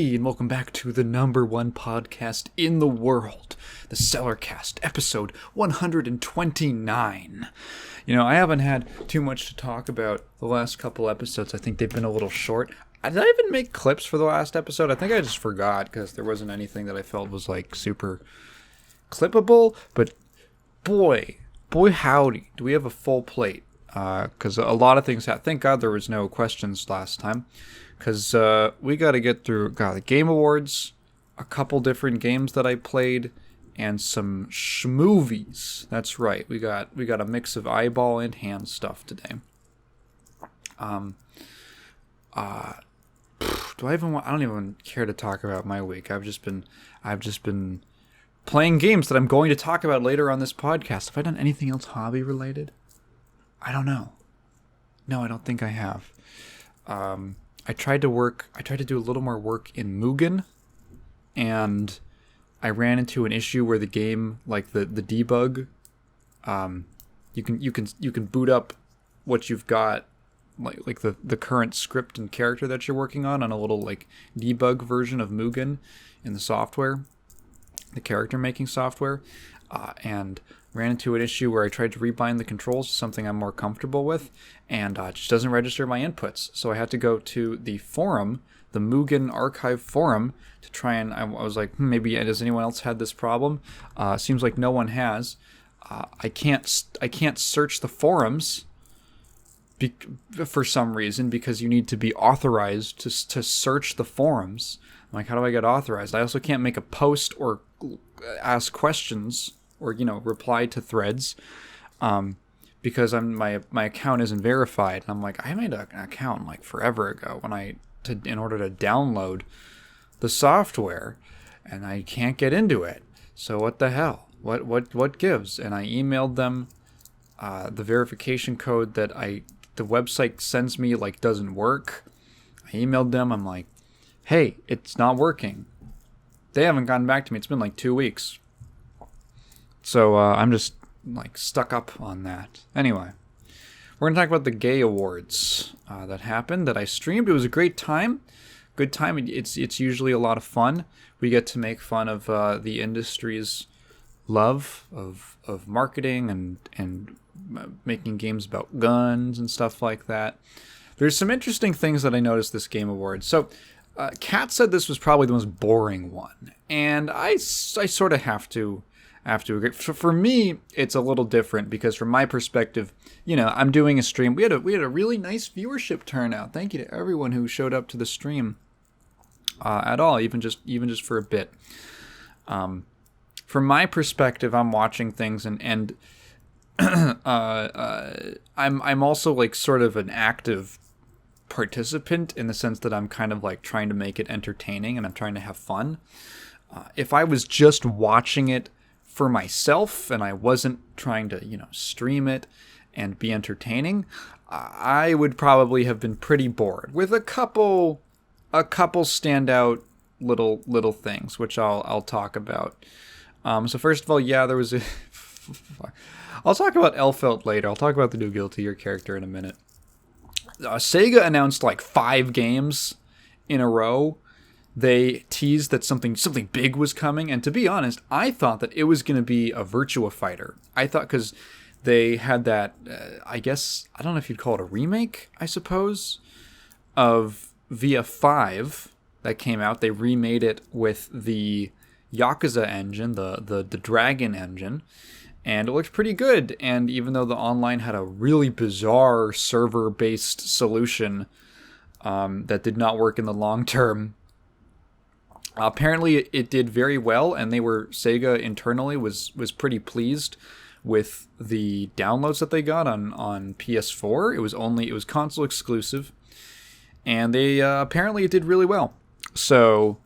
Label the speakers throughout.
Speaker 1: Hey, and welcome back to the number one podcast in the world, the Cellarcast, episode 129. You know, I haven't had too much to talk about the last couple episodes. I think they've been a little short. Did I even make clips for the last episode? I think I just forgot because there wasn't anything that I felt was like super clippable. But boy howdy, do we have a full plate. Because a lot of things thank God there was no questions last time. Because we got to get through the Game Awards, a couple different games that I played, and some schmovies. That's right. We got a mix of eyeball and hand stuff today. Do I don't even care to talk about my week. I've just been playing games that I'm going to talk about later on this podcast. Have I done anything else hobby related? I don't know. No, I don't think I have. I tried to do a little more work in Mugen, and I ran into an issue where the game, like the debug, you can boot up what you've got, like the current script and character that you're working on a little like debug version of Mugen in the software, the character making software, and ran into an issue where I tried to rebind the controls to something I'm more comfortable with, and it just doesn't register my inputs. So I had to go to the forum, the Mugen archive forum, to try and I was like, maybe has anyone else had this problem? Seems like no one has. I can't search the forums for some reason, because you need to be authorized to search the forums. I'm like, how do I get authorized? I also can't make a post or ask questions or reply to threads, because my account isn't verified. And I'm like, I made an account like forever ago in order to download the software, and I can't get into it. So what the hell? What gives? And I emailed them the verification code that the website sends me doesn't work. I emailed them. I'm like, hey, it's not working. They haven't gotten back to me. It's been like 2 weeks. So I'm just stuck up on that. Anyway, we're going to talk about the Gay Awards that happened, that I streamed. It was a great time. Good time. It's usually a lot of fun. We get to make fun of the industry's love of marketing and making games about guns and stuff like that. There's some interesting things that I noticed this Game Awards. So Kat said this was probably the most boring one, and I sort of have to agree. For me, it's a little different, because from my perspective, I'm doing a stream. We had a really nice viewership turnout. Thank you to everyone who showed up to the stream at all, even just for a bit. From my perspective, I'm watching things, and I'm also sort of an active participant, in the sense that I'm kind of trying to make it entertaining, and I'm trying to have fun. If I was just watching it for myself and I wasn't trying to stream it and be entertaining, I would probably have been pretty bored, with a couple standout little things, which I'll talk about. So first of all, there was I'll talk about Elphelt later. I'll talk about the new Guilty Gear character in a minute. Sega announced 5 games in a row. They teased that something big was coming, and to be honest, I thought that it was going to be a Virtua Fighter. I thought, because they had that, I guess, I don't know if you'd call it a remake, I suppose, of V.A 5 that came out. They remade it with the Yakuza engine, the Dragon engine, and it looked pretty good. And even though the online had a really bizarre server-based solution that did not work in the long term, apparently it did very well, and Sega internally was pretty pleased with the downloads that they got on PS4. It was console exclusive, and they apparently it did really well. So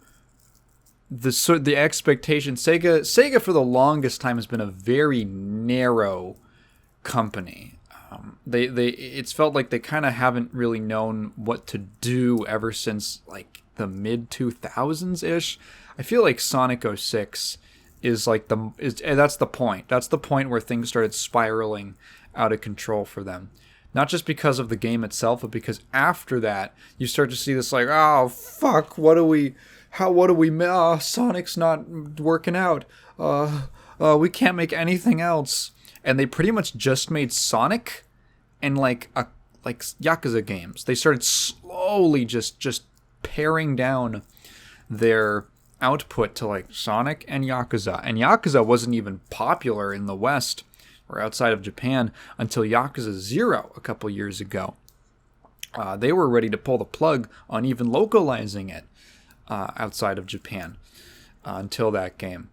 Speaker 1: the expectation, Sega for the longest time has been a very narrow company. It's felt like they kind of haven't really known what to do ever since the mid 2000s ish. I feel like Sonic 06 is that's the point. That's the point where things started spiraling out of control for them. Not just because of the game itself, but because after that you start to see this oh fuck, what do we, Sonic's not working out. We can't make anything else. And they pretty much just made Sonic and like Yakuza games. They started slowly just paring down their output to like Sonic and Yakuza. And Yakuza wasn't even popular in the West or outside of Japan until Yakuza 0 a couple years ago. They were ready to pull the plug on even localizing it outside of Japan until that game.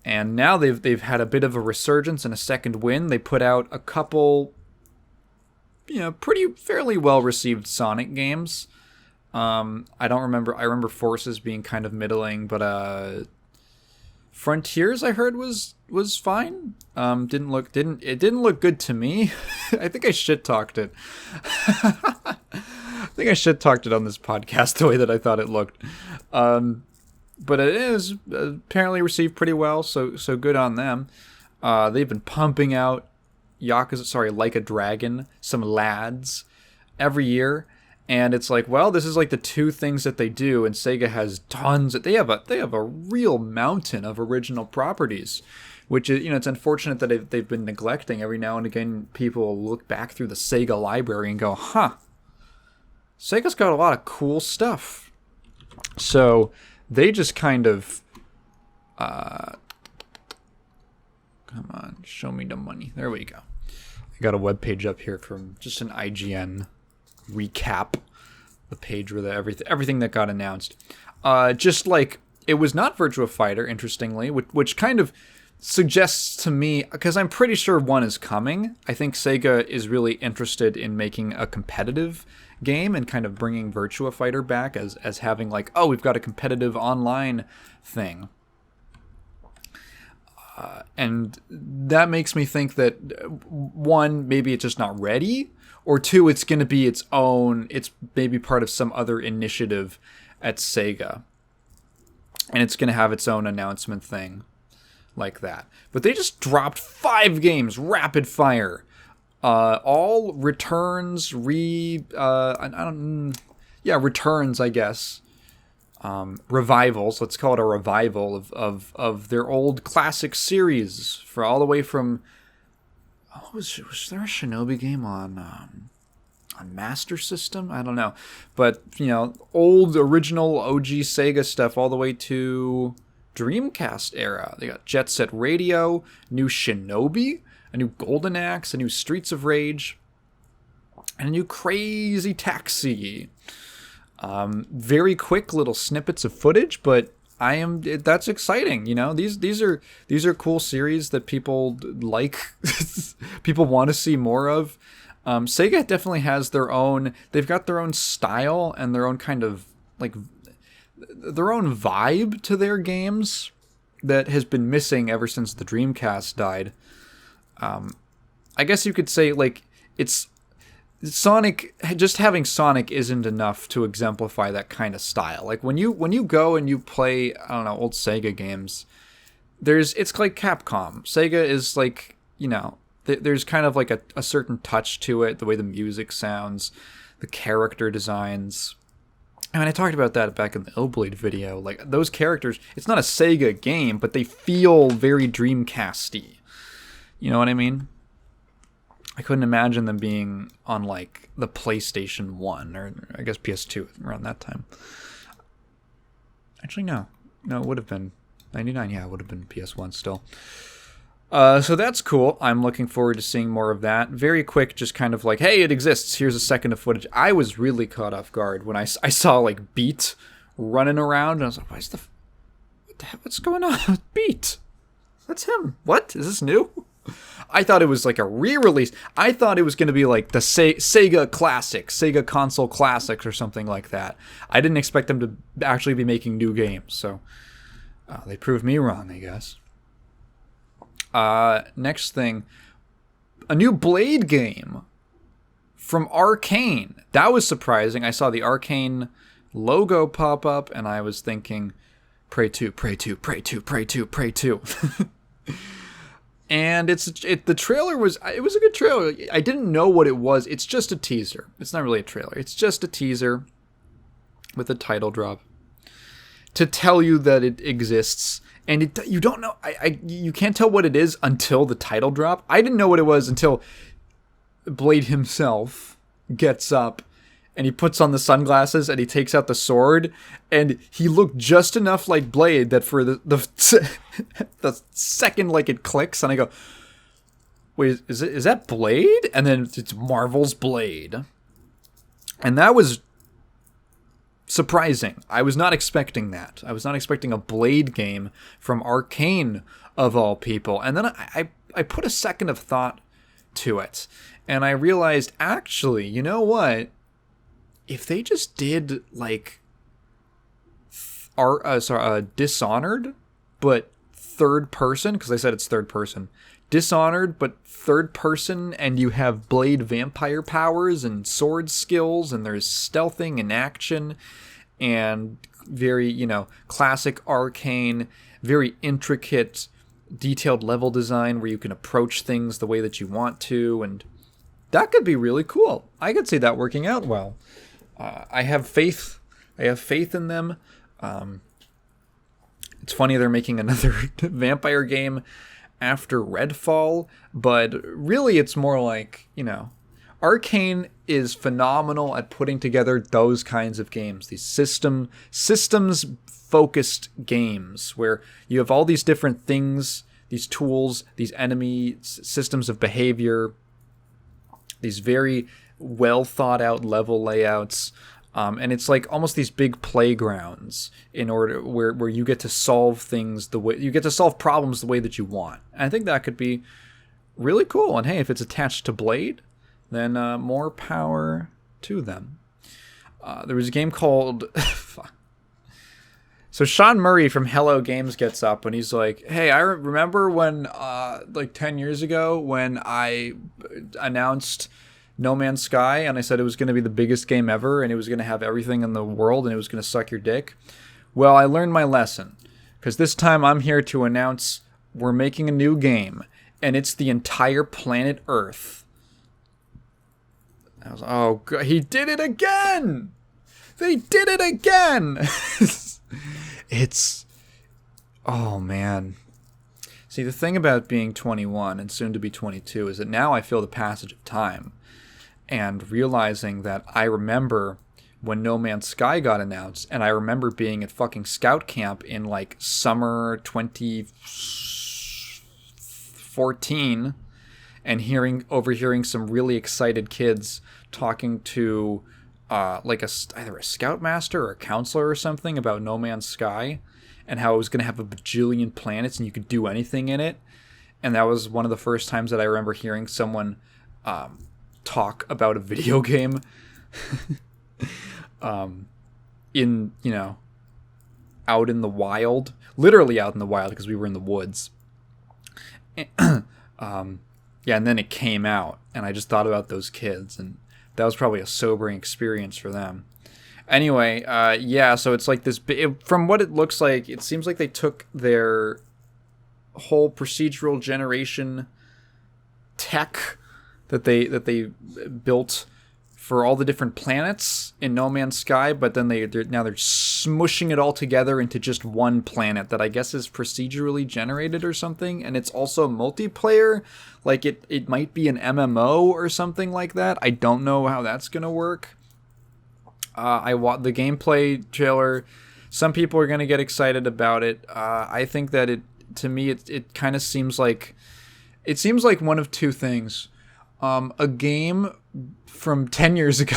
Speaker 1: And now they've had a bit of a resurgence and a second win. They put out a couple, fairly well received Sonic games. I don't remember. I remember Forces being kind of middling, but Frontiers I heard was fine. Didn't look good to me. I think I shit talked it. I think I shit talked it on this podcast the way that I thought it looked. But it is apparently received pretty well, so good on them. They've been pumping out Like a Dragon, some lads every year. And it's like, well, this is like the two things that they do, and Sega has tons. They have a real mountain of original properties, which is, it's unfortunate that they've been neglecting. Every now and again, people look back through the Sega library and go, Sega's got a lot of cool stuff. So they just kind of, come on, show me the money. There we go. I got a webpage up here from just an IGN recap, the page where everything that got announced. Just like, it was not Virtua Fighter, interestingly, which kind of suggests to me, because I'm pretty sure one is coming. I think Sega is really interested in making a competitive game and kind of bringing Virtua Fighter back as having like, we've got a competitive online thing. And that makes me think that, one, maybe it's just not ready, or two, it's going to be its own, it's maybe part of some other initiative at Sega. And it's going to have its own announcement thing like that. But they just dropped 5 games, rapid fire. All returns, returns, I guess. Revivals, let's call it a revival of their old classic series for all the way from, was there a Shinobi game on Master System? I don't know, but old original OG Sega stuff all the way to Dreamcast era. They got Jet Set Radio, new Shinobi, a new Golden Axe, a new Streets of Rage, and a new Crazy Taxi. Very quick little snippets of footage, but that's exciting. These are cool series that people like. People want to see more of. Sega definitely has they've got their own style and their own kind of like their own vibe to their games that has been missing ever since the Dreamcast died. I guess you could say like it's Sonic, just having Sonic isn't enough to exemplify that kind of style. Like when you go and you play, I don't know, old Sega games, it's like Capcom. Sega is like, there's kind of like a certain touch to it, the way the music sounds, the character designs. I mean, I talked about that back in the Illblade video. Like those characters, it's not a Sega game, but they feel very Dreamcast-y. You know what I mean? I couldn't imagine them being on, like, the PlayStation 1, or I guess PS2 around that time. Actually, no. No, it would have been 99. Yeah, it would have been PS1 still. So that's cool. I'm looking forward to seeing more of that. Very quick, just kind of like, hey, it exists. Here's a second of footage. I was really caught off guard when I saw, like, Beat running around, and I was like, what's going on with Beat? That's him. What? Is this new? I thought it was like a re-release. I thought it was going to be like the Sega Classics, Sega Console Classics or something like that. I didn't expect them to actually be making new games, so they proved me wrong, I guess. Next thing, a new Blade game from Arcane. That was surprising. I saw the Arcane logo pop up, and I was thinking, Prey 2, Prey 2, Prey 2, Prey 2, Prey 2. And the trailer was a good trailer. I didn't know what it was. It's just a teaser. It's not really a trailer. It's just a teaser with a title drop. to tell you that it exists. And you don't know, you can't tell what it is until the title drop. I didn't know what it was until Blade himself gets up and he puts on the sunglasses and he takes out the sword, and he looked just enough like Blade that for the the second like it clicks, and I go, wait, is that Blade? And then it's Marvel's Blade. And that was surprising. I was not expecting that. I was not expecting a Blade game from Arcane, of all people. And then I put a second of thought to it, and I realized, actually, you know what? If they just did like Dishonored, but third person, because they said it's third person, Dishonored, but third person, and you have Blade vampire powers and sword skills, and there's stealthing and action, and very, classic Arcane, very intricate, detailed level design where you can approach things the way that you want to, and that could be really cool. I could see that working out well. I have faith. I have faith in them. It's funny they're making another vampire game after Redfall, but really it's more like, Arcane is phenomenal at putting together those kinds of games, these systems-focused games where you have all these different things, these tools, these enemy systems of behavior, these very well thought out level layouts, and it's like almost these big playgrounds in order where you get to solve things problems the way that you want. And I think that could be really cool. And hey, if it's attached to Blade, then more power to them. There was a game called So Sean Murray from Hello Games gets up and he's like, hey, I remember when like 10 years ago when I announced No Man's Sky, and I said it was going to be the biggest game ever, and it was going to have everything in the world, and it was going to suck your dick. Well, I learned my lesson, because this time I'm here to announce we're making a new game, and it's the entire planet Earth. I was like, oh, God, he did it again! They did it again! Oh, man. See, the thing about being 21 and soon to be 22 is that now I feel the passage of time. And realizing that I remember when No Man's Sky got announced, and I remember being at fucking scout camp in like summer 2014 and overhearing some really excited kids talking to like either a scoutmaster or a counselor or something about No Man's Sky, and how it was going to have a bajillion planets and you could do anything in it. And that was one of the first times that I remember hearing someone talk about a video game in, out in the wild, literally out in the wild, because we were in the woods. And then it came out, and I just thought about those kids, and that was probably a sobering experience for them. Anyway, so it's like this, from what it looks like, it seems like they took their whole procedural generation tech that they built for all the different planets in No Man's Sky, but then they're smushing it all together into just one planet that I guess is procedurally generated or something, and it's also multiplayer. Like it might be an MMO or something like that. I don't know how that's gonna work. I watched the gameplay trailer. Some people are gonna get excited about it. I think that it kind of seems like one of two things. A game from 10 years ago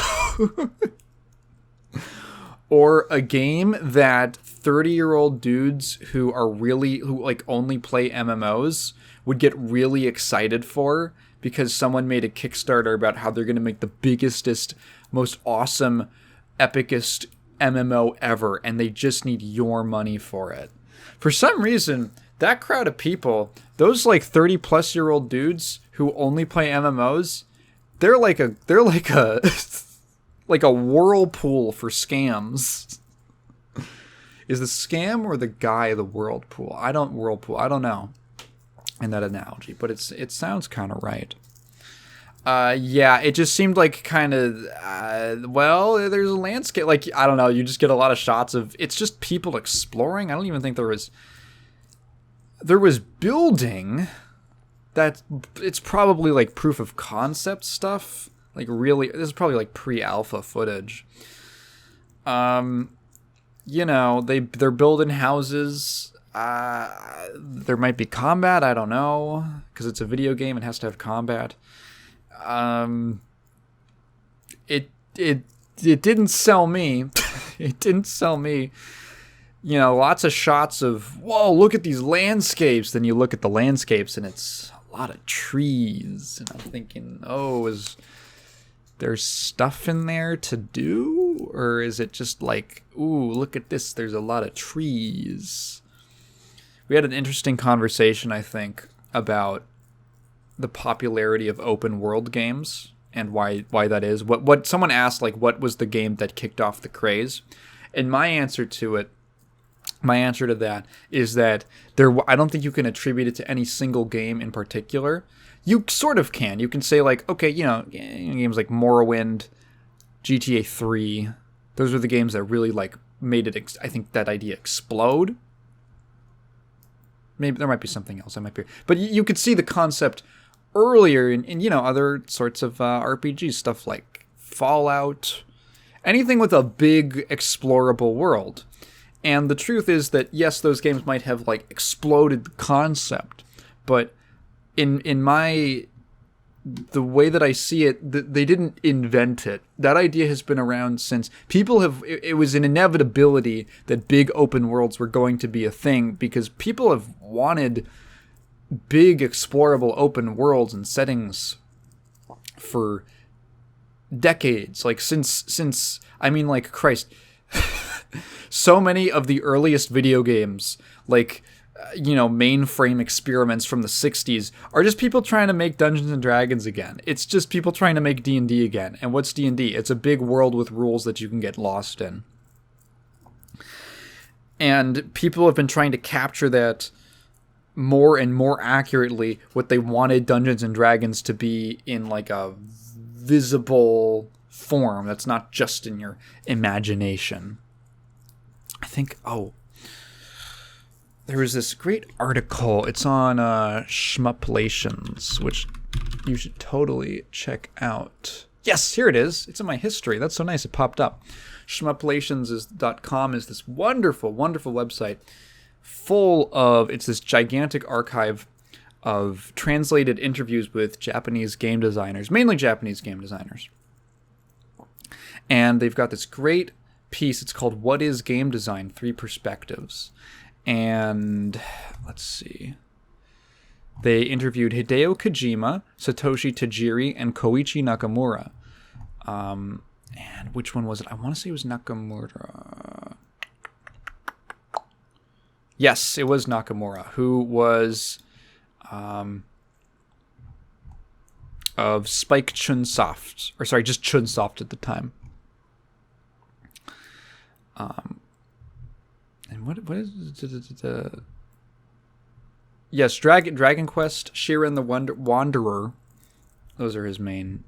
Speaker 1: or a game that 30-year-old dudes who only play MMOs would get really excited for because someone made a Kickstarter about how they're going to make the biggestest, most awesome, epicest MMO ever, and they just need your money for it. For some reason, that crowd of people, those like 30-plus-year-old dudes who only play MMOs, they're like a like a whirlpool for scams. Is the scam or the guy the whirlpool? I don't know in that analogy, but it sounds kind of right. Yeah, it just seemed like kind of, well, there's a landscape. Like, I don't know, you just get a lot of shots of, it's just people exploring. I don't even think there was building. That, it's probably like proof of concept stuff. Like, really, this is probably like pre-alpha footage. You know, they're building houses. There might be combat, I don't know, because it's a video game, it has to have combat. It didn't sell me. It didn't sell me. You know, lots of shots of, whoa, look at these landscapes. Then you look at the landscapes and it's a lot of trees. And I'm thinking, oh, is there stuff in there to do? Or is it just like, ooh, look at this, there's a lot of trees. We had an interesting conversation, I think, about the popularity of open world games and why that is. What someone asked, like, what was the game that kicked off the craze? And my answer to that is that I don't think you can attribute it to any single game in particular. You sort of can. You can say, like, okay, you know, games like Morrowind, GTA 3, those were the games that really, like, made it, I think, that idea explode. Maybe there might be something else. But you could see the concept earlier in you know, other sorts of RPGs, stuff like Fallout, anything with a big explorable world. And the truth is that, yes, those games might have, like, exploded the concept, but in the way that I see it, they didn't invent it. That idea has been around since it was an inevitability that big open worlds were going to be a thing, because people have wanted big explorable open worlds and settings for decades. Like, since I mean, like, Christ, so many of the earliest video games, like, you know, mainframe experiments from the 60s, are just people trying to make Dungeons and Dragons again. It's just people trying to make D&D again. And what's D&D? It's a big world with rules that you can get lost in. And people have been trying to capture that more and more accurately, what they wanted Dungeons and Dragons to be in, like, a visible form that's not just in your imagination. I think, there was this great article. It's on Shmuplations, which you should totally check out. Yes, here it is. It's in my history. That's so nice. It popped up. Shmuplations.com is this wonderful, wonderful website full of, it's this gigantic archive of translated interviews with Japanese game designers, mainly Japanese game designers. And they've got this great piece. It's called What is Game Design? 3 Perspectives. And let's see. They interviewed Hideo Kojima, Satoshi Tajiri, and Koichi Nakamura. And which one was it? I want to say it was Nakamura. Yes, it was Nakamura, who was of Spike Chunsoft. Or sorry, just Chunsoft at the time. And what is yes, Dragon Quest, Shiren the Wanderer. Those are his main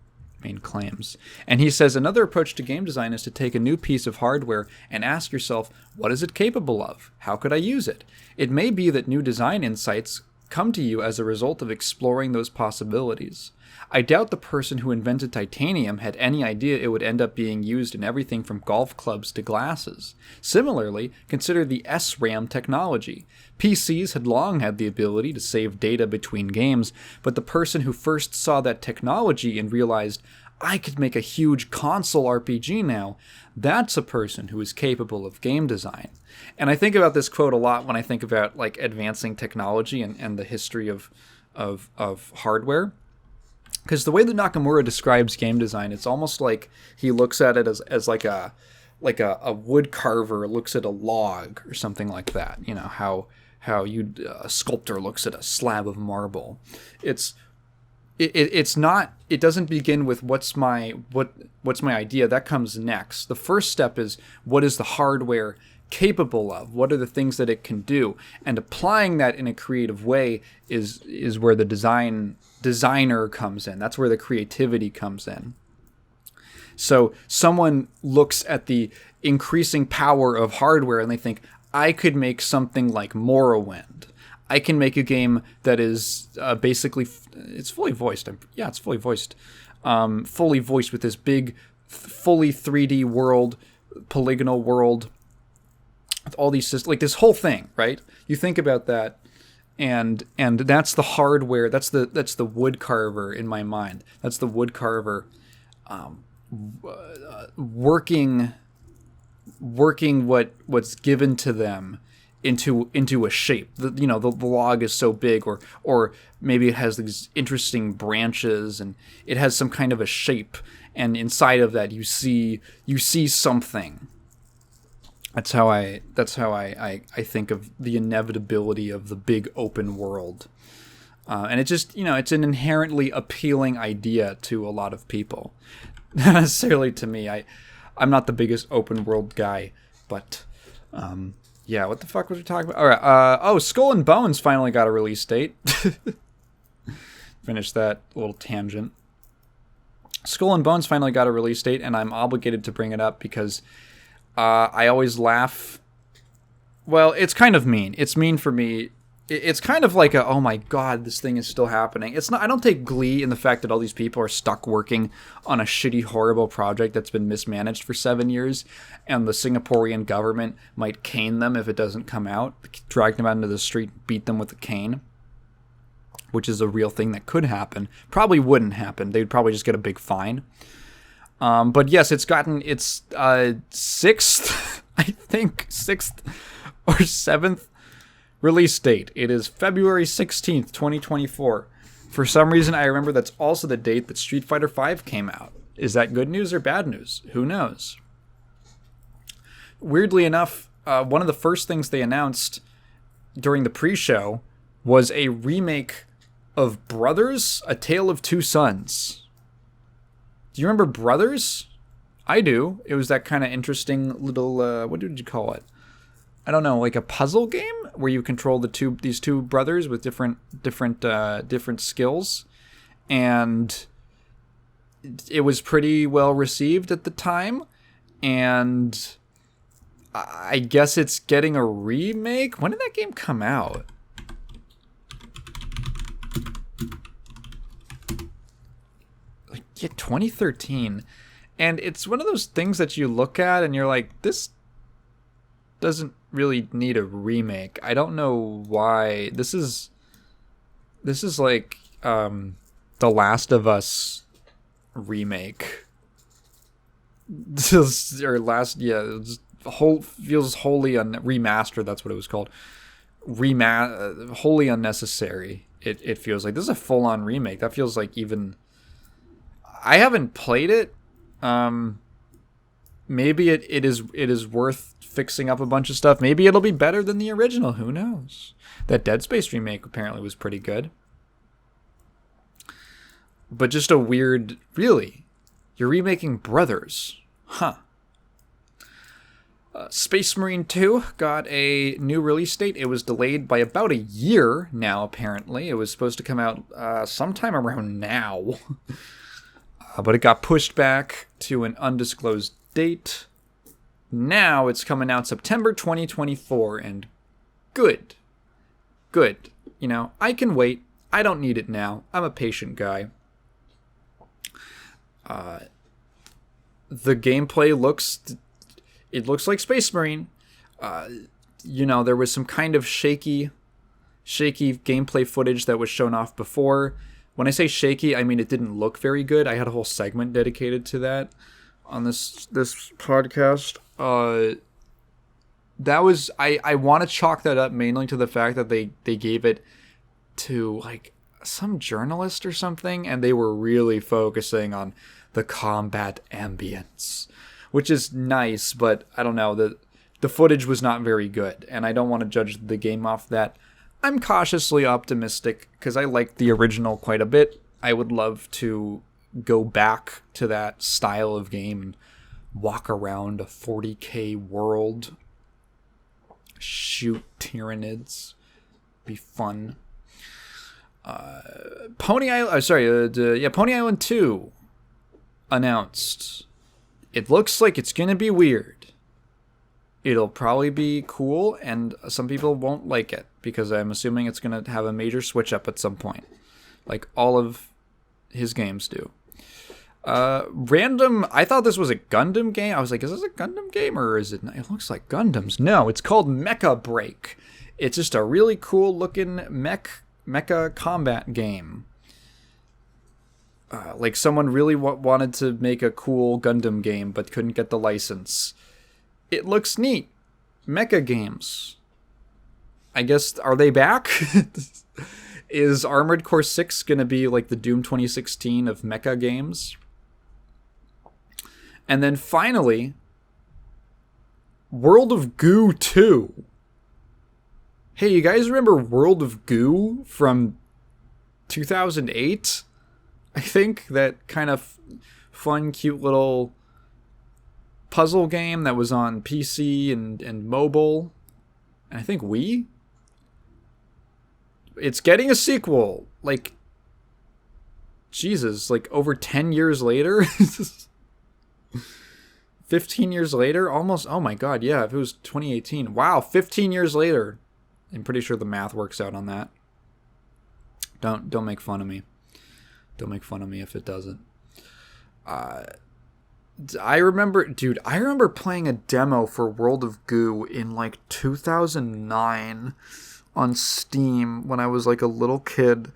Speaker 1: claims. And he says another approach to game design is to take a new piece of hardware and ask yourself, what is it capable of? How could I use it? It may be that new design insights come to you as a result of exploring those possibilities. I doubt the person who invented titanium had any idea it would end up being used in everything from golf clubs to glasses. Similarly, consider the SRAM technology. PCs had long had the ability to save data between games, but the person who first saw that technology and realized, I could make a huge console RPG now, that's a person who is capable of game design. And I think about this quote a lot when I think about, like, advancing technology and the history of hardware. Because the way that Nakamura describes game design, it's almost like he looks at it as like a wood carver looks at a log or something like that. You know, how a sculptor looks at a slab of marble. It's not, it doesn't begin with what's my idea. That comes next. The first step is, what is the hardware capable of, what are the things that it can do, and applying that in a creative way is where the designer comes in. That's where the creativity comes in. So someone looks at the increasing power of hardware and they think, I could make something like Morrowind. I can make a game that is basically, it's fully voiced. It's fully voiced. Fully voiced with this big, fully 3D world, polygonal world, with all these systems, like this whole thing, right? You think about that, and that's the hardware. That's the wood carver in my mind. That's the wood carver, working what's given to them into a shape. The log is so big, or maybe it has these interesting branches and it has some kind of a shape, and inside of that you see something. That's how I think of the inevitability of the big open world. And it just, it's an inherently appealing idea to a lot of people. Not necessarily to me. I'm not the biggest open world guy, but yeah, what the fuck was we talking about? All right, Skull and Bones finally got a release date. Finish that little tangent. Skull and Bones finally got a release date, and I'm obligated to bring it up because I always laugh. Well, it's kind of mean. It's mean for me. It's kind of like oh my god, this thing is still happening. It's not. I don't take glee in the fact that all these people are stuck working on a shitty, horrible project that's been mismanaged for 7 years, and the Singaporean government might cane them if it doesn't come out, drag them out into the street, beat them with a cane, which is a real thing that could happen. Probably wouldn't happen. They'd probably just get a big fine. But yes, it's gotten its sixth, I think, 6th or 7th release date. It is February 16th, 2024. For some reason, I remember that's also the date that Street Fighter V came out. Is that good news or bad news? Who knows? Weirdly enough, one of the first things they announced during the pre-show was a remake of Brothers: A Tale of Two Sons. Do you remember Brothers? I do. It was that kind of interesting little, what did you call it? I don't know, like a puzzle game where you control these two brothers with different skills, and it was pretty well received at the time. And I guess it's getting a remake. When did that game come out? Yeah, 2013. And it's one of those things that you look at and you're like, this doesn't really need a remake. I don't know why. This is like The Last of Us remake. This is, or last, yeah, feels wholly remastered. That's what it was called. Wholly unnecessary. It feels like this is a full-on remake. That feels like even. I haven't played it. Maybe it is worth fixing up a bunch of stuff. Maybe it'll be better than the original. Who knows? That Dead Space remake apparently was pretty good. But just a weird, really? You're remaking Brothers. Huh. Space Marine 2 got a new release date. It was delayed by about a year now, apparently. It was supposed to come out sometime around now. But it got pushed back to an undisclosed date. Now it's coming out September 2024, and good. Good. I can wait. I don't need it now. I'm a patient guy. The gameplay looks like Space Marine. There was some kind of shaky gameplay footage that was shown off before. When I say shaky, I mean it didn't look very good. I had a whole segment dedicated to that on this podcast. That was I want to chalk that up mainly to the fact that they gave it to like some journalist or something, and they were really focusing on the combat ambience, which is nice, but I don't know, the footage was not very good, and I don't want to judge the game off that. I'm cautiously optimistic because I like the original quite a bit. I would love to go back to that style of game and walk around a 40K world shoot Tyranids. Be fun. Pony Island. Pony Island 2 announced. It looks like it's gonna be weird. It'll probably be cool, and some people won't like it because I'm assuming it's gonna have a major switch up at some point, like all of his games do. Random. I thought this was a Gundam game. I was like, is this a Gundam game or is it? It looks like Gundams. No, it's called Mecha Break. It's just a really cool looking mecha combat game. Like someone really wanted to make a cool Gundam game but couldn't get the license. It looks neat. Mecha games. I guess, are they back? Is Armored Core 6 going to be like the Doom 2016 of mecha games? And then finally, World of Goo 2. Hey, you guys remember World of Goo from 2008? I think that kind of fun, cute little puzzle game that was on PC and mobile. And I think Wii? It's getting a sequel. Like, Jesus, like over 10 years later? 15 years later? Almost, oh my god, yeah, if it was 2018. Wow, 15 years later. I'm pretty sure the math works out on that. Don't make fun of me. Don't make fun of me if it doesn't. I remember playing a demo for World of Goo in like 2009 on Steam when I was like a little kid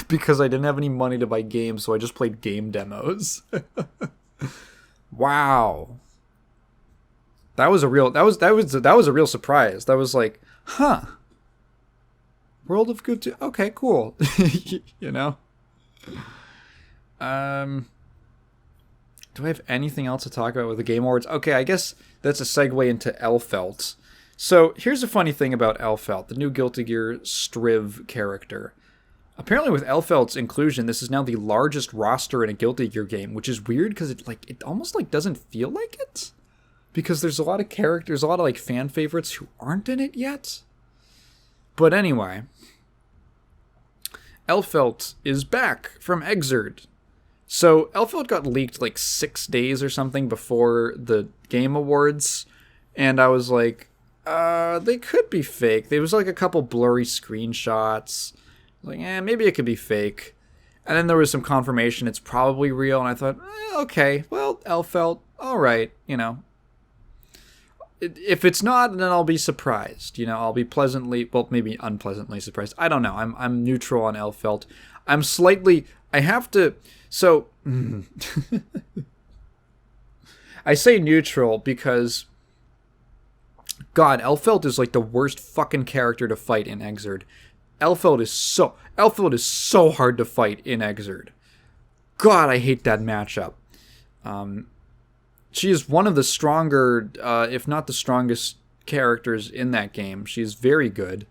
Speaker 1: because I didn't have any money to buy games, so I just played game demos. Wow. That was a real surprise. That was like, huh. World of Goo 2. Okay, cool. You know? Do I have anything else to talk about with the Game Awards? Okay, I guess that's a segue into Elphelt. So here's a funny thing about Elphelt, the new Guilty Gear Striv character. Apparently with Elphelt's inclusion, this is now the largest roster in a Guilty Gear game, which is weird because it almost like doesn't feel like it. Because there's a lot of characters, a lot of like fan favorites who aren't in it yet. But anyway, Elphelt is back from Exerd. So Elphelt got leaked like 6 days or something before the Game Awards, and I was like, they could be fake. There was like a couple blurry screenshots. Like, maybe it could be fake. And then there was some confirmation it's probably real, and I thought, okay, well, Elphelt, all right, you know. If it's not, then I'll be surprised. You know, I'll be pleasantly, well, maybe unpleasantly surprised. I don't know. I'm neutral on Elphelt. I'm slightly, I have to, so, I say neutral because, God, Elphelt is like the worst fucking character to fight in Exerd. Elphelt is so hard to fight in Exerd. God, I hate that matchup. She is one of the stronger, if not the strongest characters in that game. She's very good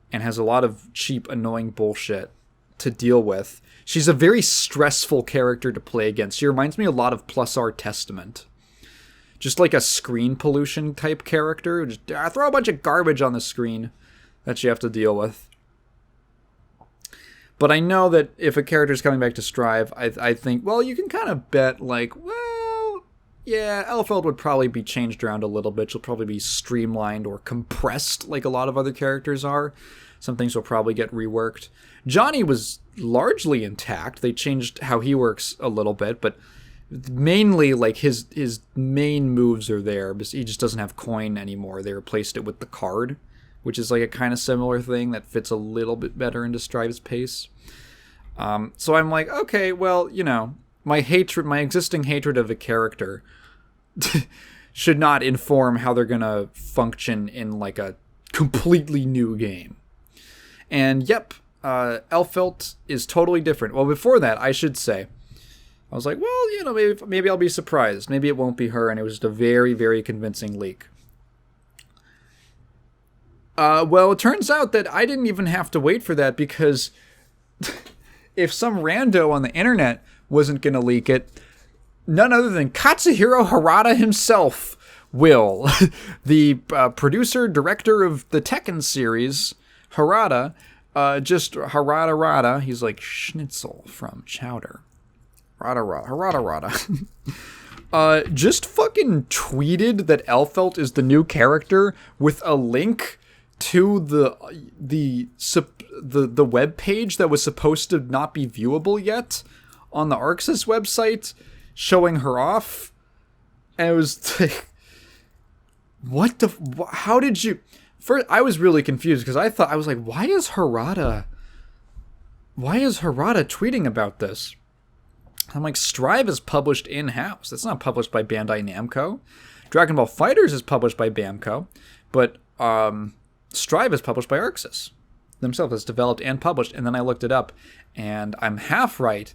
Speaker 1: and has a lot of cheap, annoying bullshit to deal with. She's a very stressful character to play against. She reminds me a lot of Plus R Testament. Just like a screen pollution type character. Just throw a bunch of garbage on the screen that you have to deal with. But I know that if a character's coming back to Strive, I think, well, you can kind of bet, like, well, yeah, Elphelt would probably be changed around a little bit. She'll probably be streamlined or compressed like a lot of other characters are. Some things will probably get reworked. Johnny was largely intact. They changed how he works a little bit, but mainly, like, his main moves are there, but he just doesn't have coin anymore. They replaced it with the card, which is like a kind of similar thing that fits a little bit better into Strive's pace. So I'm like, okay, well, you know, my existing hatred of a character should not inform how they're gonna function in like a completely new game. And yep, Elphelt is totally different. Well, before that, I should say, I was like, well, you know, maybe I'll be surprised. Maybe it won't be her, and it was just a very, very convincing leak. Well, it turns out that I didn't even have to wait for that because if some rando on the internet wasn't going to leak it, none other than Katsuhiro Harada himself Will, the producer director of the Tekken series, Harada, Harada, he's like Schnitzel from Chowder. Harada. Just fucking tweeted that Elphelt is the new character with a link to the web page that was supposed to not be viewable yet on the Arxis website, showing her off. And it was like, how did you... First, I was really confused because I was like, why is Harada tweeting about this? I'm like, Strive is published in-house. That's not published by Bandai Namco. Dragon Ball FighterZ is published by Bamco, but Strive is published by Arxis themselves. It's developed and published, and then I looked it up, and I'm half right.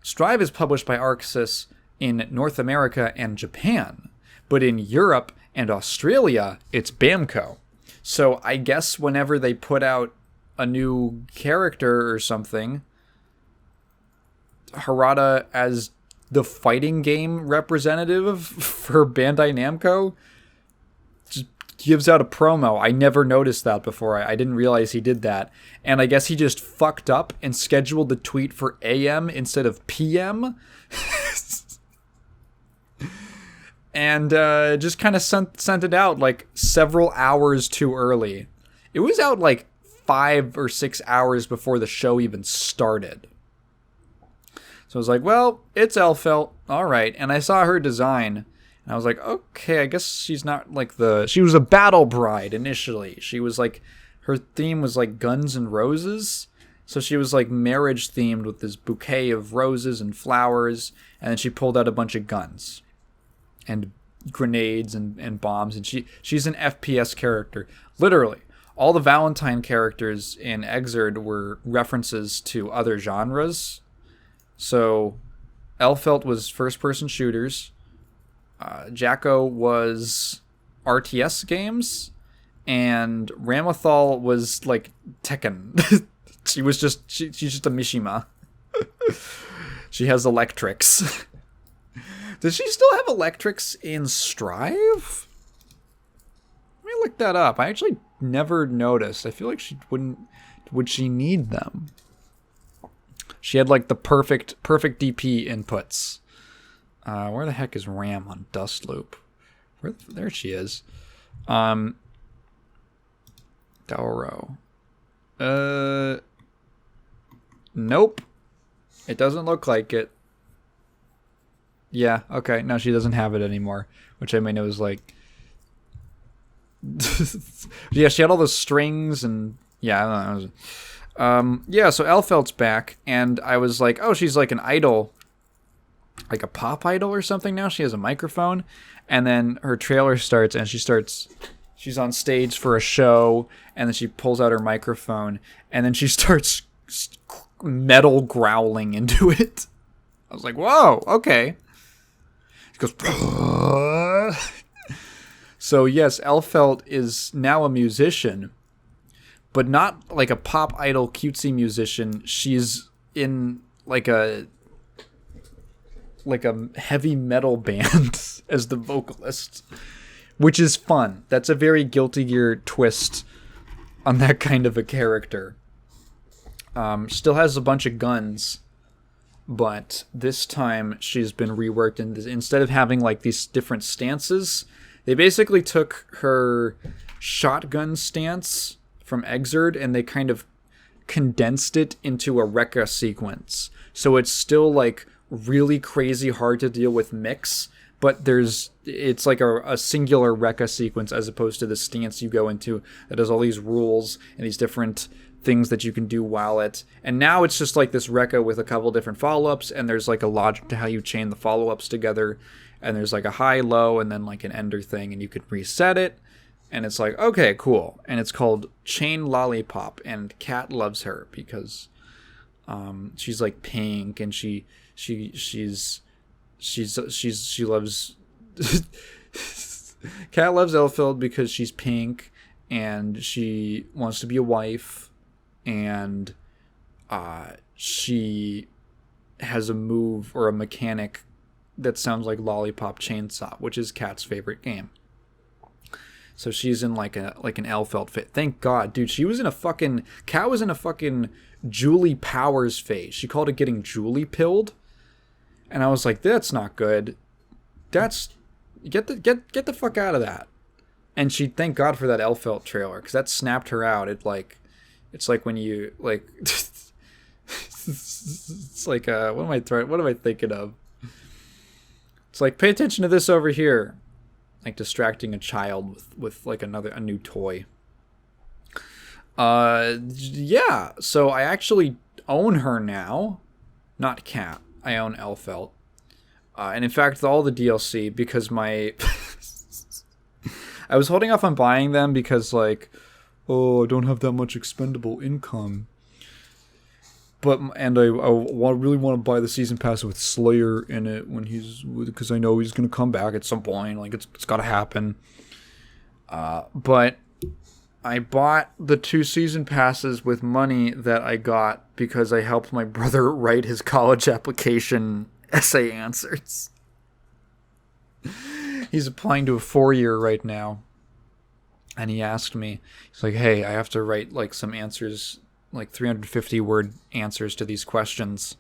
Speaker 1: Strive is published by Arxis in North America and Japan, but in Europe and Australia, it's Bamco. So I guess whenever they put out a new character or something, Harada as the fighting game representative for Bandai Namco just gives out a promo. I never noticed that before. I didn't realize he did that. And I guess he just fucked up and scheduled the tweet for AM instead of PM. And just kind of sent it out like several hours too early. It was out like 5 or 6 hours before the show even started. So I was like, well, it's Elphelt. All right. And I saw her design. And I was like, okay, I guess she's not like she was a battle bride initially. She was like, her theme was like Guns and Roses. So she was like marriage themed with this bouquet of roses and flowers. And then she pulled out a bunch of guns and grenades and bombs. And she's an FPS character. Literally. All the Valentine characters in Exerd were references to other genres. So, Elphelt was first-person shooters. Jacko was RTS games, and Ramathal was like Tekken. she's just a Mishima. She has electrics. Does she still have electrics in Strive? Let me look that up. I actually never noticed. I feel like she wouldn't. Would she need them? She had like the perfect DP inputs. Where the heck is Ram on Dust Loop? There she is. Dauro. Nope. It doesn't look like it. Yeah, okay. No, she doesn't have it anymore. Which I mean, it was like... yeah, she had all those strings and... Yeah, I don't know. Yeah, so Elphelt's back, and I was like, oh, she's like an idol, like a pop idol or something now. She has a microphone, and then her trailer starts, and she's on stage for a show, and then she pulls out her microphone, and then she starts metal growling into it. I was like, whoa, okay. She goes, so yes, Elphelt is now a musician, but not like a pop idol cutesy musician. She's in like a heavy metal band as the vocalist, which is fun. That's a very Guilty Gear twist on that kind of a character. Still has a bunch of guns, but this time she's been reworked, and instead of having like these different stances, they basically took her shotgun stance from Exerd, and they kind of condensed it into a Rekka sequence. So it's still like really crazy hard to deal with mix, but it's like a singular Rekka sequence as opposed to the stance you go into that has all these rules and these different things that you can do while it. And now it's just like this Rekka with a couple different follow-ups, and there's like a logic to how you chain the follow-ups together, and there's like a high, low, and then like an ender thing, and you can reset it. And it's like, okay, cool. And it's called Chain Lollipop, and Kat loves her because she's like pink, and she loves Kat loves Elphelt because she's pink, and she wants to be a wife, and she has a move or a mechanic that sounds like Lollipop Chainsaw, which is Kat's favorite game. So she's in like an Elphelt fit. Thank God, dude. Kat was in a fucking Julie Powers phase. She called it getting Julie pilled. And I was like, that's not good. Get the fuck out of that. And she thank God for that Elphelt trailer, because that snapped her out. It's like when you like it's like what am I thinking of? It's like, pay attention to this over here. Like distracting a child with like a new toy. Yeah, so I actually own her now. Not Cat. I own Elphelt. And in fact, all the DLC, because my... I was holding off on buying them because, like, I don't have that much expendable income. And I really want to buy the season pass with Slayer in it because I know he's going to come back at some point. Like, it's got to happen. But I bought the 2 season passes with money that I got because I helped my brother write his college application essay answers. He's applying to a 4-year right now. And he asked me, he's like, hey, I have to write like some answers, like 350 word answers to these questions.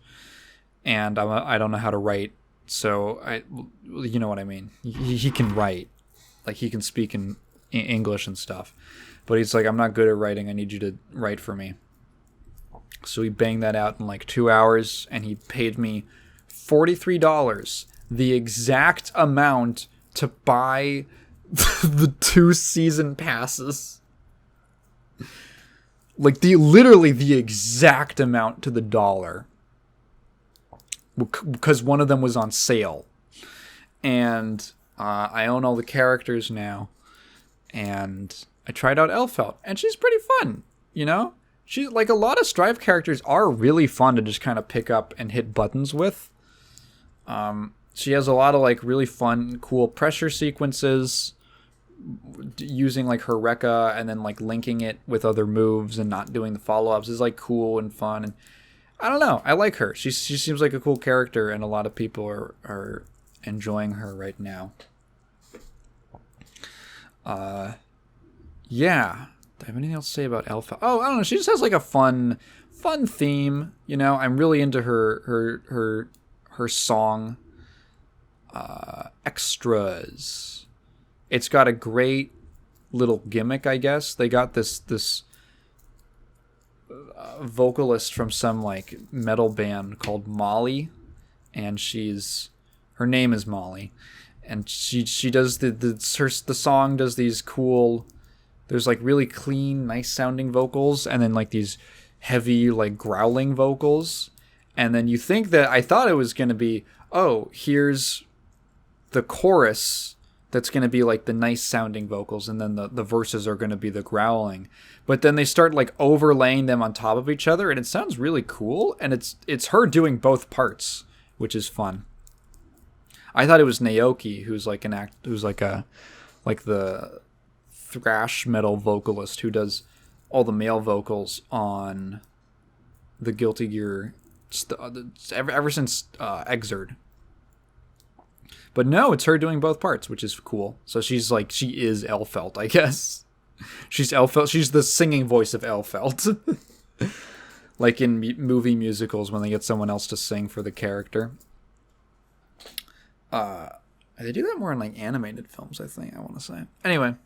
Speaker 1: And I don't know how to write. So you know what I mean? He can write. Like he can speak in English and stuff. But he's like, I'm not good at writing. I need you to write for me. So he banged that out in like 2 hours. And he paid me $43, the exact amount to buy the 2 season passes. Like literally the exact amount to the dollar. Because one of them was on sale. And I own all the characters now. And I tried out Elphelt. And she's pretty fun, you know? She, like, a lot of Strive characters are really fun to just kind of pick up and hit buttons with. She has a lot of like really fun, cool pressure sequences using like her Rekka and then like linking it with other moves and not doing the follow-ups is like cool and fun. And I don't know. I like her. She seems like a cool character and a lot of people are enjoying her right now. Yeah. Do I have anything else to say about Elphelt? Oh, I don't know. She just has like a fun theme. You know, I'm really into her song. Extras. It's got a great little gimmick, I guess. They got this vocalist from some like metal band called Molly, and her name is Molly, and she does the song does these cool. There's like really clean, nice sounding vocals, and then like these heavy like growling vocals, and then you think that I thought it was gonna be, oh, here's the chorus that's going to be like the nice sounding vocals, and then the verses are going to be the growling. But then they start like overlaying them on top of each other, and it sounds really cool, and it's her doing both parts, which is fun. I thought it was Naoki, who's like the thrash metal vocalist who does all the male vocals on the Guilty Gear ever since Exerd. But no, it's her doing both parts, which is cool. So she is Elphelt, I guess. She's Elphelt. She's the singing voice of Elphelt. Like in movie musicals when they get someone else to sing for the character. They do that more in like animated films, I think, I want to say. Anyway.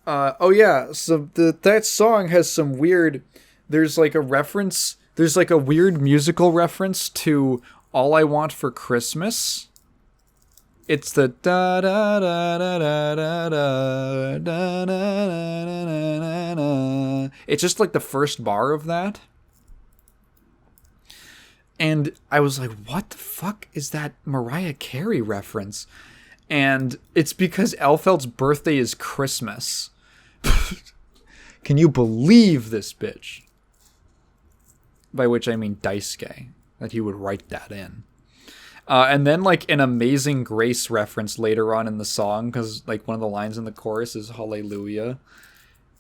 Speaker 1: Oh yeah, so that song has some weird... There's like a weird musical reference to All I Want for Christmas. It's the da da da da da da da da da da. It's just like the first bar of that. And I was like, what the fuck is that Mariah Carey reference? And it's because Elphelt's birthday is Christmas. Can you believe this bitch? By which I mean Daisuke, that he would write that in. And then like an Amazing Grace reference later on in the song, because like one of the lines in the chorus is Hallelujah,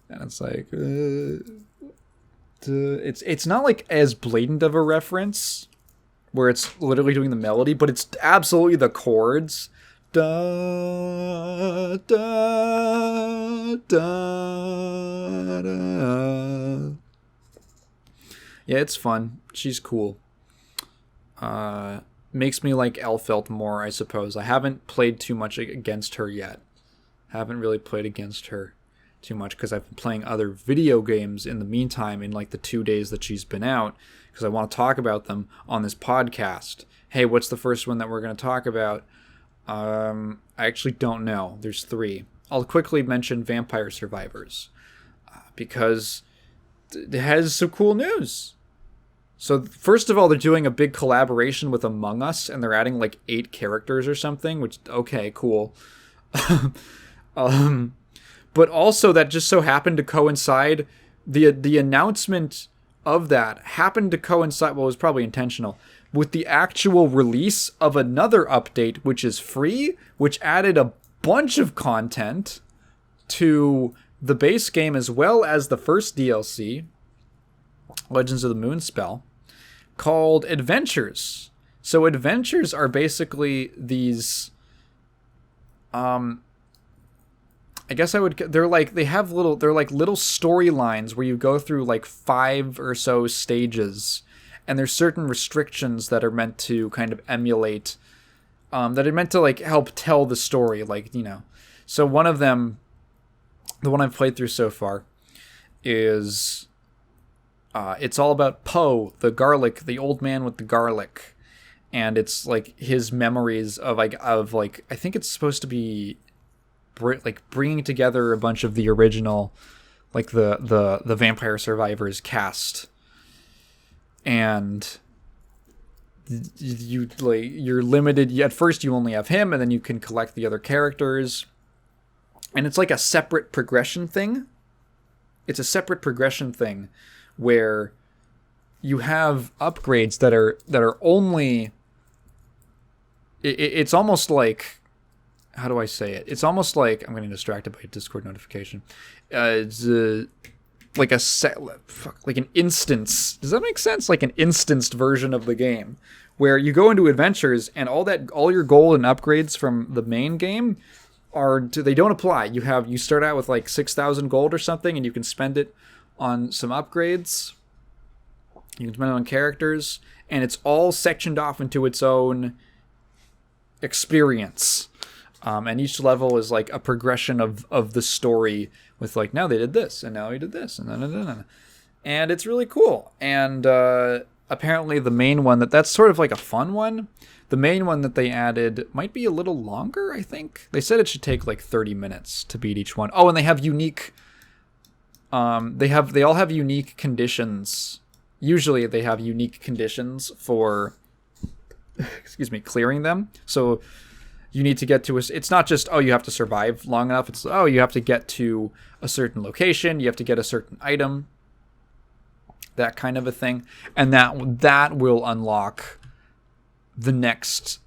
Speaker 1: and it's like it's not like as blatant of a reference where it's literally doing the melody, but it's absolutely the chords. Da, da, da, da. Yeah, it's fun. She's cool. Makes me like Elphelt more, I suppose. I haven't played too much against her yet. Haven't really played against her too much because I've been playing other video games in the meantime in like the 2 days that she's been out because I want to talk about them on this podcast. Hey, what's the first one that we're going to talk about? I actually don't know. There's 3. I'll quickly mention Vampire Survivors because it has some cool news. So first of all, they're doing a big collaboration with Among Us, and they're adding like 8 characters or something, which, okay, cool. But also that just so happened to coincide, the announcement of that happened to coincide, well, it was probably intentional, with the actual release of another update, which is free, which added a bunch of content to the base game as well as the first DLC, Legends of the Moonspell, called Adventures. So Adventures are basically these, I guess they're like little storylines where you go through like 5 or so stages, and there's certain restrictions that are meant to kind of emulate, that are meant to like help tell the story, like, you know. So one of them, the one I've played through so far, is it's all about Poe, the old man with the garlic, and it's like his memories of I think it's supposed to be bringing together a bunch of the original, like the Vampire Survivors cast, and you're limited. At first, you only have him, and then you can collect the other characters, and it's like a separate progression thing. It's a separate progression thing where you have upgrades that are only. It's almost like, how do I say it? It's almost like, I'm getting distracted by a Discord notification. It's like like an instance. Does that make sense? Like an instanced version of the game, where you go into Adventures and all your gold and upgrades from the main game they don't apply. You start out with like 6,000 gold or something, and you can spend it on some upgrades. You can spend it on characters, and it's all sectioned off into its own experience. And each level is like a progression of the story with like, now they did this, and now he did this, and it's really cool. And apparently the main one that's sort of like a fun one. The main one that they added might be a little longer, I think. They said it should take like 30 minutes to beat each one. Oh, and they have unique. They all have unique conditions. Usually they have unique conditions for, clearing them. So you need to get to it's not just, you have to survive long enough. It's, you have to get to a certain location. You have to get a certain item. That kind of a thing. And that will unlock the next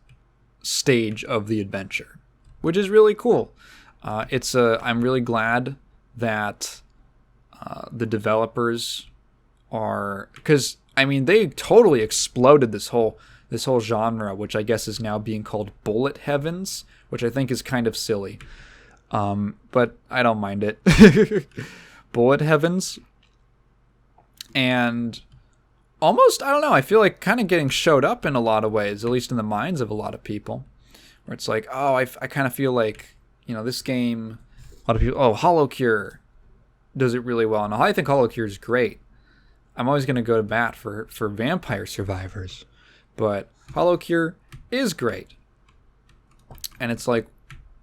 Speaker 1: stage of the adventure, which is really cool. I'm really glad that the developers are, because I mean they totally exploded this whole genre, which I guess is now being called bullet heavens, which I think is kind of silly, but I don't mind it. Bullet heavens, and almost, I don't know, I feel like kind of getting showed up in a lot of ways, at least in the minds of a lot of people, where it's like, I kind of feel like, this game, a lot of people, Hollow Cure does it really well, and I think Hollow Cure is great. I'm always going to go to bat for Vampire Survivors, but Hollow Cure is great. And it's like,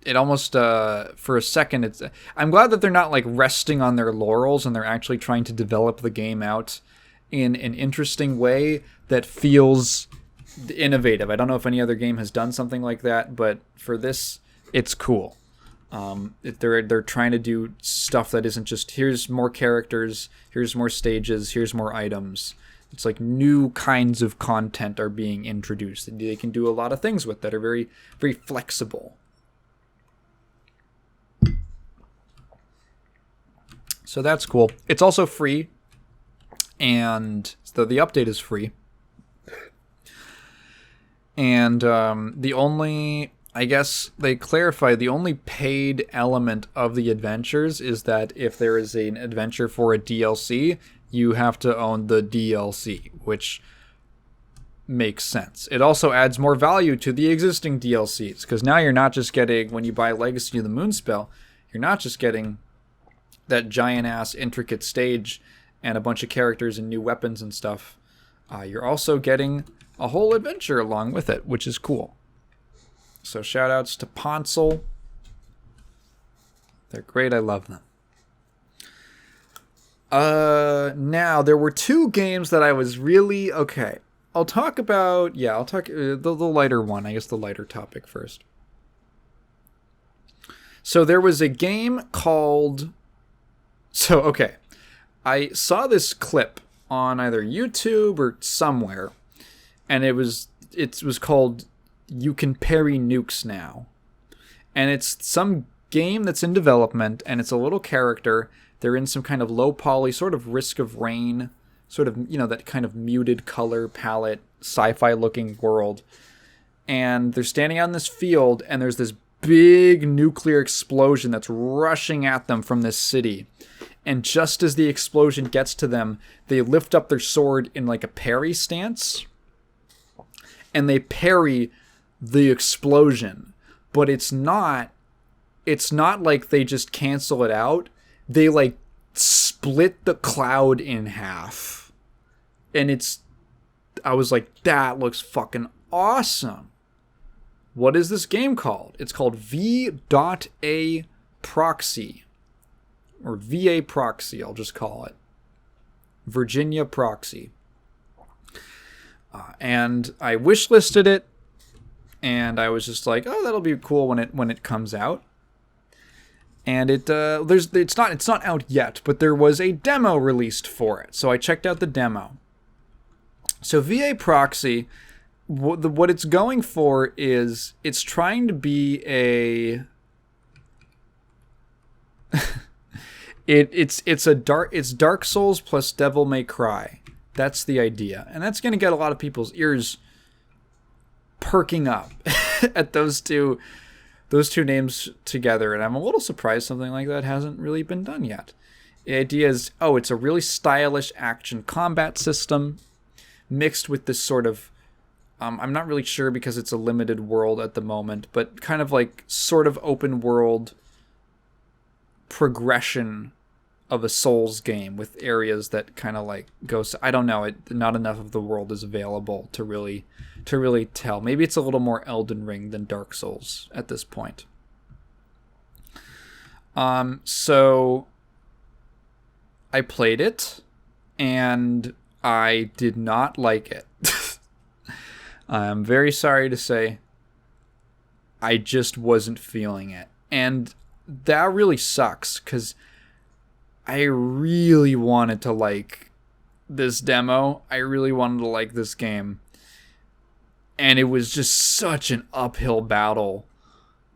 Speaker 1: it almost, for a second, I'm glad that they're not like resting on their laurels, and they're actually trying to develop the game out in an interesting way that feels innovative. I don't know if any other game has done something like that, but for this, it's cool. They're trying to do stuff that isn't just, here's more characters, here's more stages, here's more items. It's like new kinds of content are being introduced. They can do a lot of things with that are very, very flexible. So that's cool. It's also free. And so the update is free. And the only I guess they clarify the only paid element of the adventures is that if there is an adventure for a DLC, you have to own the DLC, which makes sense. It also adds more value to the existing DLCs, because now you're not just getting, when you buy Legacy of the Moonspell, you're not just getting that giant-ass intricate stage and a bunch of characters and new weapons and stuff. You're also getting a whole adventure along with it, which is cool. So shout-outs to Ponsel. They're great. I love them. Now, there were two games that I was really... Okay. I'll talk about... Yeah, I'll talk... the lighter one. I guess the lighter topic first. So there was a game called... So, okay. I saw this clip on either YouTube or somewhere. And it was called... You Can Parry Nukes Now. And it's some game that's in development, and it's a little character. They're in some kind of low poly, sort of Risk of Rain, sort of, that kind of muted color palette, sci-fi looking world. And they're standing out in this field, and there's this big nuclear explosion that's rushing at them from this city. And just as the explosion gets to them, they lift up their sword in like a parry stance, and they parry the explosion. But it's not like they just cancel it out. They like split the cloud in half. And I was like, that looks fucking awesome. What is this game called? It's called V.A Proxy. Or V.A Proxy, I'll just call it. Virginia Proxy. And I wishlisted it. And I was just like, oh, that'll be cool when it comes out. And it's not out yet, but there was a demo released for it. So I checked out the demo. So V.A Proxy, what it's going for is it's trying to be a it's Dark Souls plus Devil May Cry. That's the idea. And that's going to get a lot of people's ears perking up at those two names together, and I'm a little surprised something like that hasn't really been done yet. The idea is, it's a really stylish action combat system mixed with this sort of, I'm not really sure because it's a limited world at the moment, but kind of like sort of open world progression of a Souls game with areas that kind of like goes, I don't know, not enough of the world is available to really tell. Maybe it's a little more Elden Ring than Dark Souls at this point. So I played it and I did not like it. I'm very sorry to say I just wasn't feeling it. And that really sucks because I really wanted to like this demo. I really wanted to like this game. And it was just such an uphill battle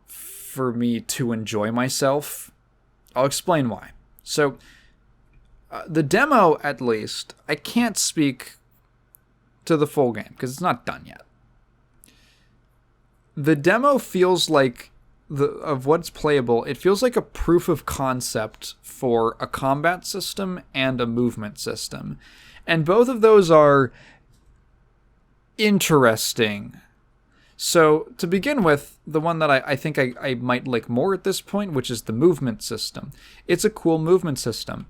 Speaker 1: for me to enjoy myself. I'll explain why. So, the demo, at least, I can't speak to the full game because it's not done yet. The demo feels like of what's playable, it feels like a proof of concept for a combat system and a movement system. And both of those are interesting. So, to begin with, the one that I think I might like more at this point, which is the movement system. It's a cool movement system.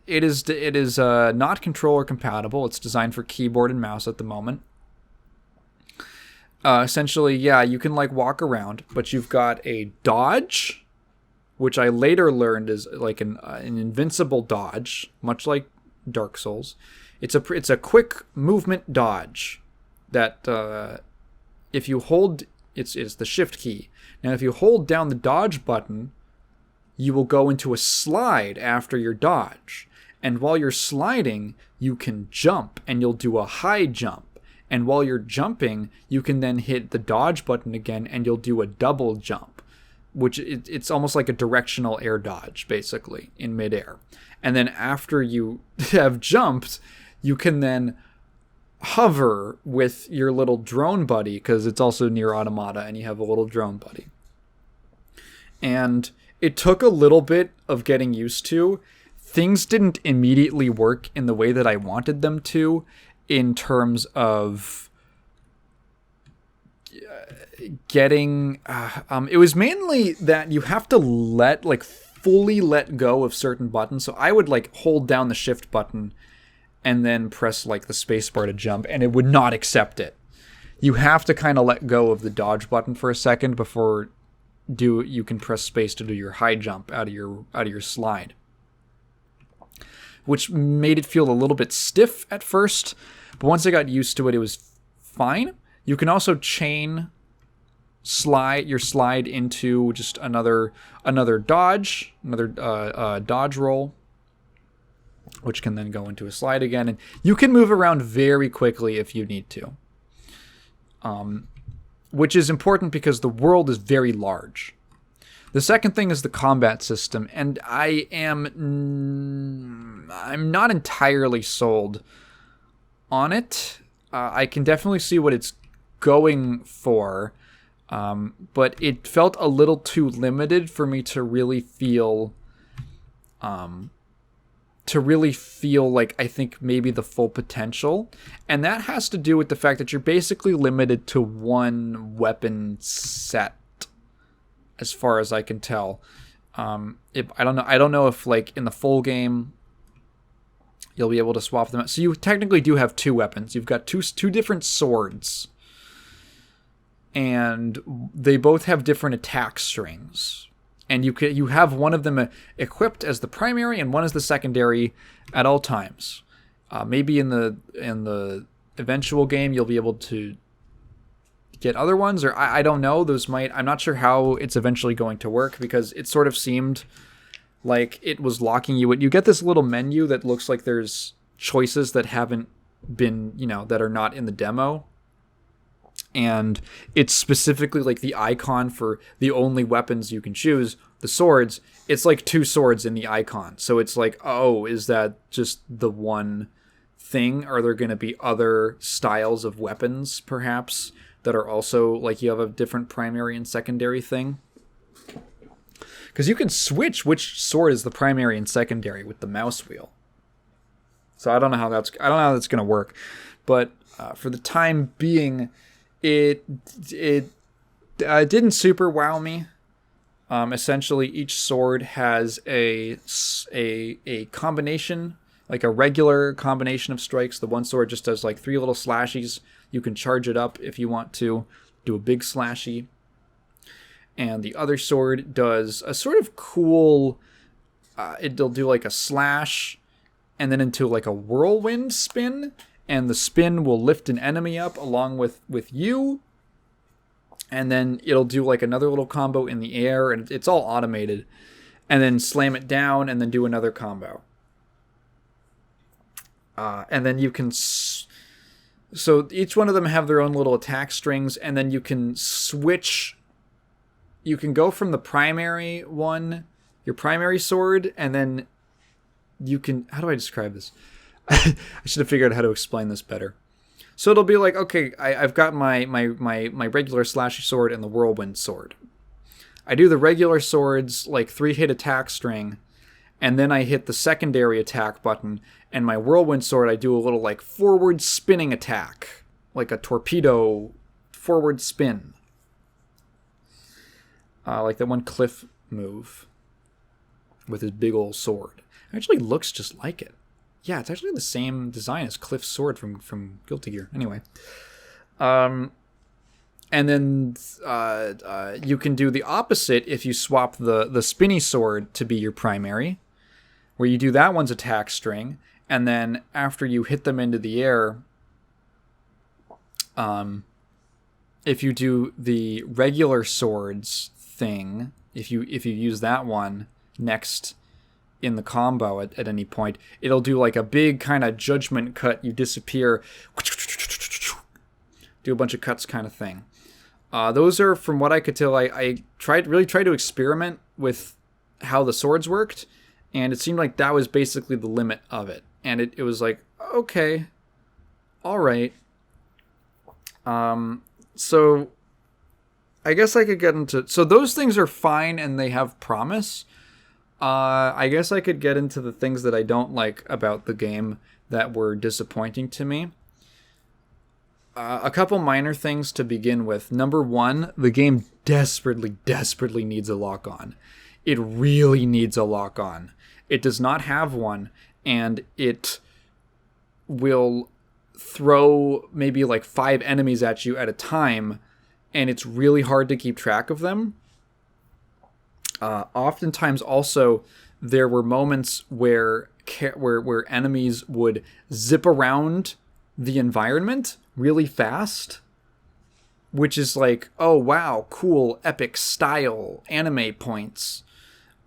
Speaker 1: It is not controller compatible. It's designed for keyboard and mouse at the moment. Essentially, yeah, you can like walk around, but you've got a dodge, which I later learned is like an invincible dodge, much like Dark Souls. It's a quick movement dodge that if you hold, it's the shift key. Now, if you hold down the dodge button, you will go into a slide after your dodge. And while you're sliding, you can jump, and you'll do a high jump. And while you're jumping, you can then hit the dodge button again, and you'll do a double jump, which it's almost like a directional air dodge, basically, in midair. And then after you have jumped, you can then hover with your little drone buddy, because it's also near Automata and you have a little drone buddy. And it took a little bit of getting used to. Things didn't immediately work in the way that I wanted them to, in terms of getting it was mainly that you have to fully let go of certain buttons. So I would hold down the shift button and then press the space bar to jump, and it would not accept it. You have to kind of let go of the dodge button for a second before you can press space to do your high jump out of your slide, which made it feel a little bit stiff at first, but once I got used to it, it was fine. You can also chain your slide into just another dodge roll, which can then go into a slide again, and you can move around very quickly if you need to. Which is important because the world is very large. The second thing is the combat system, and I'm not entirely sold on it. I can definitely see what it's going for, but it felt a little too limited for me to really feel like I think maybe the full potential. And that has to do with the fact that you're basically limited to one weapon set, as far as I can tell. I don't know if in the full game you'll be able to swap them out. So you technically do have two weapons. You've got two different swords, and they both have different attack strings. And you have one of them equipped as the primary and one as the secondary at all times. Maybe in the eventual game you'll be able to get other ones, or I don't know. I'm not sure how it's eventually going to work, because it sort of seemed like it was locking you in. You get this little menu that looks like there's choices that haven't been, that are not in the demo. And it's specifically the icon for the only weapons you can choose, the swords. It's two swords in the icon. So it's oh, is that just the one thing? Are there going to be other styles of weapons, perhaps, that are also you have a different primary and secondary thing? Because you can switch which sword is the primary and secondary with the mouse wheel. So I don't know how that's going to work. But for the time being, it didn't super wow me. Essentially, each sword has a combination, a regular combination of strikes. The one sword just does 3 little slashies. You can charge it up if you want to do a big slashy. And the other sword does a sort of cool, it'll do a slash and then into a whirlwind spin. And the spin will lift an enemy up along with you. And then it'll do another little combo in the air, and it's all automated. And then slam it down and then do another combo. And then you can... So each one of them have their own little attack strings, and then you can switch... You can go from the primary one, your primary sword, and then you can... How do I describe this? I should have figured out how to explain this better. So it'll be okay, I've got my regular slashy sword and the whirlwind sword. I do the regular sword's 3-hit attack string, and then I hit the secondary attack button, and my whirlwind sword I do a little forward spinning attack, like a torpedo forward spin. Like that one Cliff move with his big old sword. It actually looks just like it. Yeah, it's actually the same design as Cliff's sword from Guilty Gear. Anyway. And then you can do the opposite if you swap the spinny sword to be your primary, where you do that one's attack string, and then after you hit them into the air, if you do the regular swords thing, if you use that one next in the combo at any point, it'll do a big kind of judgment cut. You disappear, do a bunch of cuts kind of thing. Those are, from what I could tell, I really tried to experiment with how the swords worked, and it seemed like that was basically the limit of it. And it was okay, All right. So I guess I could get into... So those things are fine and they have promise. I guess I could get into the things that I don't like about the game that were disappointing to me. A couple minor things to begin with. Number one, the game desperately needs a lock-on. It really needs a lock-on. It does not have one, and it will throw maybe like 5 enemies at you at a time, and it's really hard to keep track of them. Oftentimes also, there were moments where enemies would zip around the environment really fast, which is like, oh wow, cool, epic style, anime points.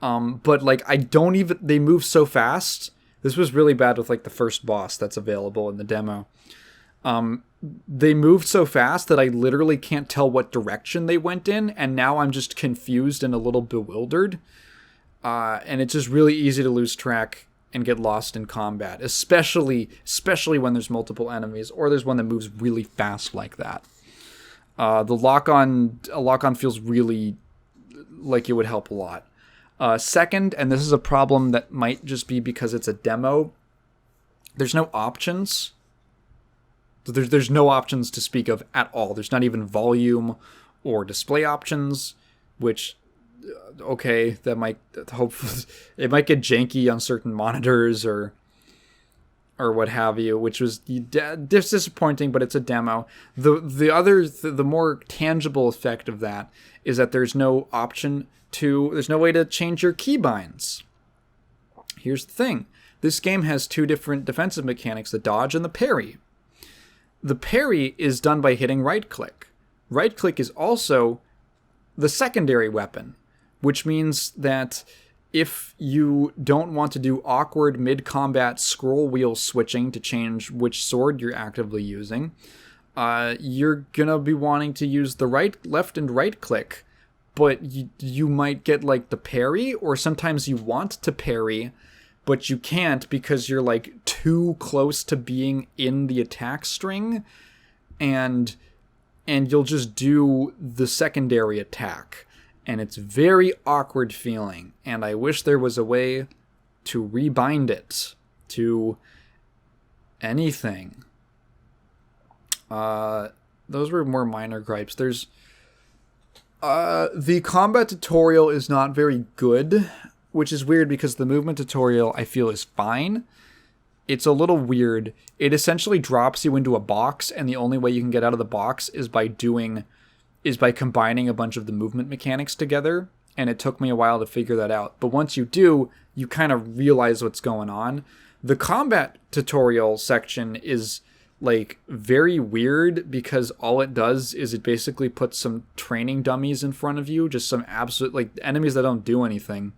Speaker 1: But like, they move so fast. This was really bad with like the first boss that's available in the demo. They moved so fast that I literally can't tell what direction they went in, and now I'm just confused and a little bewildered. And it's just really easy to lose track and get lost in combat, especially when there's multiple enemies or there's one that moves really fast like that. A lock-on feels really like it would help a lot. Second, and this is a problem that might just be because it's a demo, there's no options. There's no options to speak of at all. There's not even volume or display options, which, okay, that might it might get janky on certain monitors or what have you, which was disappointing, but it's a demo. The more tangible effect of that is that there's no way to change your keybinds. Here's the thing. This game has 2 different defensive mechanics, the dodge and the parry. The parry is done by hitting right-click. Right-click is also the secondary weapon, which means that if you don't want to do awkward mid-combat scroll wheel switching to change which sword you're actively using, you're gonna be wanting to use the left and right-click, but you might get like the parry, or sometimes you want to parry, but you can't because you're like too close to being in the attack string, and you'll just do the secondary attack, and it's very awkward feeling, and I wish there was a way to rebind it to anything. Those were more minor gripes. There's the combat tutorial is not very good, which is weird because the movement tutorial I feel is fine. It's a little weird. It essentially drops you into a box, and the only way you can get out of the box is by combining a bunch of the movement mechanics together, and it took me a while to figure that out. But once you do, you kind of realize what's going on. The combat tutorial section is like very weird because all it does is it basically puts some training dummies in front of you, just some absolute like enemies that don't do anything.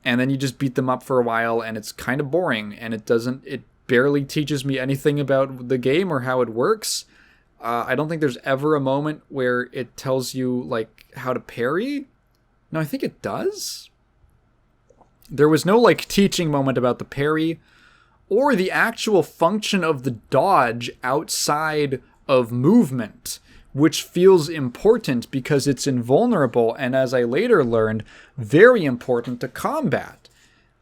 Speaker 1: And then you just beat them up for a while, and it's kind of boring, and it barely teaches me anything about the game or how it works. I don't think there's ever a moment where it tells you like how to parry. No, I think it does. There was no like teaching moment about the parry or the actual function of the dodge outside of movement, which feels important because it's invulnerable and, as I later learned, very important to combat.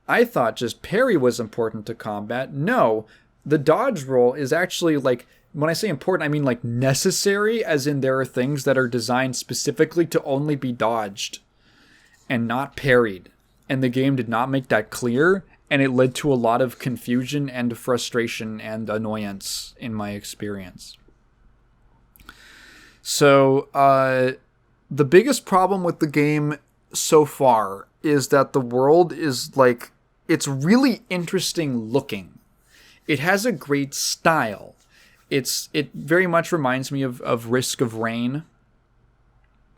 Speaker 1: I thought just parry was important to combat. No, the dodge roll is actually like, when I say important, I mean like necessary, as in there are things that are designed specifically to only be dodged and not parried. And the game did not make that clear, and it led to a lot of confusion and frustration and annoyance in my experience. So, the biggest problem with the game so far is that the world is like, it's really interesting looking. It has a great style. It very much reminds me of Risk of Rain.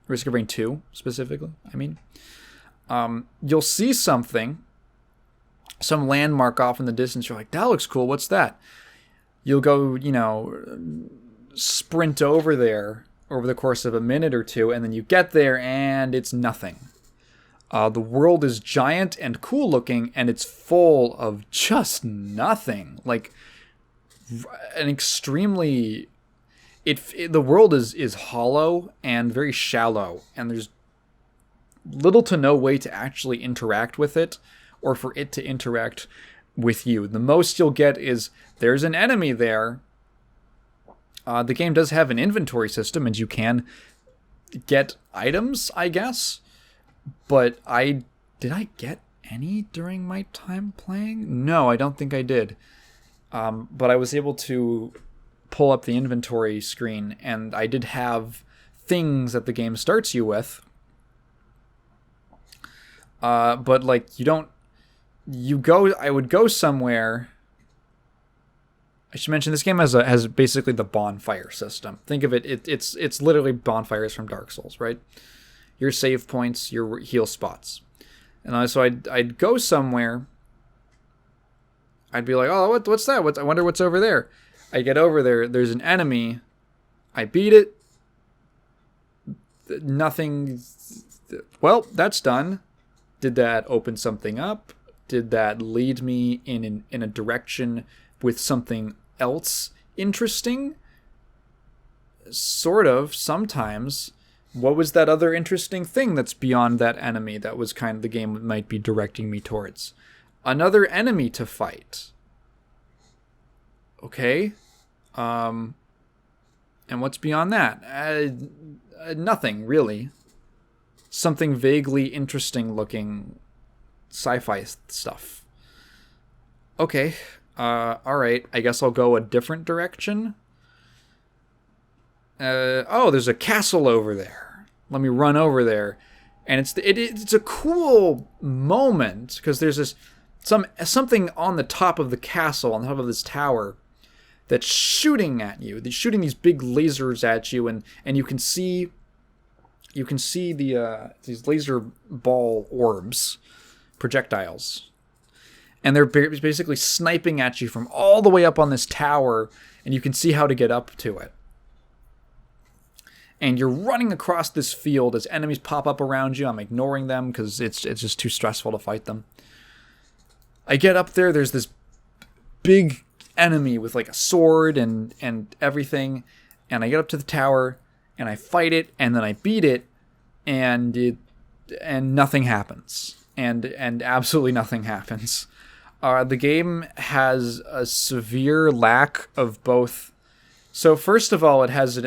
Speaker 1: Risk of Rain 2, specifically, I mean. You'll see some landmark off in the distance. You're like, that looks cool. What's that? You'll go, sprint over there over the course of a minute or two, and then you get there, and it's nothing. The world is giant and cool looking, and it's full of just nothing. Like, an extremely the world is hollow and very shallow, and there's little to no way to actually interact with it or for it to interact with you. The most you'll get is there's an enemy there. The game does have an inventory system, and you can get items, I guess. But did I get any during my time playing? No, I don't think I did. But I was able to pull up the inventory screen, and I did have things that the game starts you with. But like I would go somewhere. I should mention this game has basically the bonfire system. Think of it, it's literally bonfires from Dark Souls, right? Your save points, your heal spots. And so I'd go somewhere. I'd be like, oh, what's that? I wonder what's over there. I get over there. There's an enemy. I beat it. Nothing. Well, that's done. Did that open something up? Did that lead me in a direction with something else interesting? Sort of, sometimes. What was that other interesting thing that's beyond that enemy that was kind of the game might be directing me towards? Another enemy to fight. Okay. And what's beyond that? Nothing, really. Something vaguely interesting looking sci-fi stuff. Okay. Alright. I guess I'll go a different direction. There's a castle over there. Let me run over there. And it's a cool moment, because there's something on the top of the castle, on the top of this tower, that's shooting at you. They're shooting these big lasers at you, and you can see these laser ball orbs, projectiles, and they're basically sniping at you from all the way up on this tower, and you can see how to get up to it. And you're running across this field as enemies pop up around you. I'm ignoring them because it's just too stressful to fight them. I get up there. There's this big enemy with like a sword and everything. And I get up to the tower and I fight it, and then I beat it, and nothing happens. And absolutely nothing happens. The game has a severe lack of both. So first of all, it has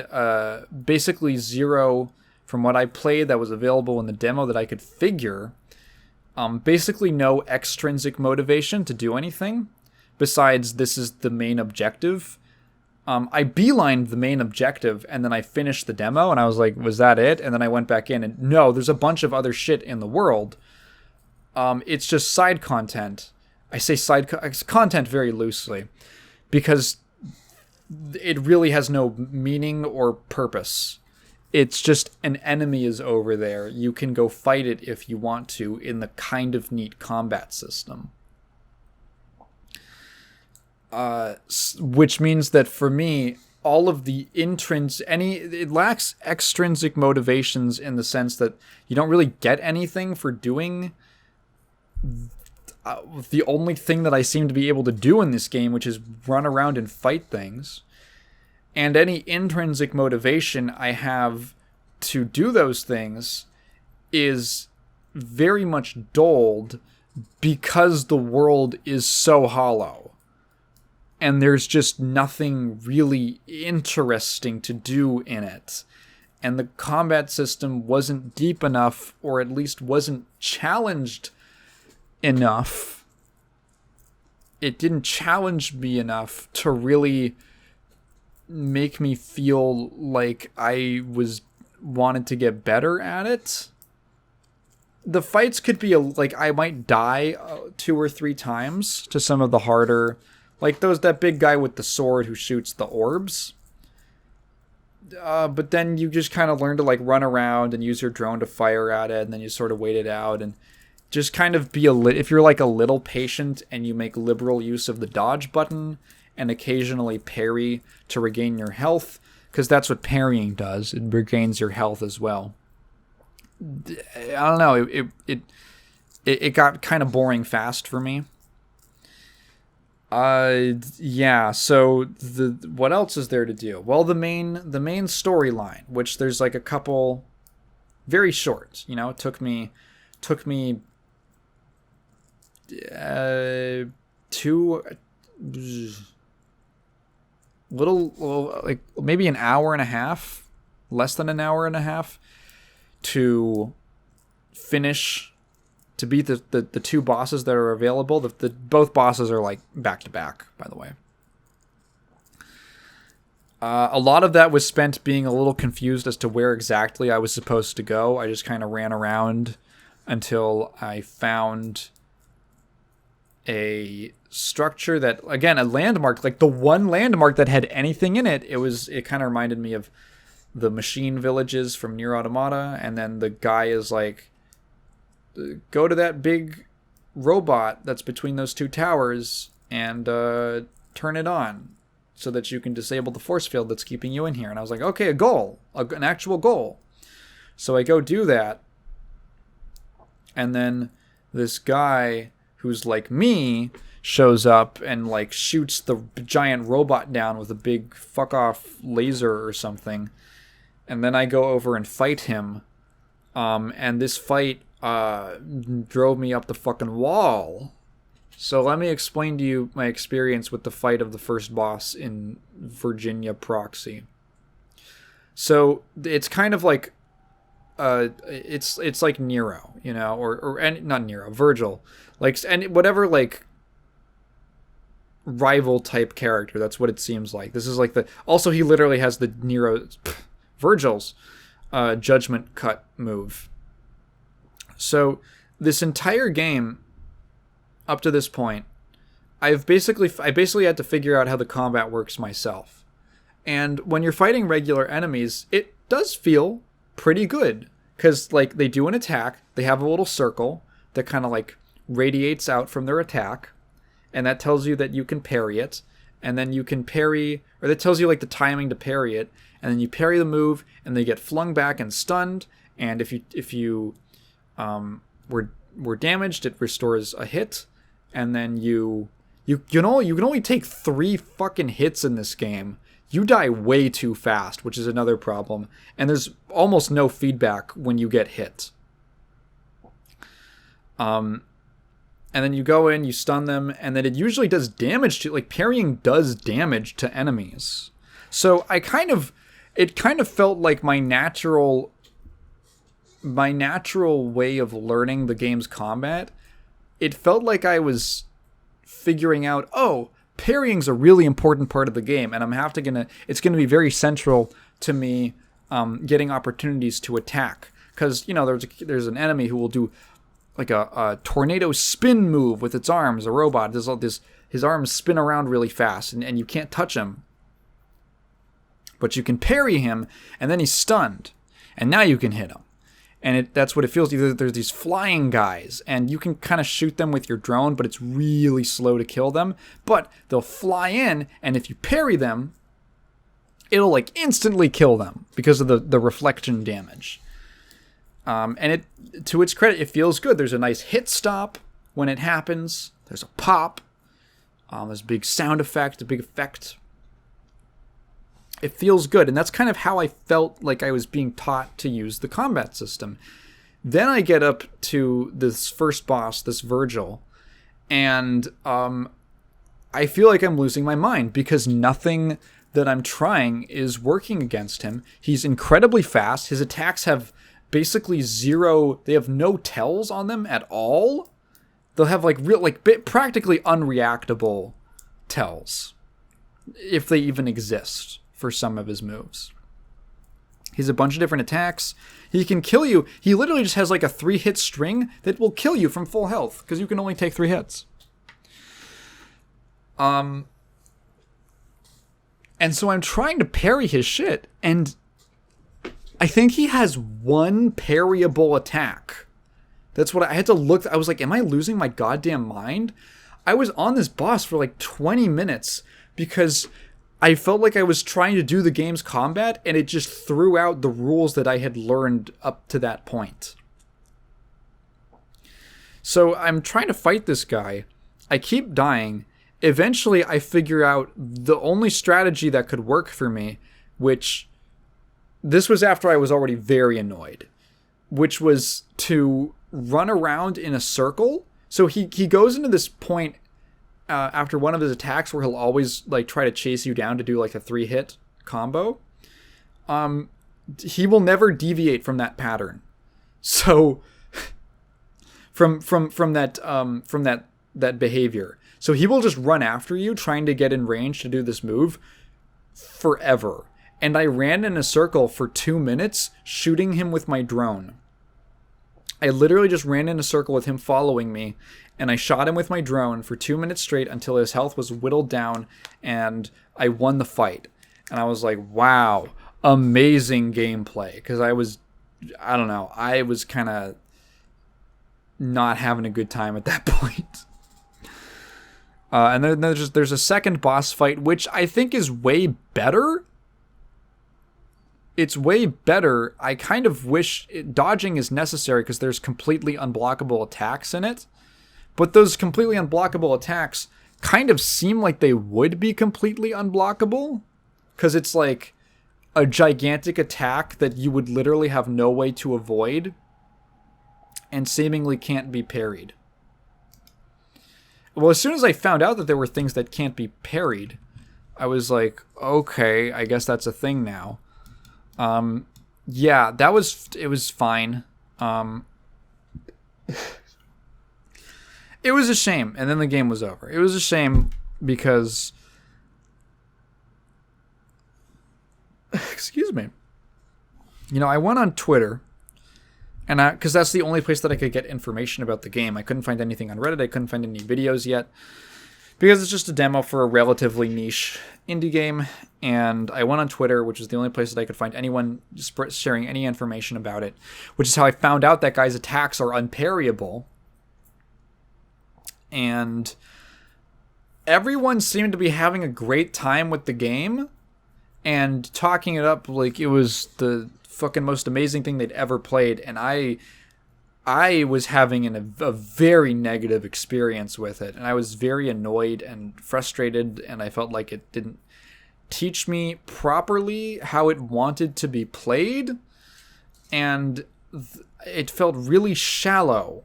Speaker 1: basically zero, from what I played that was available in the demo that I could figure, basically no extrinsic motivation to do anything, besides this is the main objective. I beelined the main objective, and then I finished the demo, and I was like, was that it? And then I went back in, and no, there's a bunch of other shit in the world. It's just side content. I say content very loosely, because it really has no meaning or purpose. It's just an enemy is over there. You can go fight it if you want to in the kind of neat combat system. Which means that for me, all of the it lacks extrinsic motivations in the sense that you don't really get anything for doing the only thing that I seem to be able to do in this game, which is run around and fight things. And any intrinsic motivation I have to do those things is very much dulled because the world is so hollow. And there's just nothing really interesting to do in it. And the combat system wasn't deep enough, or at least wasn't challenged enough. It didn't challenge me enough to really make me feel like I wanted to get better at it. The fights could be I might die 2 or 3 times to some of the harder, like that big guy with the sword who shoots the orbs. But then you just kind of learn to run around and use your drone to fire at it, and then you sort of wait it out and just kind of be if you're a little patient and you make liberal use of the dodge button and occasionally parry to regain your health, because that's what parrying does. It regains your health as well. I don't know. It got kind of boring fast for me. Yeah. So what else is there to do? Well, the main storyline, which there's like a couple, very short. It took me two like maybe an hour and a half, less than an hour and a half, to finish, to beat the two bosses that are available. The both bosses are like back to back, by the way. A lot of that was spent being a little confused as to where exactly I was supposed to go. I just kind of ran around until I found a structure that, again, a landmark, like the one landmark that had anything in it. It kind of reminded me of the machine villages from Nier Automata, and then the guy is like, go to that big robot that's between those two towers and turn it on so that you can disable the force field that's keeping you in here. And I was like, okay, a goal, an actual goal. So I go do that, and then this guy who's like me shows up and like shoots the giant robot down with a big fuck off laser or something. And then I go over and fight him. And this fight drove me up the fucking wall. So let me explain to you my experience with the fight of the first boss in V.A Proxy. So it's kind of like it's like Nero, or not Nero, Virgil, like, and whatever, like, rival type character. That's what it seems like. This is like also he literally has the Virgil's judgment cut move. So this entire game up to this point, I basically had to figure out how the combat works myself. And when you're fighting regular enemies, it does feel pretty good, because like they do an attack, they have a little circle that kind of like radiates out from their attack, and that tells you that you can parry it, and then you can parry, or that tells you like the timing to parry it, and then you parry the move, and they get flung back and stunned, and if you were damaged, it restores a hit, and then you can only take 3 fucking hits in this game. You die way too fast, which is another problem, and there's almost no feedback when you get hit. And then you go in, you stun them, and then it usually does damage to, like, parrying does damage to enemies. So it kind of felt like my natural way of learning the game's combat. It felt like I was figuring out, parrying's a really important part of the game, and it's gonna be very central to me getting opportunities to attack. Because there's an enemy who will do like a tornado spin move with its arms, a robot. His arms spin around really fast, and you can't touch him. But you can parry him, and then he's stunned, and now you can hit him. And that's what it feels. There's these flying guys, and you can kind of shoot them with your drone, but it's really slow to kill them. But they'll fly in, and if you parry them, it'll like instantly kill them because of the reflection damage. And to its credit, it feels good. There's a nice hit stop when it happens. There's a pop. There's a big sound effect, a big effect. It feels good, and that's kind of how I felt like I was being taught to use the combat system. Then I get up to this first boss, this Virgil, and I feel like I'm losing my mind because nothing that I'm trying is working against him. He's incredibly fast. His attacks have basically zero. They have no tells on them at all. They'll have practically unreactable tells, if they even exist, for some of his moves. He has a bunch of different attacks. He can kill you. He literally just has like a 3-hit string that will kill you from full health, because you can only take 3 hits. And so I'm trying to parry his shit, and I think he has 1 parryable attack. That's what I had to look. I was like, am I losing my goddamn mind? I was on this boss for like 20 minutes because I felt like I was trying to do the game's combat, and it just threw out the rules that I had learned up to that point. So I'm trying to fight this guy. I keep dying, eventually I figure out the only strategy that could work for me, which this was after I was already very annoyed, which was to run around in a circle. So he goes into this point after one of his attacks where he'll always like try to chase you down to do like a 3-hit combo. He will never deviate from that pattern. So from that behavior. So he will just run after you trying to get in range to do this move forever. And I ran in a circle for 2 minutes shooting him with my drone. I literally just ran in a circle with him following me, and I shot him with my drone for 2 minutes straight until his health was whittled down, and I won the fight. And I was like, wow, amazing gameplay. Because I was kind of not having a good time at that point. And then there's a second boss fight, which I think is way better. It's way better. I kind of wish dodging is necessary because there's completely unblockable attacks in it. But those completely unblockable attacks kind of seem like they would be completely unblockable. Because it's like a gigantic attack that you would literally have no way to avoid. And seemingly can't be parried. Well, as soon as I found out that there were things that can't be parried, I was like, okay, I guess that's a thing now. Yeah, it was fine. It was a shame, and then the game was over. It was a shame because... Excuse me. You know, I went on Twitter, and because that's the only place that I could get information about the game. I couldn't find anything on Reddit. I couldn't find any videos yet. Because it's just a demo for a relatively niche indie game. And I went on Twitter, which is the only place that I could find anyone sharing any information about it. Which is how I found out that guy's attacks are unparryable. And everyone seemed to be having a great time with the game. And talking it up like it was the fucking most amazing thing they'd ever played. And I was having a very negative experience with it, and I was very annoyed and frustrated, and I felt like it didn't teach me properly how it wanted to be played, and it felt really shallow,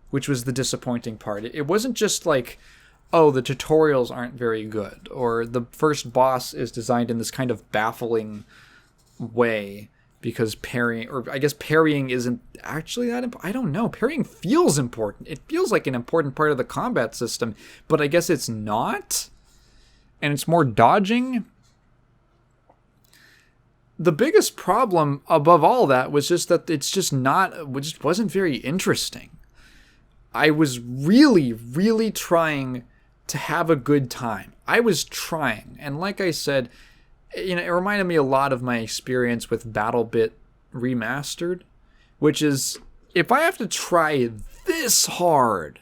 Speaker 1: which was the disappointing part. It wasn't just like, oh, the tutorials aren't very good, or the first boss is designed in this kind of baffling way, because parrying, or I guess parrying isn't actually that important. I don't know. Parrying feels important. It feels like an important part of the combat system, but I guess it's not. And it's more dodging. The biggest problem above all that was just that it just wasn't very interesting. I was really, really trying to have a good time. I was trying. And like I said, you know, it reminded me a lot of my experience with BattleBit Remastered, which is, if I have to try this hard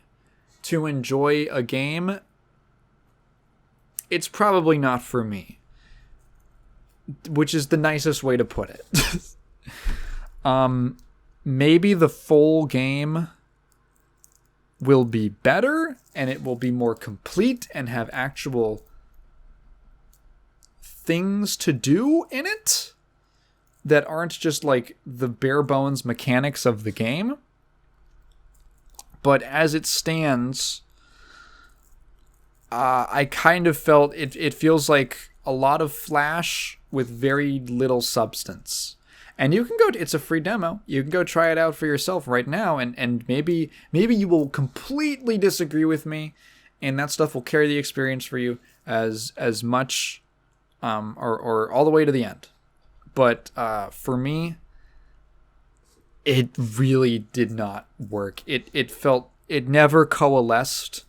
Speaker 1: to enjoy a game, it's probably not for me, which is the nicest way to put it. Maybe the full game will be better, and it will be more complete and have actual things to do in it that aren't just like the bare bones mechanics of the game. But as it stands, I kind of felt it feels like a lot of flash with very little substance. And you can go, it's a free demo. You can go try it out for yourself right now, and maybe you will completely disagree with me, and that stuff will carry the experience for you as much or all the way to the end. But for me, it really did not work. It never coalesced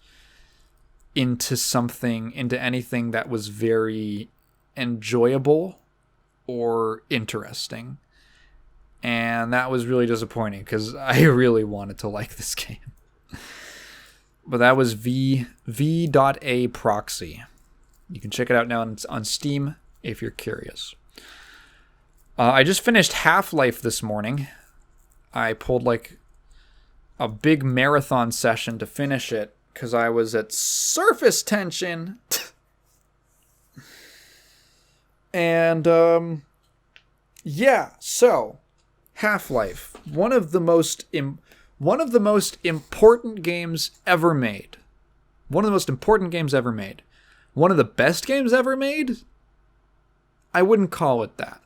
Speaker 1: into anything that was very enjoyable or interesting. And that was really disappointing because I really wanted to like this game. But that was V.A Proxy. You can check it out now on Steam if you're curious. I just finished Half-Life this morning. I pulled like a big marathon session to finish it because I was at surface tension. And, yeah, so, Half-Life, one of the most important games ever made. One of the most important games ever made. One of the best games ever made? I wouldn't call it that.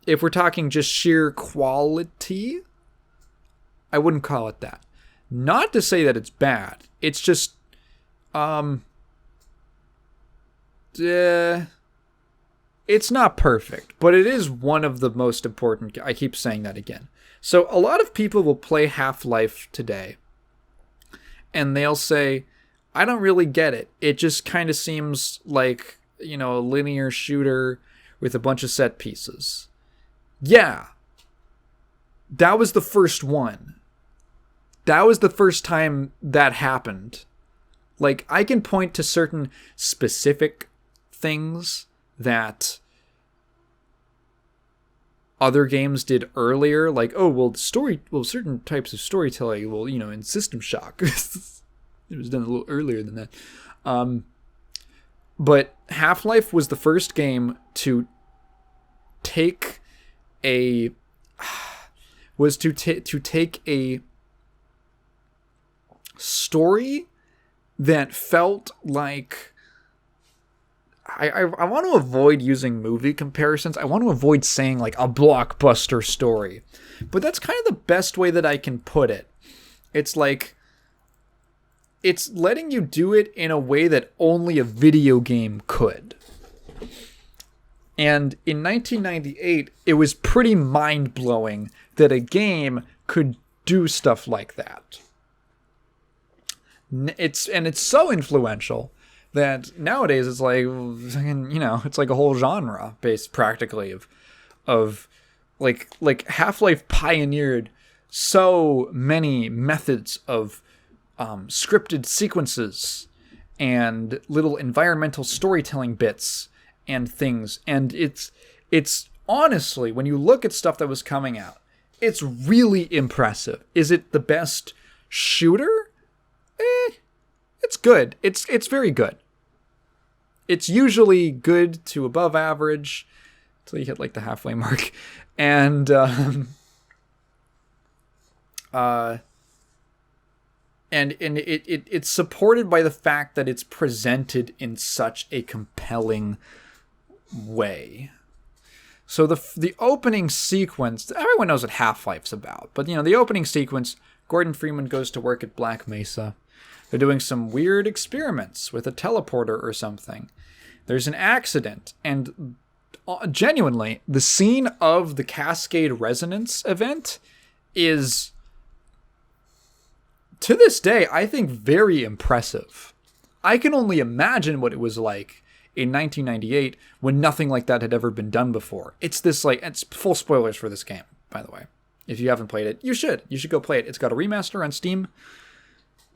Speaker 1: If we're talking just sheer quality, I wouldn't call it that. Not to say that it's bad. It's just, it's not perfect, but it is one of the most important. I keep saying that again. So a lot of people will play Half-Life today, and they'll say, I don't really get it. It just kind of seems like, a linear shooter with a bunch of set pieces. Yeah. That was the first one. That was the first time that happened. Like, I can point to certain specific things that other games did earlier, like, certain types of storytelling, in System Shock. It was done a little earlier than that. But Half-Life was the first game to take a story that felt like, I want to avoid using movie comparisons. I want to avoid saying like a blockbuster story. But that's kind of the best way that I can put it. It's like, it's letting you do it in a way that only a video game could. And in 1998, it was pretty mind-blowing that a game could do stuff like that. It's so influential that nowadays it's like, it's like a whole genre based practically of like Half-Life pioneered so many methods of scripted sequences and little environmental storytelling bits and things. And it's honestly, when you look at stuff that was coming out, it's really impressive. Is it the best shooter? It's good. It's very good. It's usually good to above average until you hit like the halfway mark. And it's supported by the fact that it's presented in such a compelling way. So the opening sequence, everyone knows what Half-Life's about, but the opening sequence, Gordon Freeman goes to work at Black Mesa. They're doing some weird experiments with a teleporter or something. There's an accident, and genuinely, the scene of the Cascade Resonance event is, to this day, I think very impressive. I can only imagine what it was like in 1998 when nothing like that had ever been done before. It's full spoilers for this game, by the way. If you haven't played it, you should. You should go play it. It's got a remaster on Steam.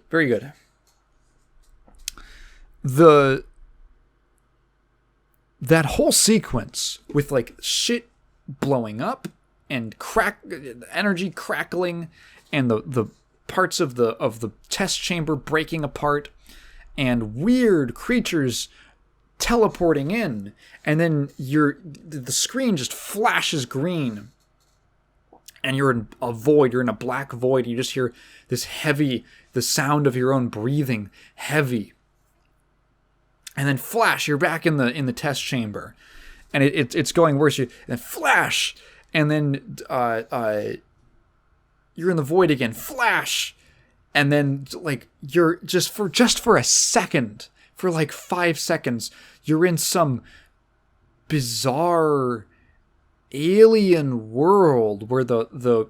Speaker 1: Very good. That whole sequence with like shit blowing up and energy crackling and the parts of the test chamber breaking apart and weird creatures teleporting in, and then the screen just flashes green and you're in a void, you're in a black void, and you just hear this the sound of your own breathing, heavy. And then flash, you're back in the test chamber. And it's going worse. And then flash, and then you're in the void again, flash. And then like you're just for a second, for like 5 seconds, you're in some bizarre alien world where the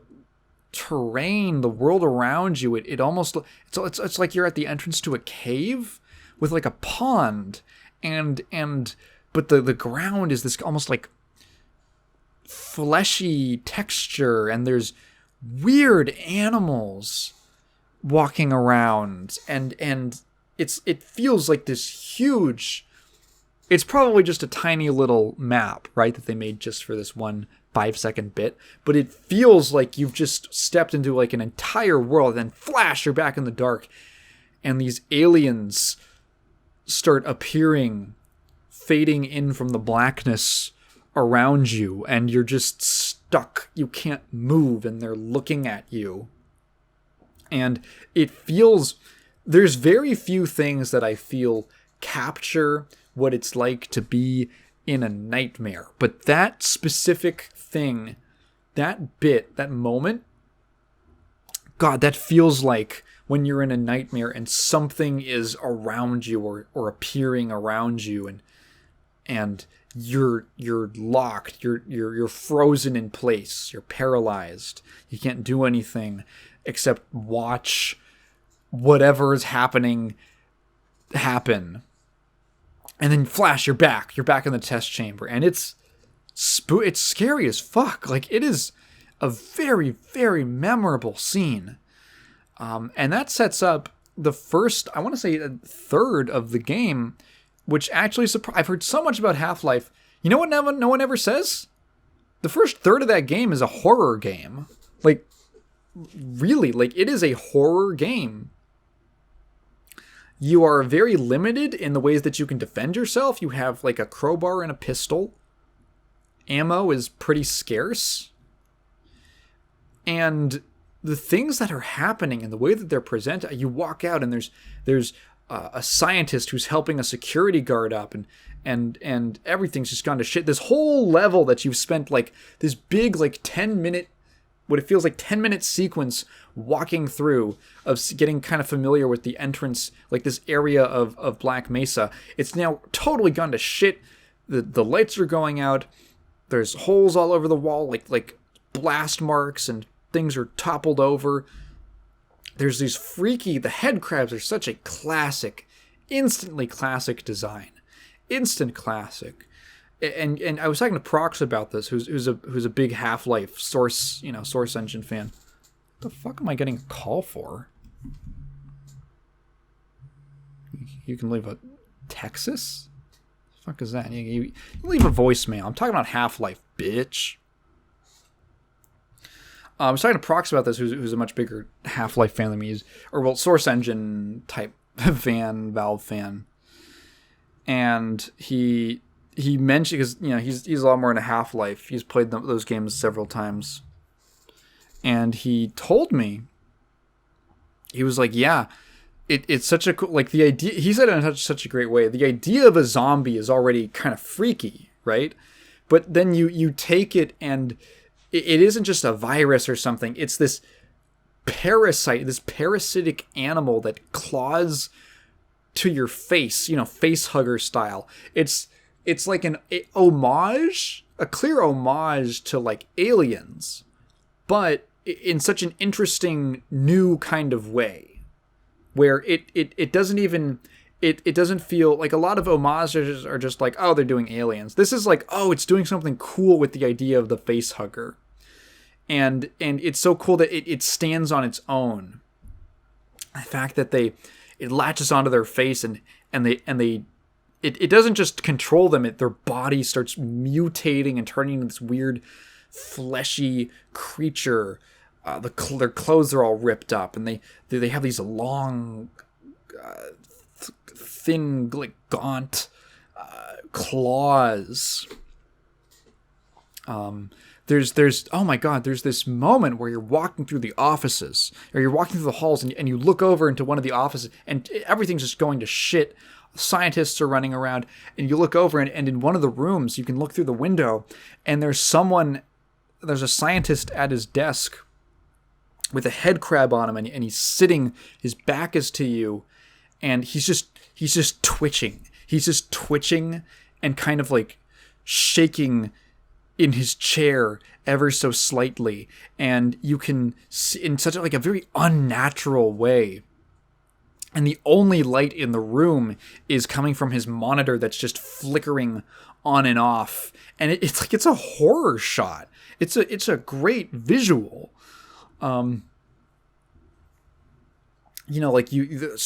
Speaker 1: terrain, the world around you, it's like you're at the entrance to a cave with like a pond, but the ground is this almost like fleshy texture, and there's weird animals walking around, and it feels like this huge. It's probably just a tiny little map, right, that they made just for this one 5-second bit, but it feels like you've just stepped into like an entire world, and then flash, you're back in the dark, and these aliens start appearing, fading in from the blackness around you, and you're just stuck. You can't move, and they're looking at you. And it feels... There's very few things that I feel capture what it's like to be in a nightmare. But that specific thing, that bit, that moment, God, that feels like when you're in a nightmare and something is around you or appearing around you, and you're locked, you're frozen in place, you're paralyzed, you can't do anything except watch whatever is happening happen. And then flash, you're back in the test chamber, and it's scary as fuck. Like, it is a very, very memorable scene. And that sets up the first, I want to say, a third of the game, which actually I've heard so much about Half-Life. You know what no one ever says? The first third of that game is a horror game. Like, really, like, it is a horror game. You are very limited in the ways that you can defend yourself. You have, like, a crowbar and a pistol. Ammo is pretty scarce. And the things that are happening and the way that they're presented, you walk out and there's a scientist who's helping a security guard up, and everything's just gone to shit. This whole level that you've spent, like, this big, like, 10-minute, what it feels like 10-minute sequence walking through of getting kind of familiar with the entrance, like this area of Black Mesa. It's now totally gone to shit. The lights are going out. There's holes all over the wall, like blast marks, and things are toppled over. There's these the head crabs are such a classic, instantly classic design. Instant classic. And I was talking to Prox about this, who's a big Half-Life Source Engine fan. What the fuck am I getting a call for? You can leave a Texas? What the fuck is that? You leave a voicemail. I'm talking about Half-Life, bitch. I was talking to Prox about this, who's a much bigger Half-Life fan than me, Source Engine type fan, Valve fan, and he mentioned, because he's a lot more into Half-Life. He's played those games several times, and he told me, he was like, yeah, it's such a cool, like, the idea. He said it in such a great way. The idea of a zombie is already kind of freaky, right? But then you take it and it isn't just a virus or something. It's this parasite, this parasitic animal that claws to your face, face hugger style. It's like an homage, a clear homage to, like, Aliens, but in such an interesting new kind of way, where it doesn't even, it doesn't feel like, a lot of homages are just like, oh, they're doing Aliens. This is like, oh, it's doing something cool with the idea of the face hugger. And it's so cool that it stands on its own. The fact that it latches onto their face and it doesn't just control them. Their body starts mutating and turning into this weird fleshy creature. Their clothes are all ripped up, and they have these long, thin, like, gaunt claws. There's oh my god, there's this moment where you're walking through the offices, or you're walking through the halls, and you look over into one of the offices, and everything's just going to shit. Scientists are running around, and you look over, and in one of the rooms, you can look through the window, and there's a scientist at his desk with a head crab on him, and he's sitting, his back is to you, and he's just twitching. He's just twitching and kind of, like, shaking in his chair ever so slightly, and you can see in such a very unnatural way. And the only light in the room is coming from his monitor that's just flickering on and off. And it's like, it's a horror shot. It's a great visual. So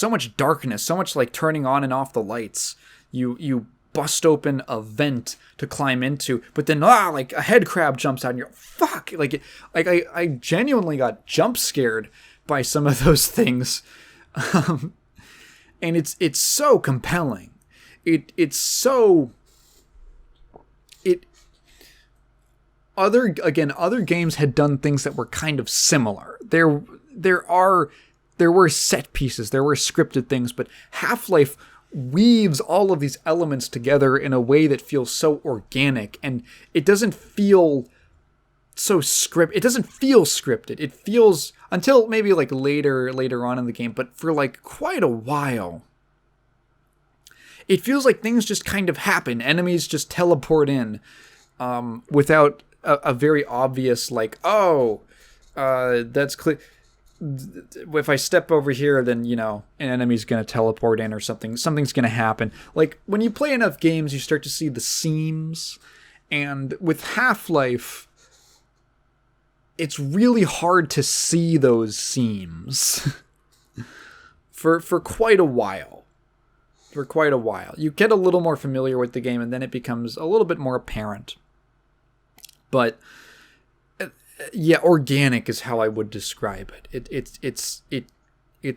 Speaker 1: much darkness, so much, like, turning on and off the lights. You bust open a vent to climb into, but then like a head crab jumps out, and you're fuck. I genuinely got jump scared by some of those things. And it's so compelling. It's so... Other games had done things that were kind of similar. There were set pieces, there were scripted things, but Half-Life weaves all of these elements together in a way that feels so organic, and it doesn't feel so it doesn't feel scripted. It feels, until maybe like later on in the game, but for like quite a while, it feels like things just kind of happen. Enemies just teleport in without a very obvious, like, that's clear. If I step over here, then, an enemy's going to teleport in or something. Something's going to happen. Like, when you play enough games, you start to see the seams. And with Half-Life, it's really hard to see those seams for quite a while. You get a little more familiar with the game, and then it becomes a little bit more apparent. But yeah, organic is how I would describe it. It's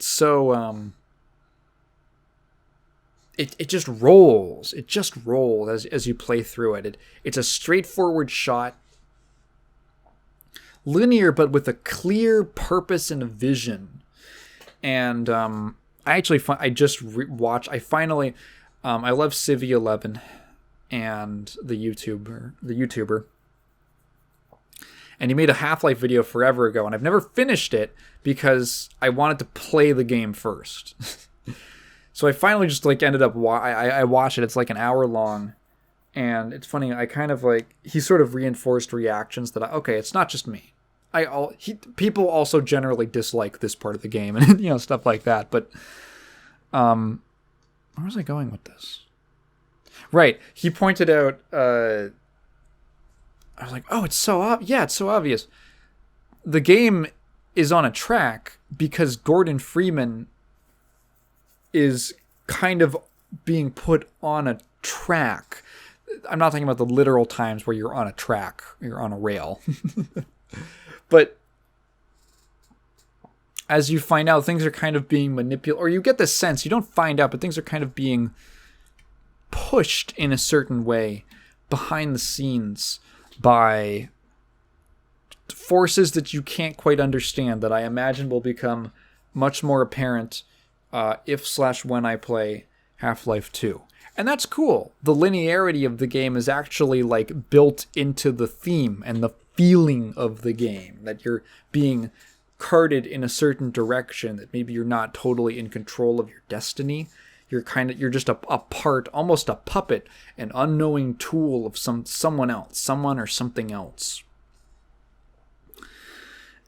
Speaker 1: so it just rolls. It just rolls as you play through it. It's a straightforward shot, linear but with a clear purpose and a vision. And I love Civi11 and the YouTuber. And he made a Half-Life video forever ago, and I've never finished it because I wanted to play the game first. So I finally just ended up I watched it. It's like an hour long, and it's funny. I kind of he sort of reinforced reactions that it's not just me. People also generally dislike this part of the game, and stuff like that. But where was I going with this? Right, he pointed out. I was like, it's so it's so obvious. The game is on a track because Gordon Freeman is kind of being put on a track. I'm not talking about the literal times where you're on a track, you're on a rail. But as you find out, things are kind of being manipulated, or you get the sense, you don't find out, but things are kind of being pushed in a certain way behind the scenes by forces that you can't quite understand, that I imagine will become much more apparent when I play Half-Life 2. And that's cool. The linearity of the game is actually built into the theme and the feeling of the game, that you're being carted in a certain direction, that maybe you're not totally in control of your destiny. You're just a part, almost a puppet, an unknowing tool of someone or something else.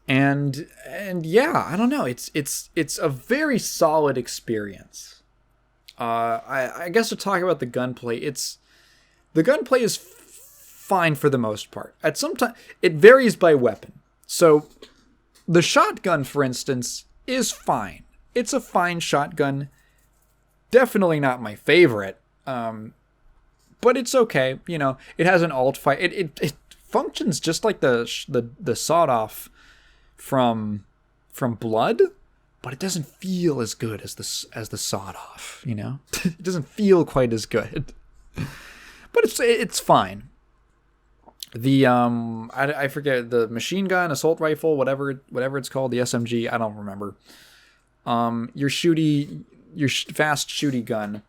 Speaker 1: And yeah, I don't know. It's a very solid experience. I guess to talk about the gunplay, the gunplay is fine for the most part. At some time, it varies by weapon. So the shotgun, for instance, is fine. It's a fine shotgun. Definitely not my favorite, but it's okay. It has an alt fire. It functions just like the sawed-off from Blood, but it doesn't feel as good as the sawed-off. It doesn't feel quite as good, but it's fine. The I forget, the machine gun, assault rifle, whatever it's called, the SMG. I don't remember. Your fast shooty gun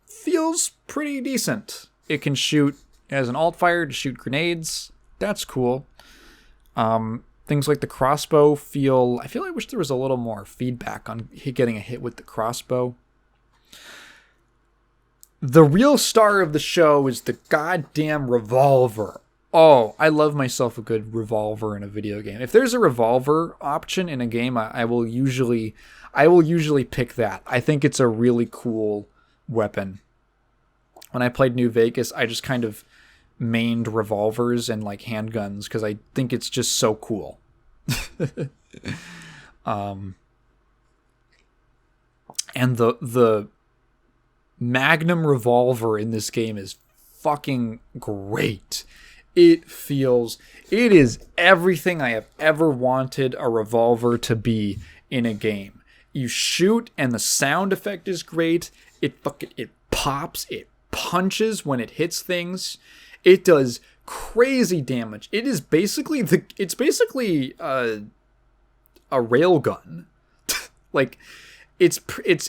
Speaker 1: feels pretty decent. It can shoot as an alt fire to shoot grenades. That's cool. Things like the crossbow I wish there was a little more feedback on getting a hit with the crossbow. The real star of the show is the goddamn revolver. Oh, I love myself a good revolver in a video game. If there's a revolver option in a game, I will usually pick that. I think it's a really cool weapon. When I played New Vegas, I just kind of mained revolvers and handguns because I think it's just so cool. And the Magnum revolver in this game is fucking great. It is everything I have ever wanted a revolver to be in a game. You shoot, and the sound effect is great. It pops, it punches when it hits things. It does crazy damage. It's basically a railgun. Like, it's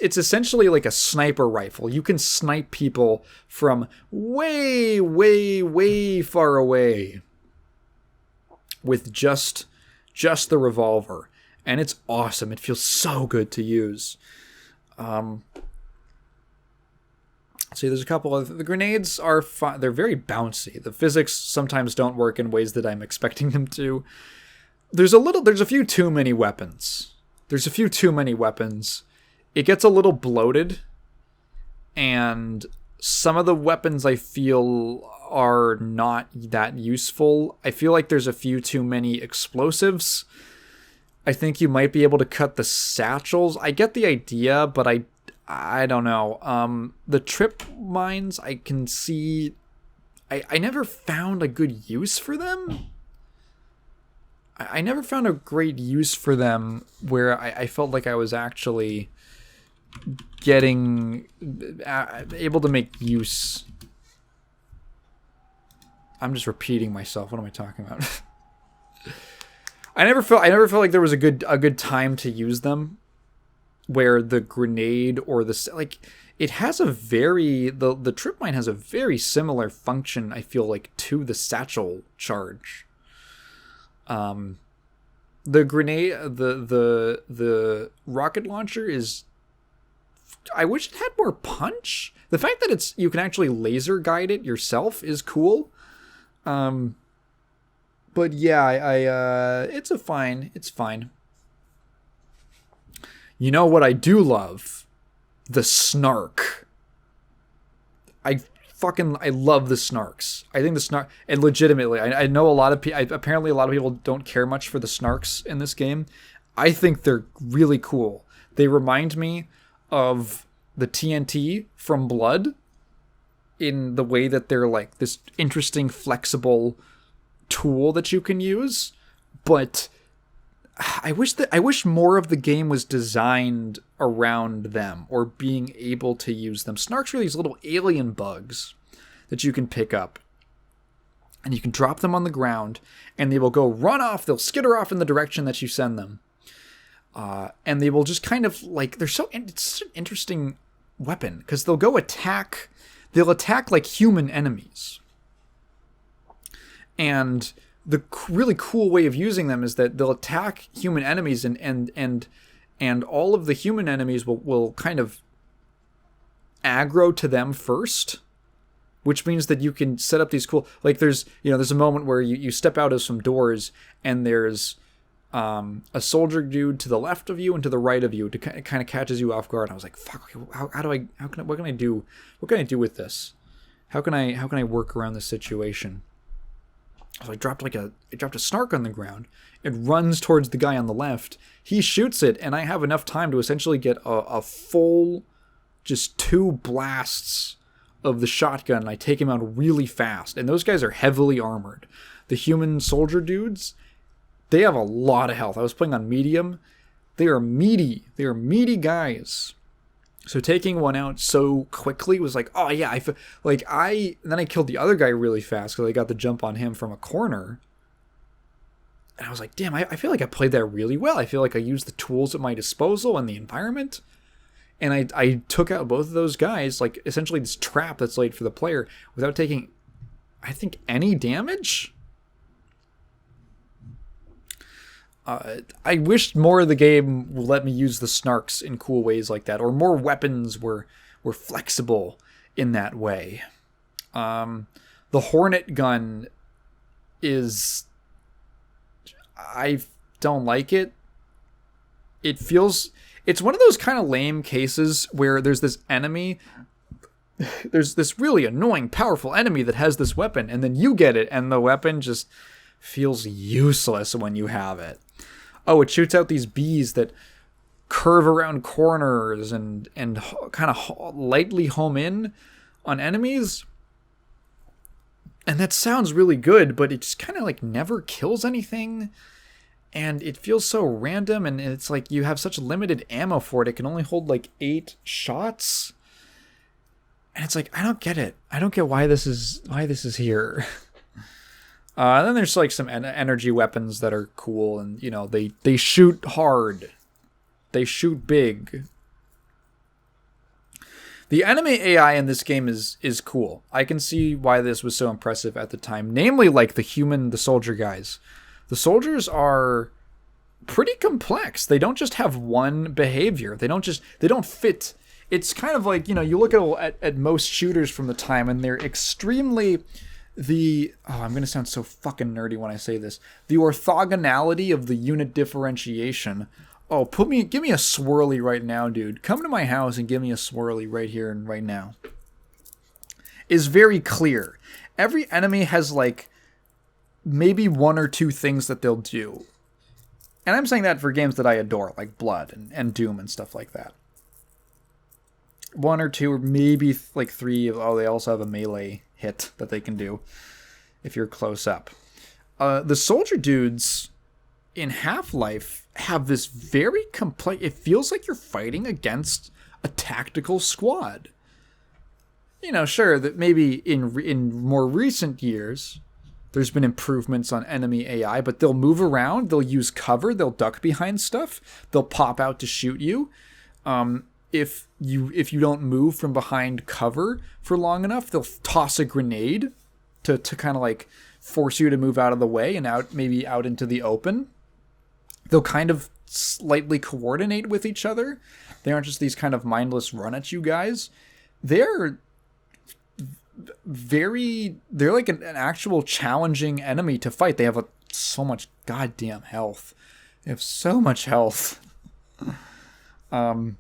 Speaker 1: essentially like a sniper rifle. You can snipe people from way, way, way far away with just the revolver. And it's awesome. It feels so good to use. See, there's a couple of... The grenades are fun. They're very bouncy. The physics sometimes don't work in ways that I'm expecting them to. There's a few too many weapons. It gets a little bloated. And some of the weapons I feel are not that useful. I feel like there's a few too many explosives. I think you might be able to cut the satchels. I get the idea, but I don't know. The trip mines, I can see... I never found a good use for them. I never found a great use for them where I felt like I was actually getting... able to make use. I'm just repeating myself. What am I talking about? I never felt like there was a good time to use them, where the grenade or it has a very the trip mine has a very similar function, I feel like, to the satchel charge. The grenade, the rocket launcher is... I wish it had more punch. The fact that you can actually laser guide it yourself is cool. But yeah, it's fine. You know what I do love? The snark. I love the snarks. I think the snark, and legitimately, I know a lot of people, apparently a lot of people don't care much for the snarks in this game. I think they're really cool. They remind me of the TNT from Blood in the way that they're like this interesting, flexible tool that you can use. But I wish more of the game was designed around them, or being able to use them. Snarks are these little alien bugs that you can pick up, and you can drop them on the ground, and they will go run off. They'll skitter off in the direction that you send them, and they will just kind of like, it's such an interesting weapon because they'll go attack. They'll attack like human enemies, and the really cool way of using them is that they'll attack human enemies, and all of the human enemies will kind of aggro to them first, which means that you can set up these cool, like there's a moment where you step out of some doors, and there's a soldier dude to the left of you and to the right of you, to kind of catches you off guard. And I was like, fuck, what can I do with this? How can I work around this situation? So I dropped a snark on the ground. It runs towards the guy on the left. He shoots it, and I have enough time to essentially get a full, just 2 blasts of the shotgun, and I take him out really fast. And those guys are heavily armored. The human soldier dudes, they have a lot of health. I was playing on medium. They are meaty. They are meaty guys. So taking one out so quickly was like, oh yeah, then I killed the other guy really fast because I got the jump on him from a corner. And I was like, damn, I feel like I played that really well. I feel like I used the tools at my disposal and the environment. And I took out both of those guys, like essentially this trap that's laid for the player, without taking, I think, any damage. I wish more of the game would let me use the snarks in cool ways like that, or more weapons were flexible in that way. The Hornet gun is... I don't like it. It's one of those kind of lame cases where there's this enemy... There's this really annoying, powerful enemy that has this weapon, and then you get it, and the weapon just feels useless when you have it. Oh, it shoots out these bees that curve around corners and kind of lightly home in on enemies. And that sounds really good, but it just kind of like never kills anything. and it feels so random, and it's like you have such limited ammo for it. It can only hold like 8 shots. And it's like, I don't get it. I don't get why this is here. And then there's like some energy weapons that are cool, and you know, they shoot hard. They shoot big. The enemy AI in this game is cool. I can see why this was so impressive at the time. Namely, like the soldier guys. The soldiers are pretty complex. They don't just have one behavior. They don't fit. It's kind of like, you know, you look at most shooters from the time, and they're extremely I'm going to sound so fucking nerdy when I say this. The orthogonality of the unit differentiation. Oh, give me a swirly right now, dude. Come to my house and give me a swirly right here and right now. Is very clear. Every enemy has like maybe 1 or 2 things that they'll do. And I'm saying that for games that I adore, like Blood and Doom and stuff like that. 1 or 2 or maybe like 3. Oh, they also have a melee hit that they can do if you're close up. The soldier dudes in Half-Life have this very complex... It feels like you're fighting against a tactical squad. You know, sure, that maybe in more recent years, there's been improvements on enemy AI, but they'll move around, they'll use cover, they'll duck behind stuff, they'll pop out to shoot you. If you don't move from behind cover for long enough, they'll toss a grenade to kind of like force you to move out of the way and maybe out into the open. They'll kind of slightly coordinate with each other. They aren't just these kind of mindless run at you guys. They're like an actual challenging enemy to fight. They have so much goddamn health. They have so much health. And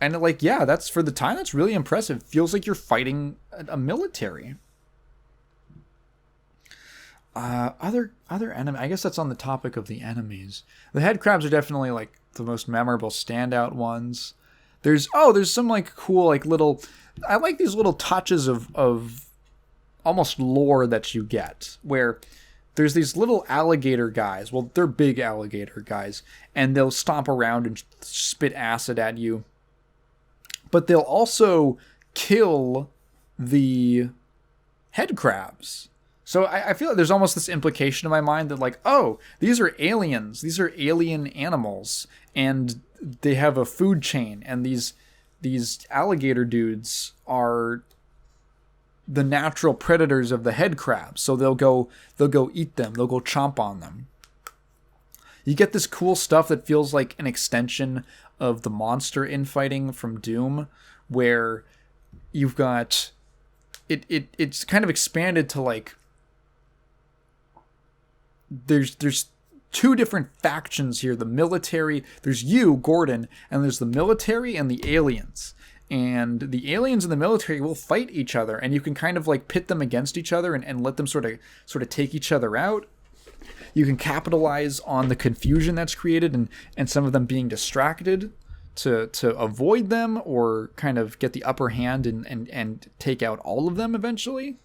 Speaker 1: like, yeah, that's for the time, that's really impressive. Feels like you're fighting a military. Other enemy. I guess that's on the topic of the enemies. The head crabs are definitely like the most memorable standout ones. There's some like cool like little. I like these little touches of almost lore that you get where there's these little alligator guys. Well, they're big alligator guys, and they'll stomp around and spit acid at you. But they'll also kill the head crabs. So I feel like there's almost this implication in my mind that like, oh, these are aliens. These are alien animals. And they have a food chain. And these alligator dudes are the natural predators of the head crabs. So they'll go eat them. They'll go chomp on them. You get this cool stuff that feels like an extension of the monster infighting from Doom, where you've got it's kind of expanded to like there's 2 different factions here. The military, there's you, Gordon, and there's the military and the aliens. And the aliens and the military will fight each other, and you can kind of like pit them against each other and let them sort of take each other out. You can capitalize on the confusion that's created and some of them being distracted to avoid them or kind of get the upper hand and take out all of them eventually.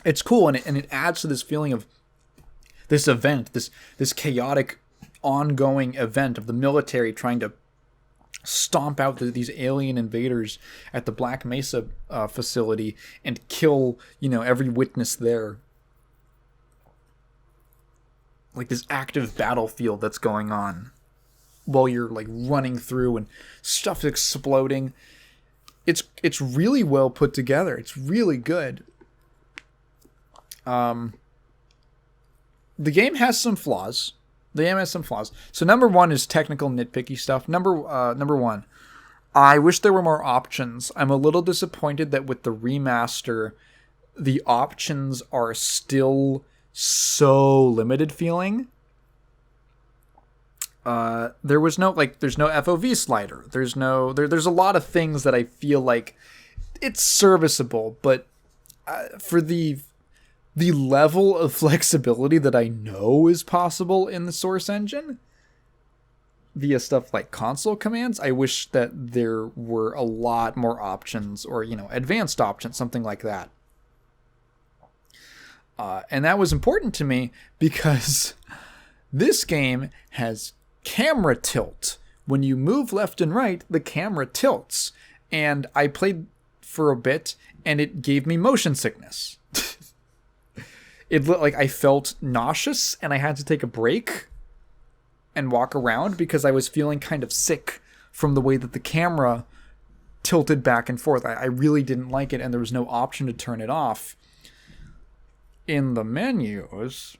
Speaker 1: It's cool, and it adds to this feeling of this event, this chaotic ongoing event of the military trying to stomp out these alien invaders at the Black Mesa facility and kill, every witness there. Like this active battlefield that's going on while you're like running through and stuff exploding. It's really well put together. It's really good. The game has some flaws. So number 1 is technical nitpicky stuff. Number 1, I wish there were more options. I'm a little disappointed that with the remaster, the options are still so limited feeling. There's no FOV slider. There's a lot of things that I feel like it's serviceable, but for the level of flexibility that I know is possible in the Source engine via stuff like console commands, I wish that there were a lot more options or, advanced options, something like that. And that was important to me because this game has camera tilt. When you move left and right, the camera tilts. And I played for a bit, and it gave me motion sickness. It looked like I felt nauseous, and I had to take a break and walk around because I was feeling kind of sick from the way that the camera tilted back and forth. I really didn't like it, and there was no option to turn it off in the menus.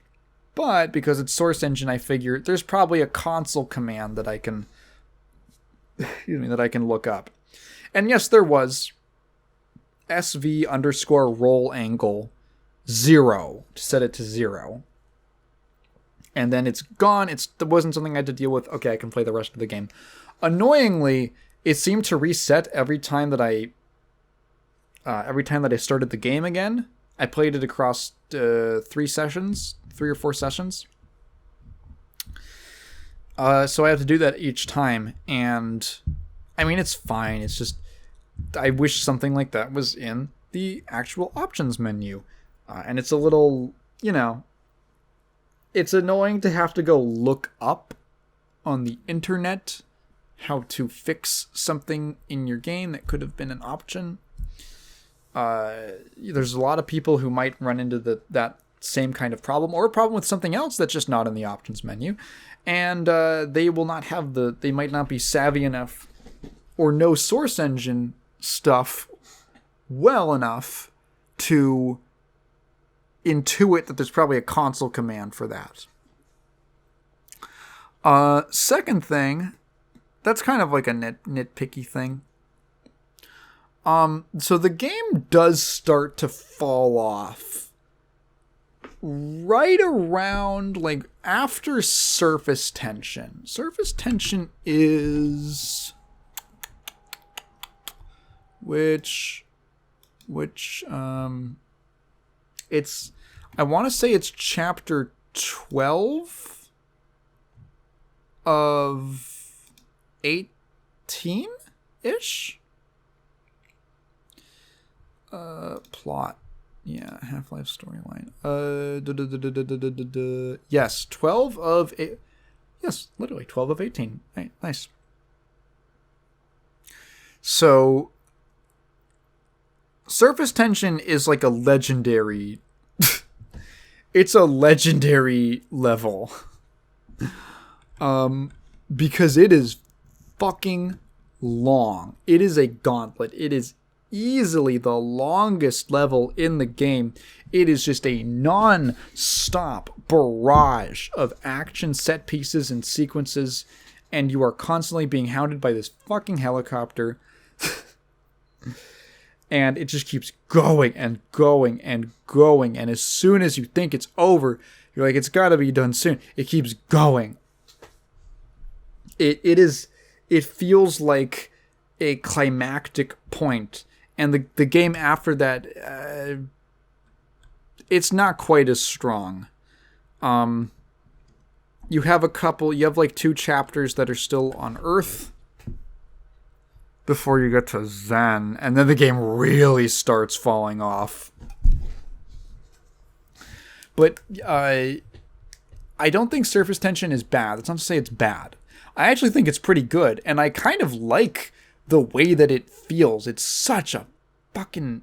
Speaker 1: But because it's Source Engine, I figured there's probably a console command that I can look up. And yes, there was SV_roll angle 0 to set it to 0. And then it's gone. It wasn't something I had to deal with. Okay, I can play the rest of the game. Annoyingly, it seemed to reset every time that I started the game again. I played it across 3 or 4 sessions. So I have to do that each time. And I mean, it's fine. It's just, I wish something like that was in the actual options menu. And it's a little, it's annoying to have to go look up on the internet how to fix something in your game that could have been an option. There's a lot of people who might run into that same kind of problem, or a problem with something else that's just not in the options menu. And they might not be savvy enough or know Source Engine stuff well enough to intuit that there's probably a console command for that. Second thing, that's kind of like a nitpicky thing. So the game does start to fall off right around, like, after surface tension. Surface tension is... Which, it's, I want to say it's chapter 12 of 18-ish? Plot. Yeah, Half-Life storyline. Yes, 12 of 8. Yes, literally 12 of 18. Right, nice. So, surface tension is like a legendary... it's a legendary level. Because it is fucking long. It is a gauntlet. It is easily the longest level in the game. It is just a non-stop barrage of action set pieces and sequences, and you are constantly being hounded by this fucking helicopter. And it just keeps going and going and going, and as soon as you think it's over, you're like, it's gotta be done soon. It keeps going. It feels like a climactic point. And the game after that, it's not quite as strong. You have like 2 chapters that are still on Earth before you get to Zen, and then the game really starts falling off. But I don't think surface tension is bad. That's not to say it's bad. I actually think it's pretty good, and I kind of like the way that it feels. It's such a fucking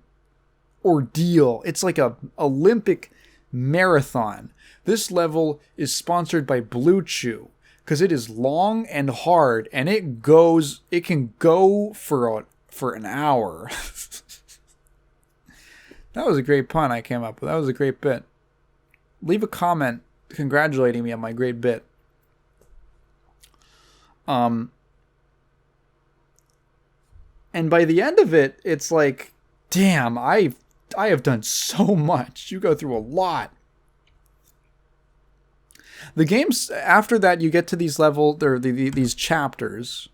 Speaker 1: ordeal. It's like a Olympic marathon. This level is sponsored by Blue Chew because it is long and hard, and it can go for an hour. That was a great pun I came up with. That was a great bit. Leave a comment congratulating me on my great bit. And by the end of it, it's like, damn, I have done so much. You go through a lot. The games after that, you get to these these chapters.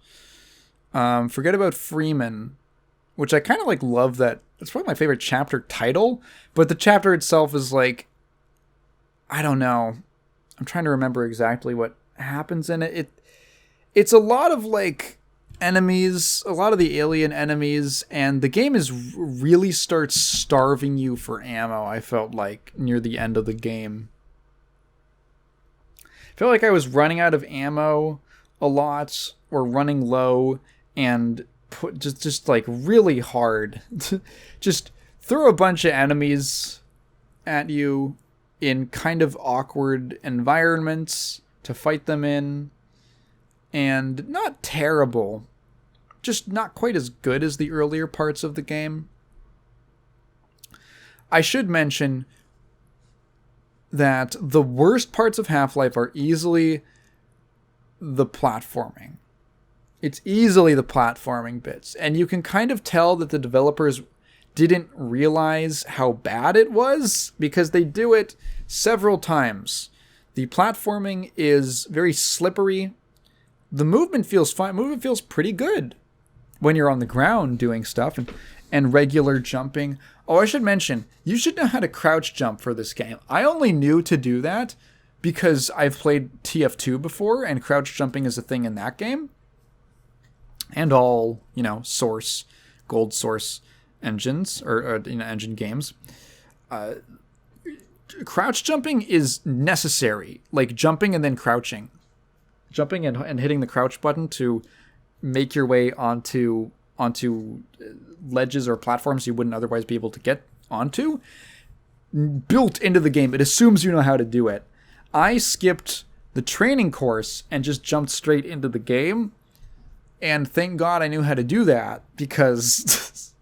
Speaker 1: Forget about Freeman, which I kind of like love that. It's probably my favorite chapter title, but the chapter itself is like, I don't know. I'm trying to remember exactly what happens in it. It's a lot of like enemies, a lot of the alien enemies, and the game really starts starving you for ammo, I felt like, near the end of the game. I felt like I was running out of ammo a lot, or running low, and just like really hard. Just throw a bunch of enemies at you in kind of awkward environments to fight them in, and not terrible, just not quite as good as the earlier parts of the game. I should mention that the worst parts of Half-Life are easily the platforming. It's easily the platforming bits, and you can kind of tell that the developers didn't realize how bad it was, because they do it several times. The platforming is very slippery. The movement feels fine. Movement feels pretty good when you're on the ground doing stuff, and regular jumping. Oh, I should mention, you should know how to crouch jump for this game. I only knew to do that because I've played TF2 before, and crouch jumping is a thing in that game. And all, Source, Gold Source engines, or engine games. Crouch jumping is necessary. Like jumping and then crouching. Jumping and hitting the crouch button to make your way onto ledges or platforms you wouldn't otherwise be able to get onto. Built into the game. It assumes you know how to do it. I skipped the training course and just jumped straight into the game. And thank God I knew how to do that, because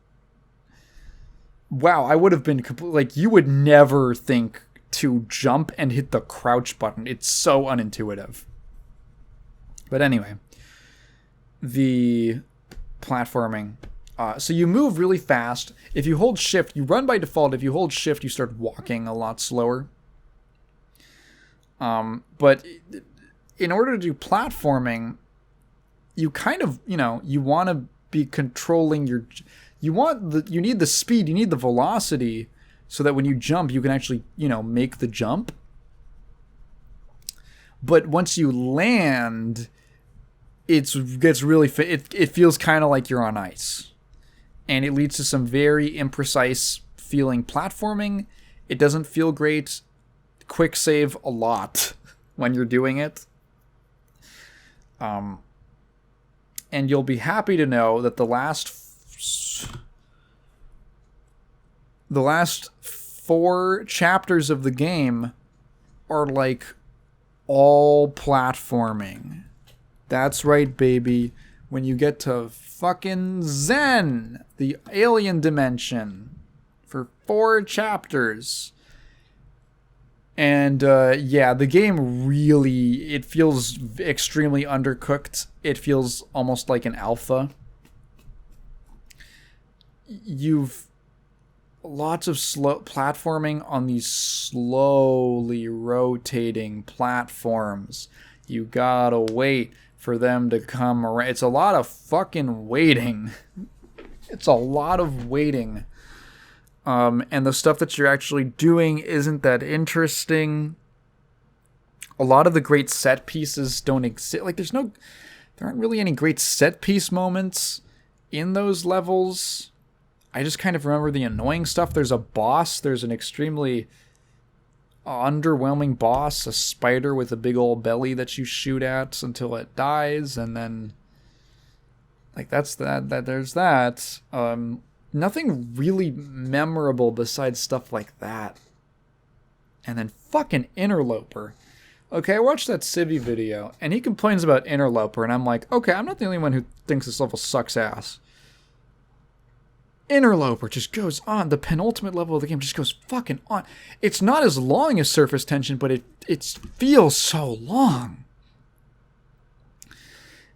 Speaker 1: wow, I would have been like, you would never think to jump and hit the crouch button. It's so unintuitive. But anyway, the platforming. So you move really fast. If you hold shift, you run by default. If you hold shift, you start walking a lot slower. But in order to do platforming, you kind of, you want to be controlling you need the speed, you need the velocity, so that when you jump, you can actually, make the jump. But once you land, it feels kind of like you're on ice. And it leads to some very imprecise feeling platforming. It doesn't feel great. Quick save a lot when you're doing it. And you'll be happy to know that the last 4 chapters of the game are like all platforming. That's right, baby. When you get to fucking Zen, the alien dimension, for 4 chapters. And the game really, it feels extremely undercooked. It feels almost like an alpha. You've lots of slow platforming on these slowly rotating platforms. You gotta wait for them to come around. It's a lot of fucking waiting. It's a lot of waiting. And the stuff that you're actually doing isn't that interesting. A lot of the great set pieces don't exist. Like, there aren't really any great set piece moments in those levels. I just kind of remember the annoying stuff. There's a boss. There's an extremely underwhelming boss, a spider with a big old belly that you shoot at until it dies, and then there's that. Nothing really memorable besides stuff like that. And then fucking Interloper. Okay, I watched that Civi video, and he complains about Interloper, and I'm like, okay, I'm not the only one who thinks this level sucks ass. Interloper just goes on. The penultimate level of the game just goes fucking on. It's not as long as Surface Tension, but it feels so long.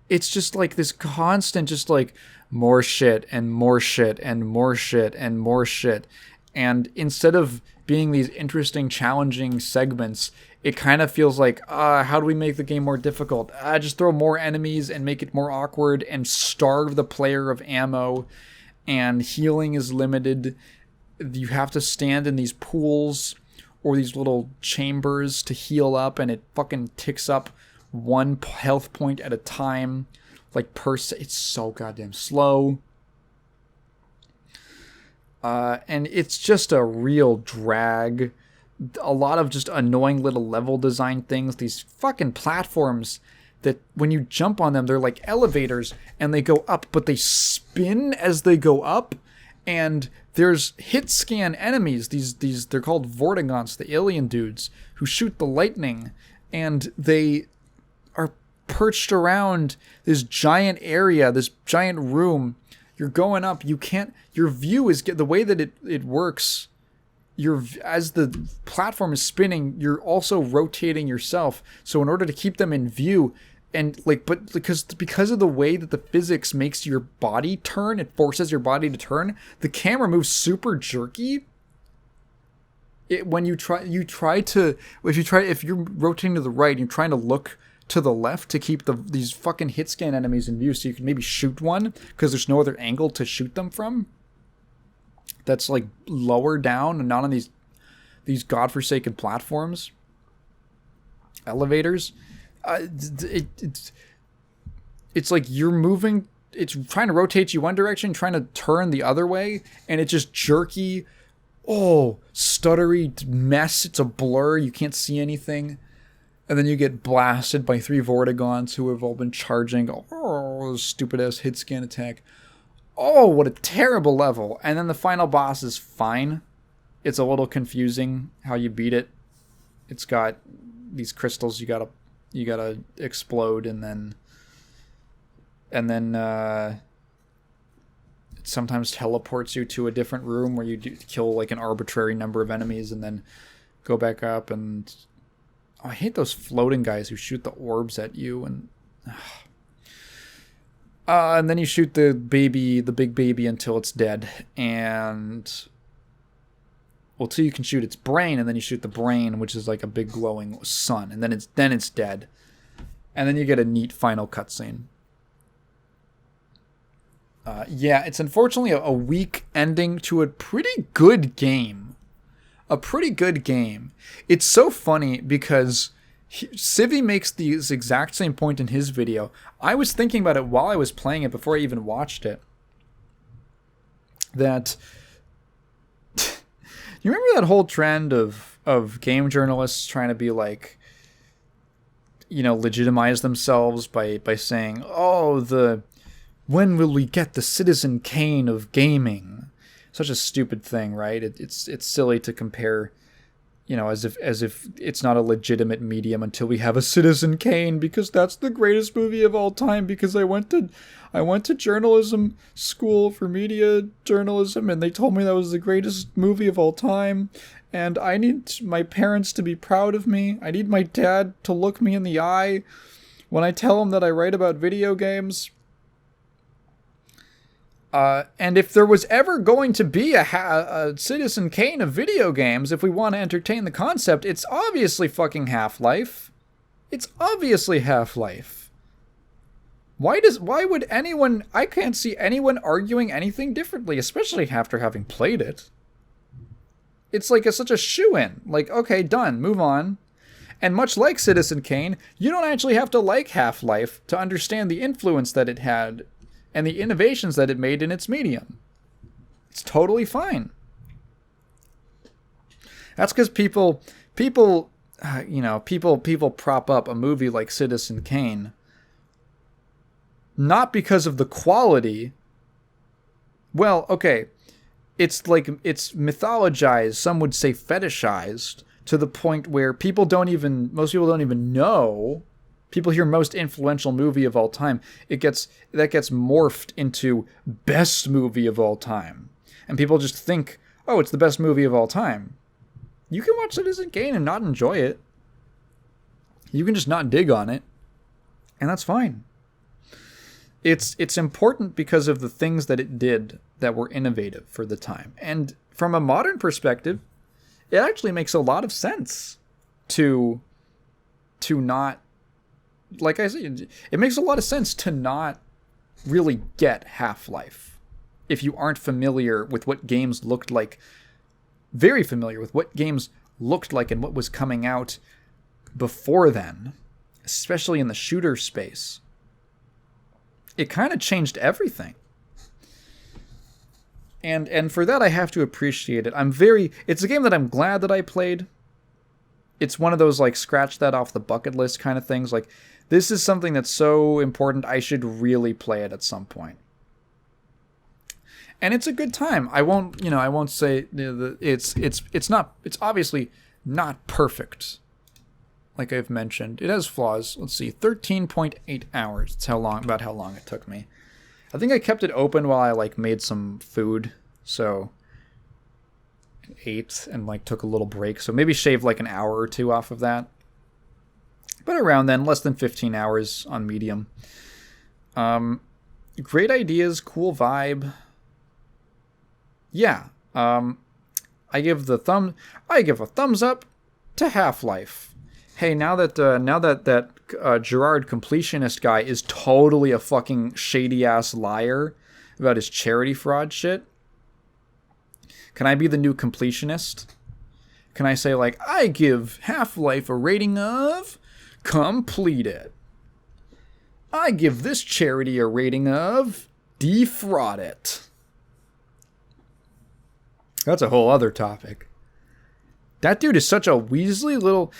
Speaker 1: It's just like this constant, just like, more shit and more shit and more shit and more shit. And instead of being these interesting, challenging segments, it kind of feels like, how do we make the game more difficult? Just throw more enemies and make it more awkward and starve the player of ammo. And healing is limited. You have to stand in these pools or these little chambers to heal up, and it fucking ticks up 1 health point at a time. like per se. It's so goddamn slow. And it's just a real drag. A lot of just annoying little level design things. These fucking platforms that when you jump on them, they're like elevators and they go up, but they spin as they go up. And there's hit scan enemies. These they're called Rodents, the alien dudes who shoot the lightning, and they are perched around this giant area, this giant room. You're going up. You can't. Your view is the way that it works. As the platform is spinning, you're also rotating yourself. So in order to keep them in view, and but because of the way that the physics makes your body turn, it forces your body to turn. The camera moves super jerky. If you're rotating to the right, you're trying to look to the left to keep these fucking hit scan enemies in view, so you can maybe shoot one because there's no other angle to shoot them from. That's like lower down and not on these godforsaken platforms, elevators. It's like you're moving. It's trying to rotate you one direction, trying to turn the other way, and it's just jerky. Oh, stuttery mess. It's a blur. You can't see anything. And then you get blasted by 3 Vortigons who have all been charging. Oh, stupid ass hit scan attack. Oh, what a terrible level. And then the final boss is fine. It's a little confusing how you beat it. It's got these crystals you gotta explode, and then it sometimes teleports you to a different room where you kill like an arbitrary number of enemies and then go back up. And I hate those floating guys who shoot the orbs at you, and then you shoot the big baby until it's dead, and till you can shoot its brain, and then you shoot the brain, which is like a big glowing sun, and then it's dead, and then you get a neat final cutscene. It's unfortunately a weak ending to a pretty good game. It's so funny because Civi makes this exact same point in his video. I was thinking about it while I was playing it before I even watched it. That you remember that whole trend of game journalists trying to be like, legitimize themselves by saying, when will we get the Citizen Kane of gaming? Such a stupid thing, right? It's silly to compare, as if it's not a legitimate medium until we have a Citizen Kane, because that's the greatest movie of all time. Because I went to journalism school for media journalism, and they told me that was the greatest movie of all time. And I need my parents to be proud of me. I need my dad to look me in the eye when I tell him that I write about video games. And if there was ever going to be a Citizen Kane of video games, if we want to entertain the concept, it's obviously fucking Half-Life. It's obviously Half-Life. Why would anyone... I can't see anyone arguing anything differently, especially after having played it. It's like such a shoo-in. Like, okay, done, move on. And much like Citizen Kane, you don't actually have to like Half-Life to understand the influence that it had and the innovations that it made in its medium. It's totally fine. That's because people prop up a movie like Citizen Kane not because of the quality. Well, okay, it's mythologized, some would say fetishized, to the point where most people don't even know. People hear most influential movie of all time. That gets morphed into best movie of all time. And people just think, oh, it's the best movie of all time. You can watch Citizen Kane and not enjoy it. You can just not dig on it. And that's fine. It's important because of the things that it did that were innovative for the time. And from a modern perspective, it actually makes a lot of sense to not... Like I said, it makes a lot of sense to not really get Half-Life if you aren't familiar with what games looked like, very familiar with what games looked like and what was coming out before then, especially in the shooter space. it kind of changed everything. And for that, I have to appreciate it. It's a game that I'm glad that I played. It's one of those, like, scratch that off the bucket list kind of things. Like, this is something that's so important, I should really play it at some point. And it's a good time. I won't say it's obviously not perfect. Like I've mentioned, it has flaws. Let's see, 13.8 hours. That's about how long it took me. I think I kept it open while I, like, made some food, so ate and, like, took a little break. So maybe shaved, like, an hour or two off of that. But around then, less than 15 hours on medium. Great ideas, cool vibe. Yeah. I give a thumbs up to Half-Life. Hey, now that Gerard completionist guy is totally a fucking shady ass liar about his charity fraud shit, can I be the new completionist? Can I say, like, I give Half-Life a rating of complete it. I give this charity a rating of defraud it. That's a whole other topic. That dude is such a Weasley little...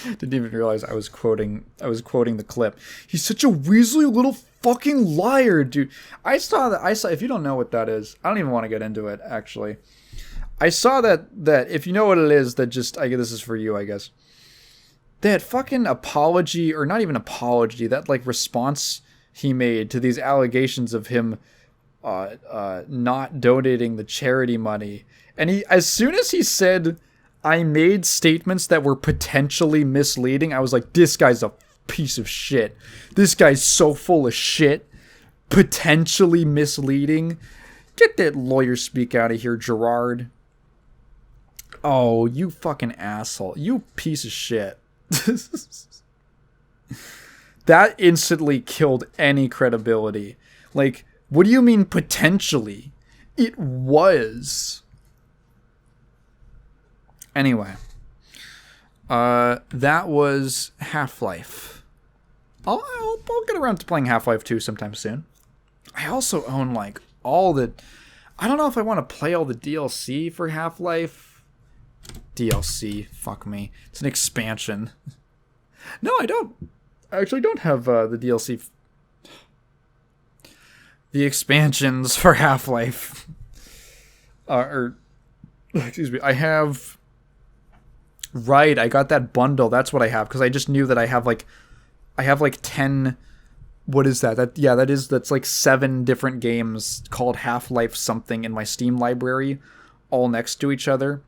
Speaker 1: Didn't even realize I was quoting the clip. He's such a Weasley little fucking liar, dude. I saw, if you don't know what that is, I don't even want to get into it, actually. I saw that if you know what it is, that just, this is for you, I guess. That fucking apology, or not even apology, that, like, response he made to these allegations of him not donating the charity money. And as soon as he said, I made statements that were potentially misleading, I was like, this guy's a piece of shit. This guy's so full of shit. Potentially misleading. Get that lawyer speak out of here, Gerard. Oh, you fucking asshole. You piece of shit. That instantly killed any credibility. Like, what do you mean potentially? It was. Anyway, that was Half-Life. I'll get around to playing Half-Life 2 sometime soon. I also own, like, I don't know if I want to play all the DLC for Half-Life. DLC, fuck me. It's an expansion. No, I don't. I actually don't have the DLC. The expansions for Half-Life. Excuse me. I have... Right, I got that bundle. That's what I have, because I just knew that I have like 10. What is that? That's like 7 different games called Half-Life something in my Steam library, all next to each other.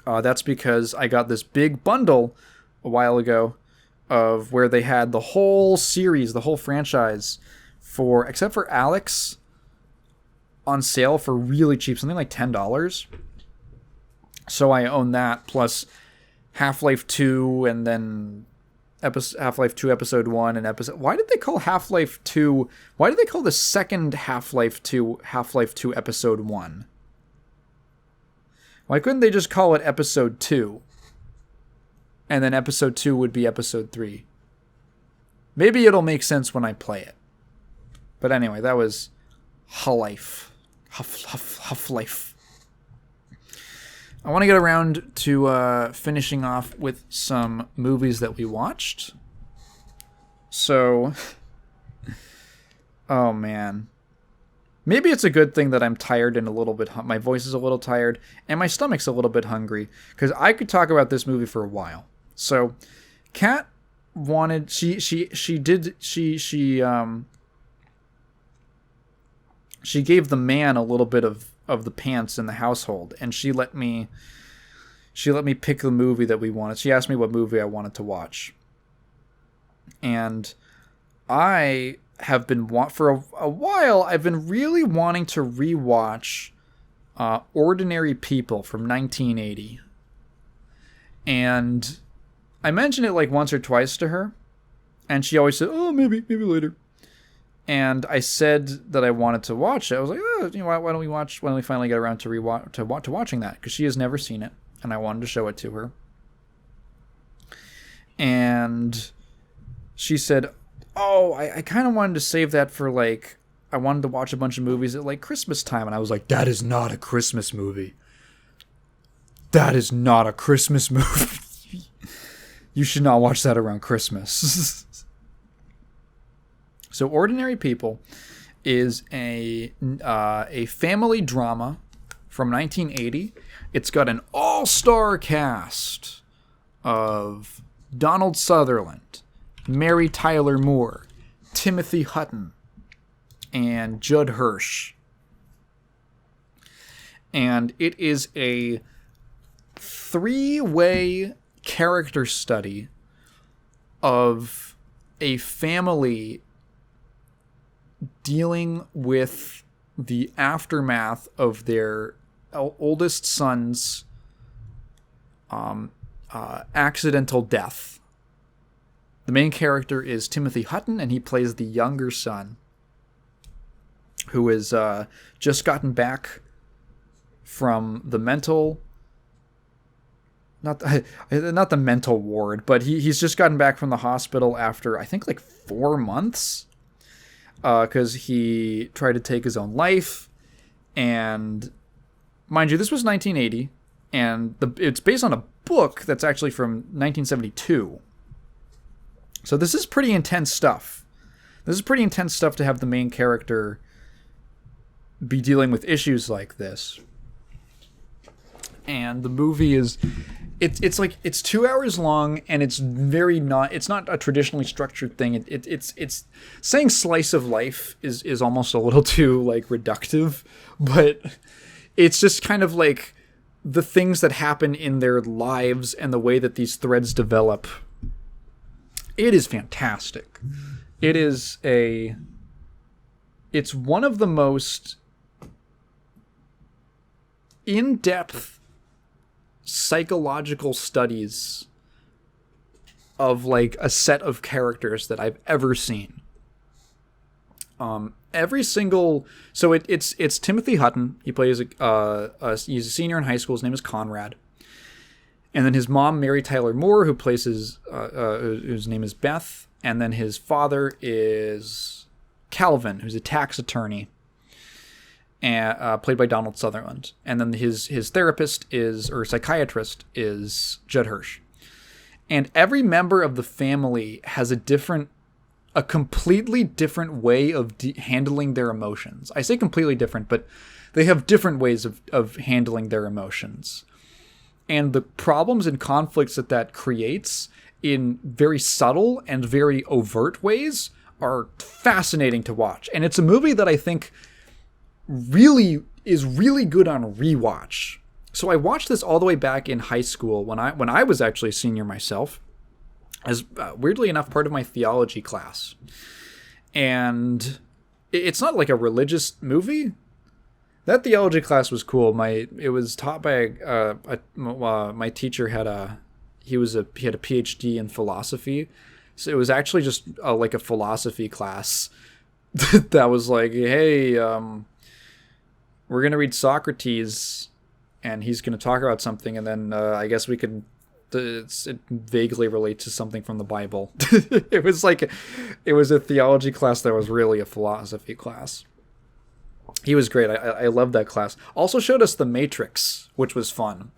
Speaker 1: That's because I got this big bundle a while ago of where they had the whole series, the whole franchise, except for Alex, on sale for really cheap, something like $10. So I own that, plus Half-Life 2, and then Half-Life 2 Episode 1 and Episode... Why did they call Half-Life 2... Why did they call the second Half-Life 2 Half-Life 2 Episode 1? Why couldn't they just call it Episode 2? And then Episode 2 would be Episode 3. Maybe it'll make sense when I play it. But anyway, that was Half-Life. Half-Life. I want to get around to finishing off with some movies that we watched. So, oh man. Maybe it's a good thing that I'm tired and a little bit... my voice is a little tired, and my stomach's a little bit hungry, because I could talk about this movie for a while. So, Kat wanted... She gave the man a little bit of the pants in the household, and she let me pick the movie that we wanted. She asked me what movie I wanted to watch, and I have been for a while. I've been really wanting to rewatch Ordinary People from 1980, and I mentioned it like once or twice to her, and she always said, "Oh, maybe later." And I said that I wanted to watch it. I was like, oh, why don't we finally get around to watching that? Because she has never seen it, and I wanted to show it to her. And she said, "Oh, I kind of wanted to save that for like I wanted to watch a bunch of movies at like Christmas time," and I was like, "That is not a Christmas movie. That is not a Christmas movie. You should not watch that around Christmas." So, Ordinary People is a family drama from 1980. It's got an all-star cast of Donald Sutherland, Mary Tyler Moore, Timothy Hutton, and Judd Hirsch. And it is a 3-way character study of a family dealing with the aftermath of their oldest son's accidental death. The main character is Timothy Hutton, and he plays the younger son, who has just gotten back from the mental... Not the mental ward, but he's just gotten back from the hospital after, I think, like 4 months. Because he tried to take his own life. And, mind you, this was 1980. And it's based on a book that's actually from 1972. So this is pretty intense stuff. This is pretty intense stuff to have the main character be dealing with issues like this. And the movie is... It's 2 hours long, and it's not a traditionally structured thing. It's saying slice of life is almost a little too like reductive, but it's just kind of like the things that happen in their lives and the way that these threads develop. It is fantastic. It's one of the most in-depth psychological studies of like a set of characters that I've ever seen. Every single it's Timothy Hutton. He plays he's a senior in high school. His name is Conrad, and then his mom, Mary Tyler Moore, who plays whose name is Beth, and then his father is Calvin, who's a tax attorney. And played by Donald Sutherland, and then his therapist psychiatrist is Judd Hirsch, and every member of the family has a completely different way of handling their emotions. I say completely different, but they have different ways of handling their emotions, and the problems and conflicts that creates in very subtle and very overt ways are fascinating to watch. And it's a movie that I think is really good on rewatch. So I watched this all the way back in high school when I was actually a senior myself, as weirdly enough part of my theology class. And it's not like a religious movie. That theology class was cool. It was taught by my teacher had a PhD in philosophy. So it was actually just like a philosophy class that was like, hey, we're going to read Socrates, and he's going to talk about something, and then I guess we could... it vaguely relates to something from the Bible. It was a theology class that was really a philosophy class. He was great. I loved that class. Also showed us The Matrix, which was fun.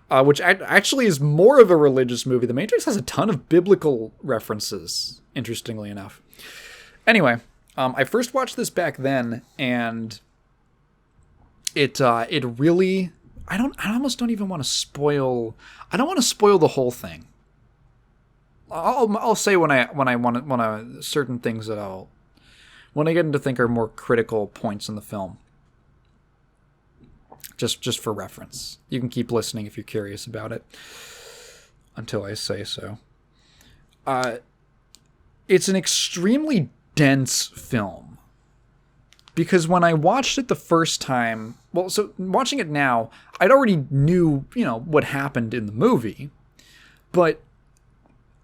Speaker 1: Which actually is more of a religious movie. The Matrix has a ton of biblical references, interestingly enough. Anyway, I first watched this back then, and... It really... I almost don't even want to spoil... I don't want to spoil the whole thing. I'll say when I want certain things that when I get into think are more critical points in the film. Just for reference. You can keep listening if you're curious about it. Until I say so. It's an extremely dense film. Because when I watched it the first time... Well, so watching it now, I'd already knew, what happened in the movie. But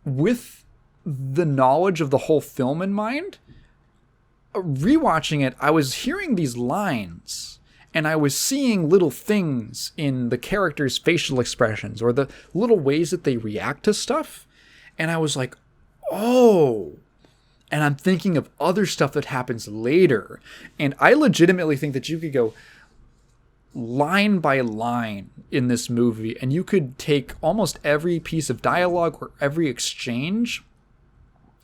Speaker 1: with the knowledge of the whole film in mind, rewatching it, I was hearing these lines, and I was seeing little things in the characters' facial expressions, or the little ways that they react to stuff. And I was like, oh, and I'm thinking of other stuff that happens later. And I legitimately think that you could go line by line in this movie, and you could take almost every piece of dialogue or every exchange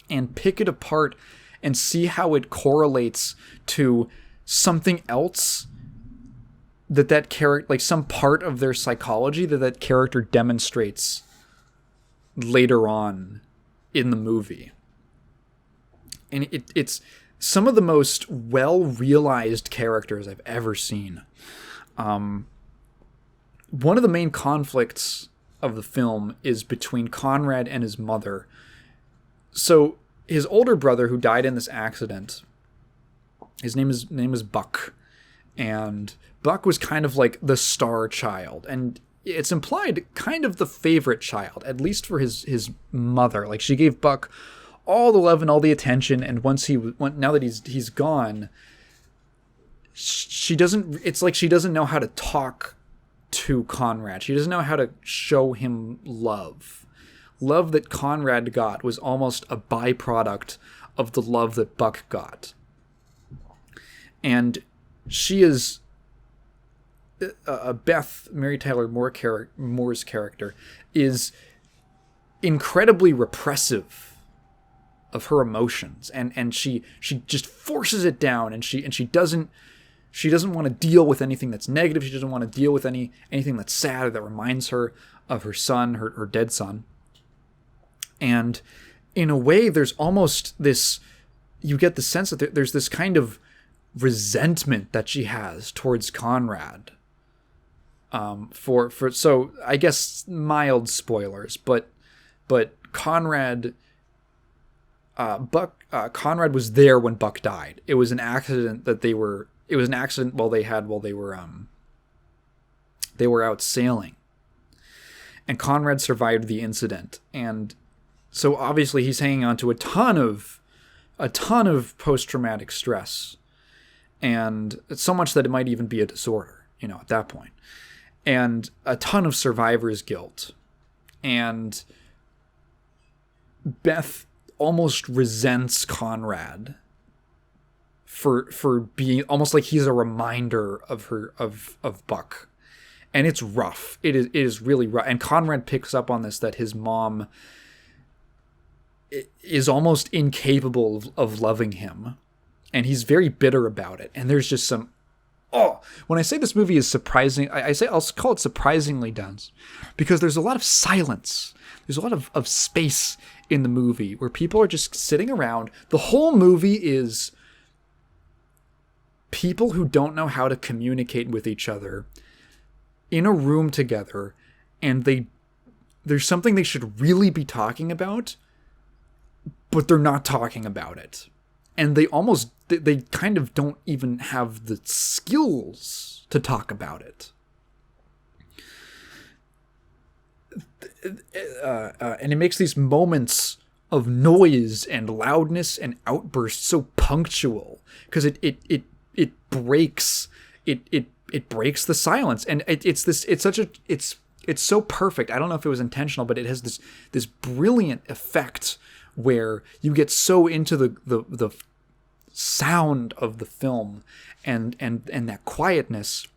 Speaker 1: and pick it apart and see how it correlates to something else that character, like some part of their psychology that character demonstrates later on in the movie. And it's some of the most well-realized characters I've ever seen. One of the main conflicts of the film is between Conrad and his mother. So his older brother, who died in this accident, his name is Buck, and Buck was kind of like the star child, and it's implied kind of the favorite child, at least for his mother. Like, she gave Buck all the love and all the attention, and now that he's gone, it's like she doesn't know how to talk to Conrad. She doesn't know how to show him love. Love that Conrad got was almost a byproduct of the love that Buck got. And she is Beth, Mary Tyler Moore's character, is incredibly repressive of her emotions, and she just forces it down, and she doesn't want to deal with anything that's negative. She doesn't want to deal with anything that's sad or that reminds her of her son, her dead son. And in a way, there's almost this, you get the sense that there's this kind of resentment that she has towards Conrad. So I guess mild spoilers, but Conrad Conrad was there when Buck died. It was an accident they were out sailing, and Conrad survived the incident. And so obviously he's hanging on to a ton of post-traumatic stress, and it's so much that it might even be a disorder, at that point, and a ton of survivor's guilt. And Beth almost resents Conrad for being almost like he's a reminder of Buck. And it's rough. It is really rough. And Conrad picks up on this, that his mom is almost incapable of loving him, and he's very bitter about it. And there's just some, when I say this movie is surprising, I'll call it surprisingly dense, because there's a lot of silence. There's a lot of space in the movie where people are just sitting around. The whole movie is people who don't know how to communicate with each other in a room together, and there's something they should really be talking about, but they're not talking about it. And they kind of don't even have the skills to talk about it. And it makes these moments of noise and loudness and outbursts so punctual, because it breaks the silence, and it's so perfect. I don't know if it was intentional, but it has this brilliant effect where you get so into the sound of the film and that quietness,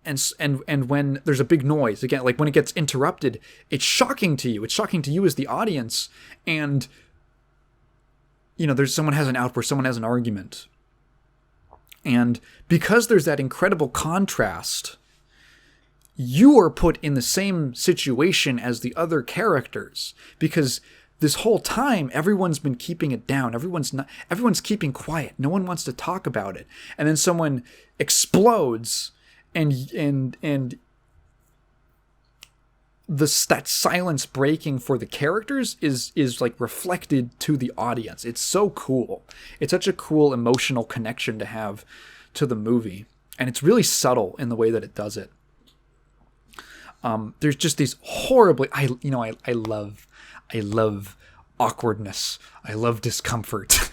Speaker 1: and when there's a big noise, again, like when it gets interrupted, it's shocking to you. It's shocking to you as the audience, and someone has an outburst, someone has an argument. And because there's that incredible contrast, you are put in the same situation as the other characters, because this whole time everyone's been keeping it down. Everyone's keeping quiet. No one wants to talk about it. And then someone explodes, and that silence breaking for the characters is like reflected to the audience. It's so cool. It's such a cool emotional connection to have to the movie, and it's really subtle in the way that it does it. There's just these horribly, I love awkwardness. I love discomfort.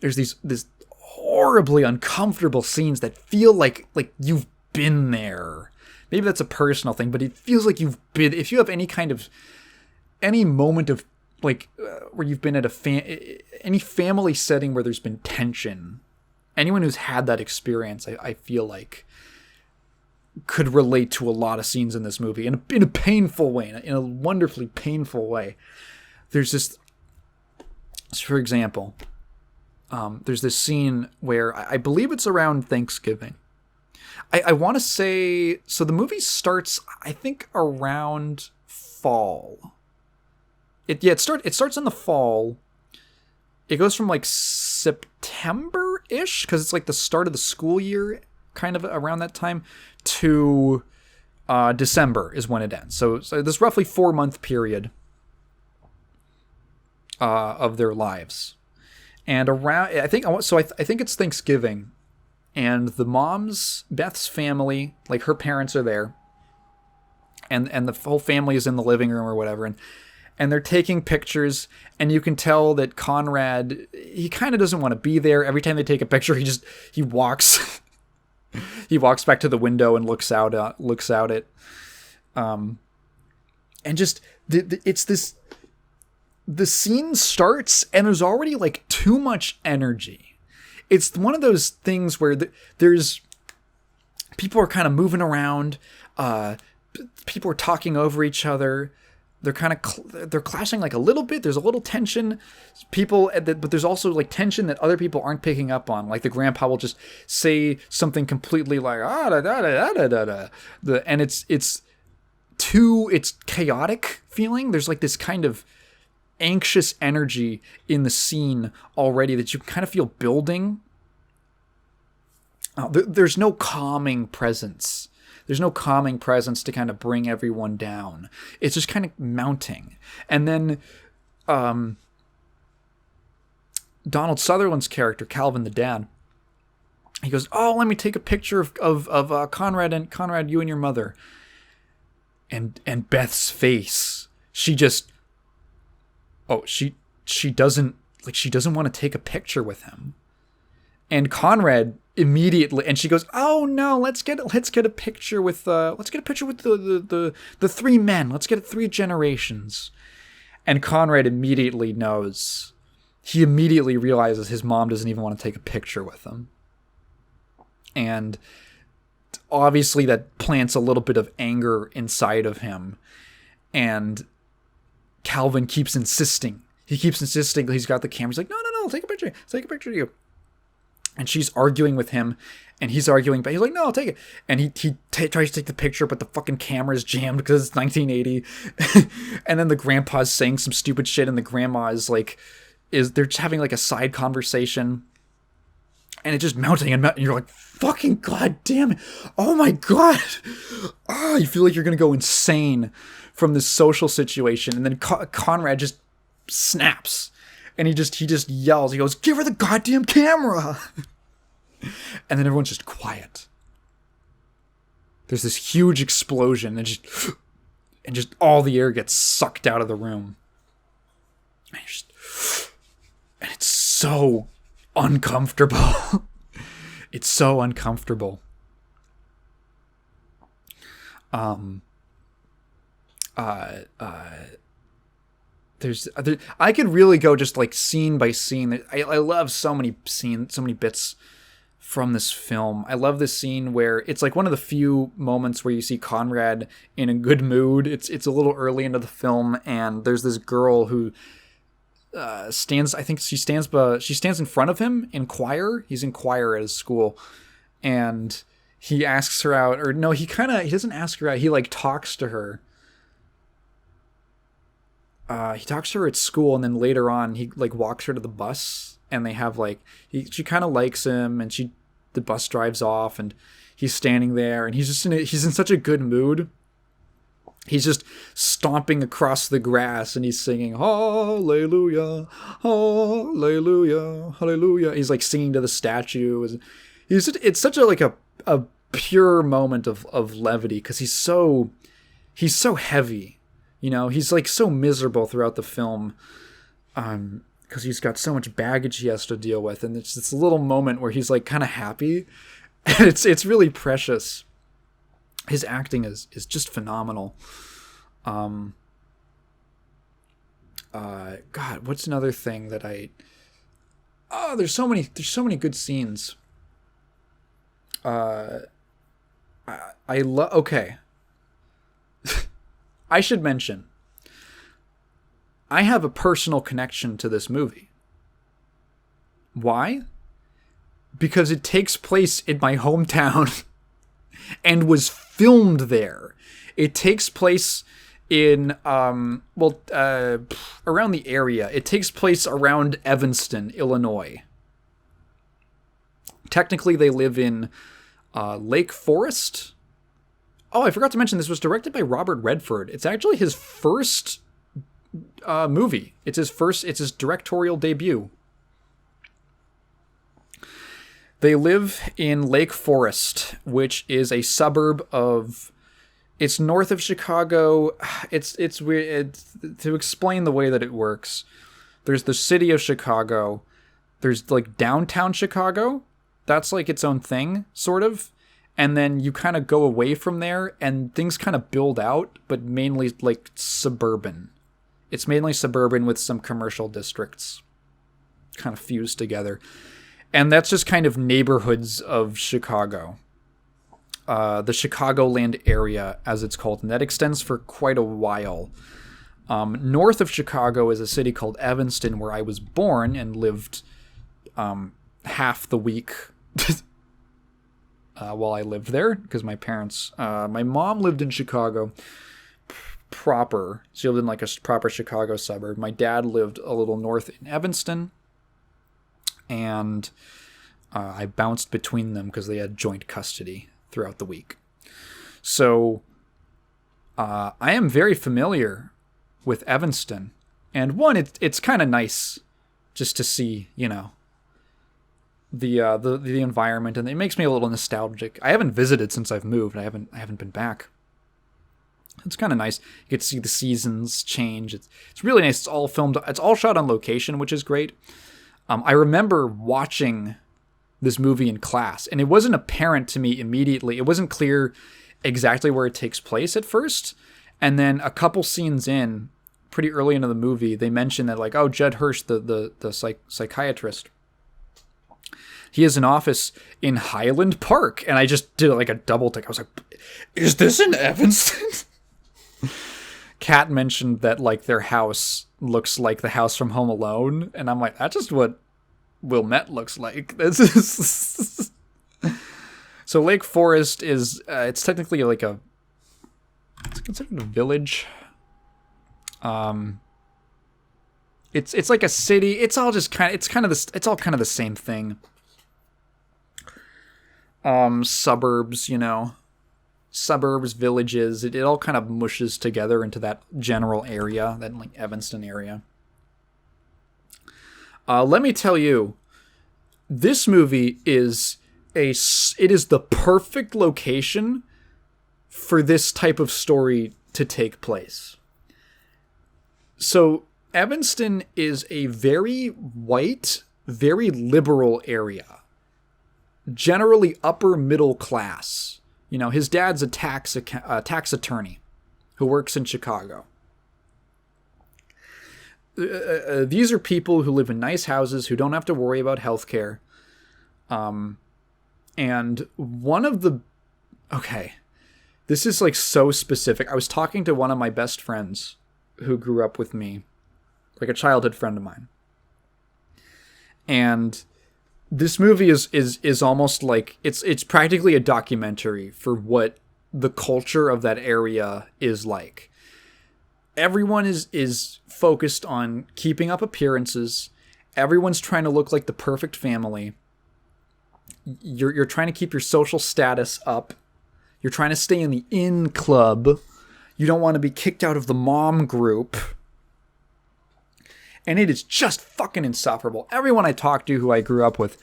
Speaker 1: There's this horribly uncomfortable scenes that feel like you've been there, maybe that's a personal thing, but it feels like if you have any moment of like where you've been at any family setting where there's been tension, anyone who's had that experience, I feel like could relate to a lot of scenes in this movie in a painful way, in a wonderfully painful way. There's this, for example, there's this scene where I believe it's around Thanksgiving. I want to say, so the movie starts, I think, around fall. It starts in the fall. It goes from like September-ish, because it's like the start of the school year, kind of around that time, to December is when it ends. So this roughly 4-month period of their lives. And around, I think it's Thanksgiving, and the mom's, Beth's family, like her parents are there, and the whole family is in the living room or whatever, and they're taking pictures, and you can tell that Conrad, he kind of doesn't want to be there. Every time they take a picture, he walks he walks back to the window and looks out at and just it's this, the scene starts and there's already like too much energy. It's one of those things where there's people are kind of moving around, people are talking over each other. They're kind of they're clashing like a little bit. There's a little tension, but there's also like tension that other people aren't picking up on. Like the grandpa will just say something completely like and it's chaotic feeling. There's like this kind of anxious energy in the scene already that you kind of feel building. There's no calming presence. There's no calming presence to kind of bring everyone down. It's just kind of mounting. And then Donald Sutherland's character, Calvin the dad, he goes, "Oh, let me take a picture of Conrad, you and your mother." And Beth's face, she doesn't want to take a picture with him. And Conrad immediately, and she goes, "Oh no, let's get a picture with the three men. Let's get 3 generations." And Conrad immediately knows. He immediately realizes his mom doesn't even want to take a picture with him. And obviously that plants a little bit of anger inside of him. And Calvin keeps insisting. He's got the camera. He's like, no, take a picture of you. And she's arguing with him, and he's arguing, but he's like, "No, I'll take it." And he tries to take the picture, but the fucking camera's jammed because it's 1980. And then the grandpa's saying some stupid shit, and the grandma is like, they're just having like a side conversation, and it's just mounting and you're like, fucking goddamn it. Oh my God. Oh, you feel like you're going to go insane from this social situation. And then Conrad just snaps. And he just yells. He goes, "Give her the goddamn camera!" And then everyone's just quiet. There's this huge explosion, and just all the air gets sucked out of the room. And it's so uncomfortable. It's so uncomfortable. I could really go just like scene by scene. I love so many bits from this film. I love this scene where it's like one of the few moments where you see Conrad in a good mood. It's a little early into the film, and there's this girl who stands. I think she stands in front of him in choir. He's in choir at his school, and he asks her out. Or no, he doesn't ask her out. He like talks to her. He talks to her at school, and then later on he like walks her to the bus, and they have like she kind of likes him, and the bus drives off, and he's standing there, and he's in such a good mood. He's just stomping across the grass, and he's singing "Hallelujah, Hallelujah, Hallelujah." He's like singing to the statue. It's such a pure moment of levity, because he's so heavy. You know, he's like so miserable throughout the film, because he's got so much baggage he has to deal with, and it's this little moment where he's like kind of happy, and it's really precious. His acting is just phenomenal. God, what's another thing that there's so many good scenes. I love. Okay. I should mention, I have a personal connection to this movie. Why? Because it takes place in my hometown and was filmed there. It takes place in, around the area. It takes place around Evanston, Illinois. Technically, they live in Lake Forest. Oh, I forgot to mention, this was directed by Robert Redford. It's actually his first movie. It's his directorial debut. They live in Lake Forest, which is a suburb of... It's north of Chicago. It's weird. To explain the way that it works, there's the city of Chicago. There's, like, downtown Chicago. That's, like, its own thing, sort of. And then you kind of go away from there, and things kind of build out, but mainly, like, suburban. It's mainly suburban with some commercial districts kind of fused together. And that's just kind of neighborhoods of Chicago. The Chicagoland area, as it's called. And that extends for quite a while. North of Chicago is a city called Evanston, where I was born and lived half the week while I lived there. Because my mom lived in Chicago proper. She lived in like a proper Chicago suburb. My dad lived a little north in Evanston. And I bounced between them because they had joint custody throughout the week. So I am very familiar with Evanston. And one, it's kind of nice just to see, you know, the environment, and it makes me a little nostalgic. I haven't visited since I've moved. I haven't been back. It's kind of nice. You get to see the seasons change. It's really nice. It's all filmed. It's all shot on location, which is great. I remember watching this movie in class, and it wasn't apparent to me immediately. It wasn't clear exactly where it takes place at first. And then a couple scenes in, pretty early into the movie, they mention that, like, oh, Judd Hirsch, the psychiatrist, he has an office in Highland Park. And I just did like a double take. I was like, is this in Evanston? Kat mentioned that, like, their house looks like the house from Home Alone, and I'm like, that's just what Wilmette looks like. This is so Lake Forest is it's technically like it's considered a village. It's like a city. It's all just it's all kind of the same thing. Suburbs, you know. Suburbs, villages, it all kind of mushes together into that general area, that, like, Evanston area. Let me tell you, this movie is the perfect location for this type of story to take place. So, Evanston is a very white, very liberal area. Generally upper middle class. You know, his dad's a tax attorney who works in Chicago. These are people who live in nice houses, who don't have to worry about healthcare. And one of the... Okay, this is, like, so specific. I was talking to one of my best friends who grew up with me, like a childhood friend of mine. And... this movie is almost like it's practically a documentary for what the culture of that area is like. Everyone is focused on keeping up appearances. Everyone's trying to look like the perfect family. You're trying to keep your social status up. You're trying to stay in the in club. You don't want to be kicked out of the mom group. And it is just fucking insufferable. Everyone I talk to who I grew up with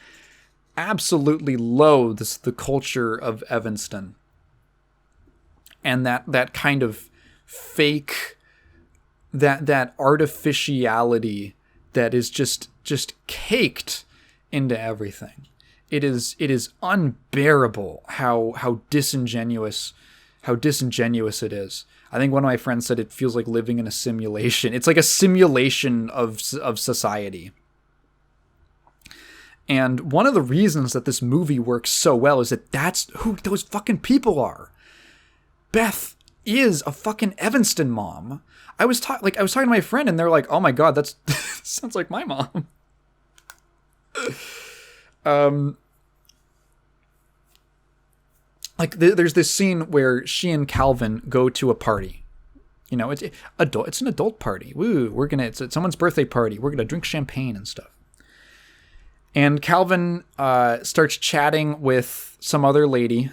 Speaker 1: absolutely loathes the culture of Evanston. And that kind of fake, that artificiality that is just caked into everything. It is unbearable how disingenuous how disingenuous it is. I think one of my friends said it feels like living in a simulation. It's like a simulation of society. And one of the reasons that this movie works so well is that that's who those fucking people are. Beth is a fucking Evanston mom. I was talking to my friend, and they're like, "Oh my god, that's sounds like my mom." There's this scene where she and Calvin go to a party. You know, it's an adult party. Woo, it's someone's birthday party. We're gonna drink champagne and stuff. And Calvin starts chatting with some other lady,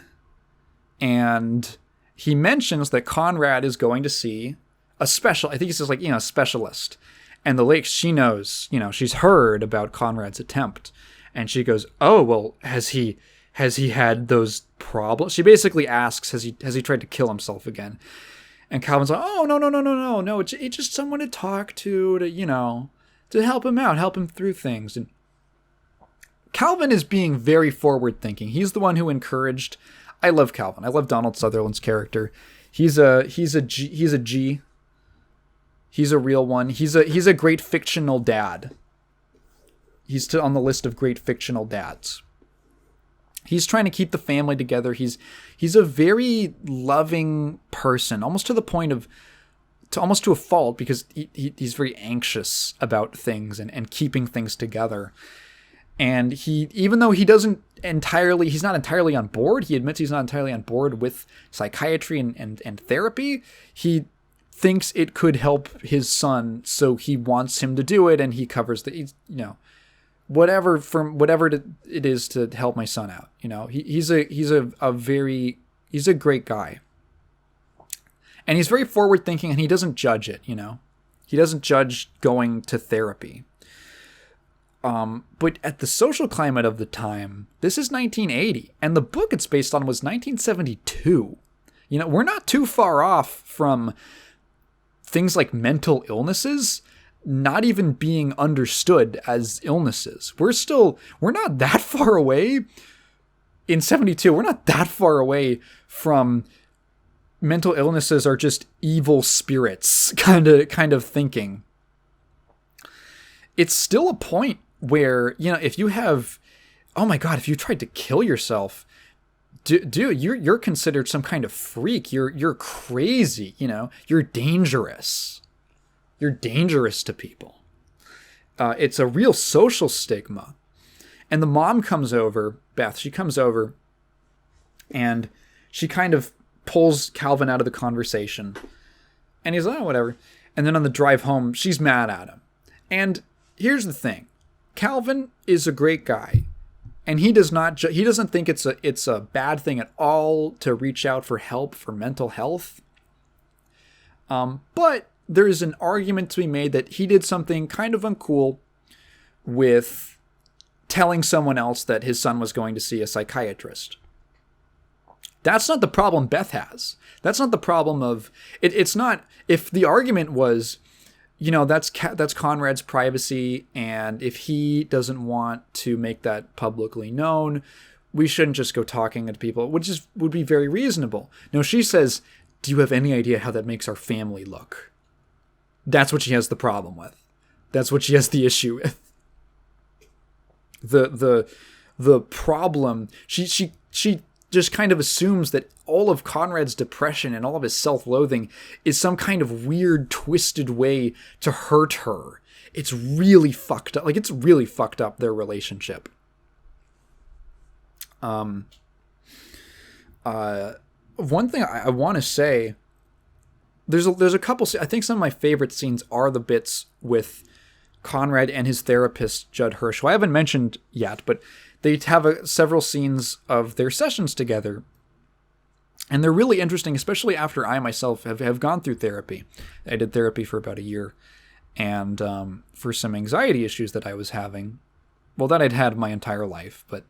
Speaker 1: and he mentions that Conrad is going to see a specialist. And the lady, she knows, she's heard about Conrad's attempt. And she goes, "Oh, well, has he had those problems?" She basically asks, has he tried to kill himself again? And Calvin's like, "Oh, no. It's just someone to talk to help him out, help him through things." And Calvin is being very forward thinking. He's the one who encouraged. I love Calvin. I love Donald Sutherland's character. He's a G. He's a real one. He's a great fictional dad. He's on the list of great fictional dads. He's trying to keep the family together. He's a very loving person, almost to the point of almost to a fault, because he's very anxious about things and keeping things together. And even though he's not entirely on board, he admits he's not entirely on board with psychiatry and therapy. He thinks it could help his son, so he wants him to do it, and he covers whatever it is to help my son out. He's a great guy, and he's very forward thinking, and he doesn't judge it. He doesn't judge going to therapy. But at the social climate of the time, this is 1980, and the book it's based on was 1972. We're not too far off from things like mental illnesses not even being understood as illnesses. We're not that far away. In 72, we're not that far away from mental illnesses are just evil spirits kind of thinking. It's still a point where, if you have, oh my God, if you tried to kill yourself, dude, you're considered some kind of freak. You're crazy. You're dangerous. You're dangerous to people. It's a real social stigma. And the mom comes over, Beth. She comes over, and she kind of pulls Calvin out of the conversation. And he's like, "Oh, whatever." And then on the drive home, she's mad at him. And here's the thing. Calvin is a great guy, and he doesn't think it's a bad thing at all to reach out for help for mental health. But there is an argument to be made that he did something kind of uncool with telling someone else that his son was going to see a psychiatrist. That's not the problem Beth has. That's not the problem of it. It's not, if the argument was, that's Conrad's privacy, and if he doesn't want to make that publicly known, we shouldn't just go talking to people, which would be very reasonable. No, she says, "Do you have any idea how that makes our family look?" That's what she has the problem with. That's what she has the issue with. The problem, she just kind of assumes that all of Conrad's depression and all of his self-loathing is some kind of weird, twisted way to hurt her. It's really fucked up. It's really fucked up, their relationship. One thing I want to say, there's a couple, I think some of my favorite scenes are the bits with Conrad and his therapist, Judd Hirsch, who I haven't mentioned yet, but they have several scenes of their sessions together. And they're really interesting, especially after I myself have gone through therapy. I did therapy for about a year. And for some anxiety issues that I was having, well, that I'd had my entire life, but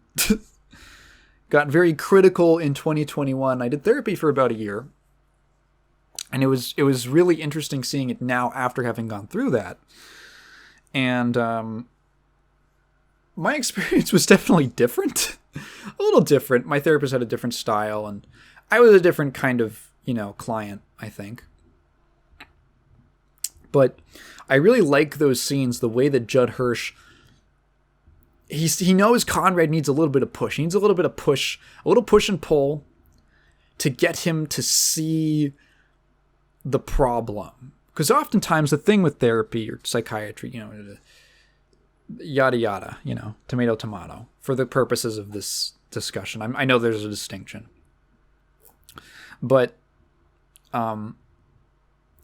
Speaker 1: got very critical in 2021. I did therapy for about a year. And it was really interesting seeing it now after having gone through that. And my experience was definitely different. A little different. My therapist had a different style, and I was a different kind of, client, I think. But I really like those scenes, the way that Judd Hirsch, he knows Conrad needs a little bit of push. He needs a little bit of push, a little push and pull to get him to see the problem. Because oftentimes the thing with therapy or psychiatry, yada yada, tomato tomato, for the purposes of this discussion. I know there's a distinction. But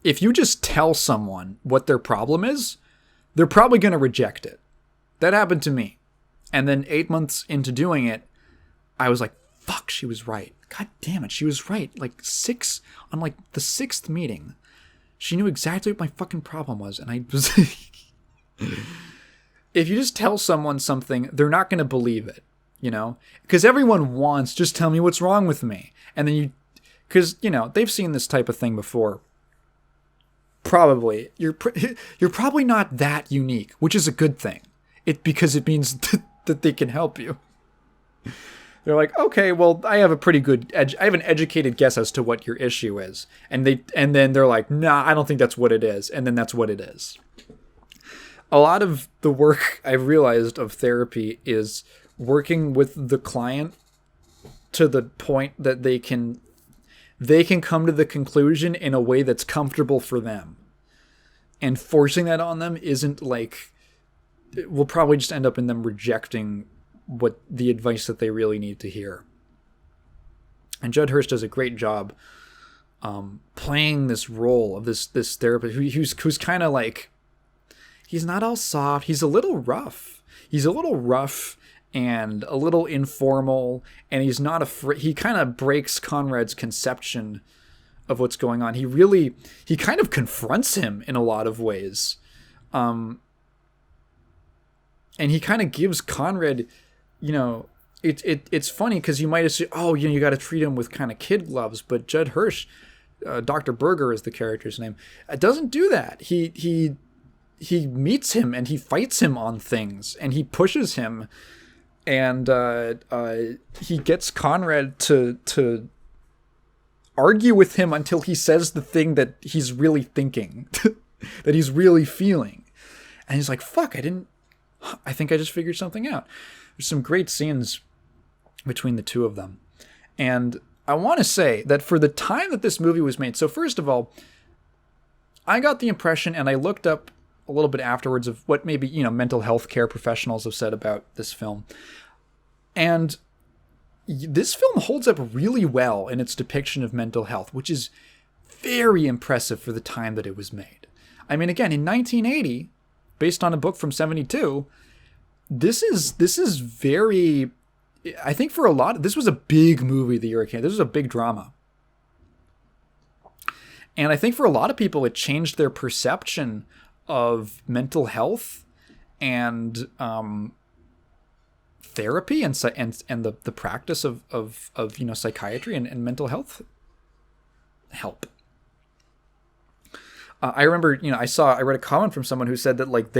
Speaker 1: if you just tell someone what their problem is, they're probably going to reject it. That happened to me. And then 8 months into doing it, I was like, fuck, she was right. God damn it, she was right. On the sixth meeting, she knew exactly what my fucking problem was. And I was... If you just tell someone something, they're not going to believe it, Because everyone wants, just tell me what's wrong with me. And then because, they've seen this type of thing before. Probably. You're probably not that unique, which is a good thing. Because it means that they can help you. They're like, okay, well, I have a pretty good I have an educated guess as to what your issue is. And then they're like, nah, I don't think that's what it is. And then that's what it is. A lot of the work I've realized of therapy is working with the client to the point that they can come to the conclusion in a way that's comfortable for them. And forcing that on them isn't it will probably just end up in them rejecting what the advice that they really need to hear. And Judd Hirsch does a great job playing this role of this therapist who's kind of he's not all soft. He's a little rough. And a little informal, and he's not afraid. He kind of breaks Conrad's conception of what's going on. He kind of confronts him in a lot of ways. And he kind of gives Conrad, it's funny because you might assume, you got to treat him with kind of kid gloves, but Judd Hirsch, Dr. Berger is the character's name, doesn't do that. He meets him and he fights him on things, and he pushes him. And he gets Conrad to argue with him until he says the thing that he's really thinking, that he's really feeling. And he's like, fuck, I think I just figured something out. There's some great scenes between the two of them. And I want to say that for the time that this movie was made, so first of all, I got the impression, and I looked up a little bit afterwards, of what maybe, mental health care professionals have said about this film. And this film holds up really well in its depiction of mental health, which is very impressive for the time that it was made. I mean, again, in 1980, based on a book from 72, this is very, I think for a lot, this was a big movie the year it came. This was a big drama. And I think for a lot of people, it changed their perception of mental health and therapy and the practice of psychiatry and mental health help. I remember, I read a comment from someone who said that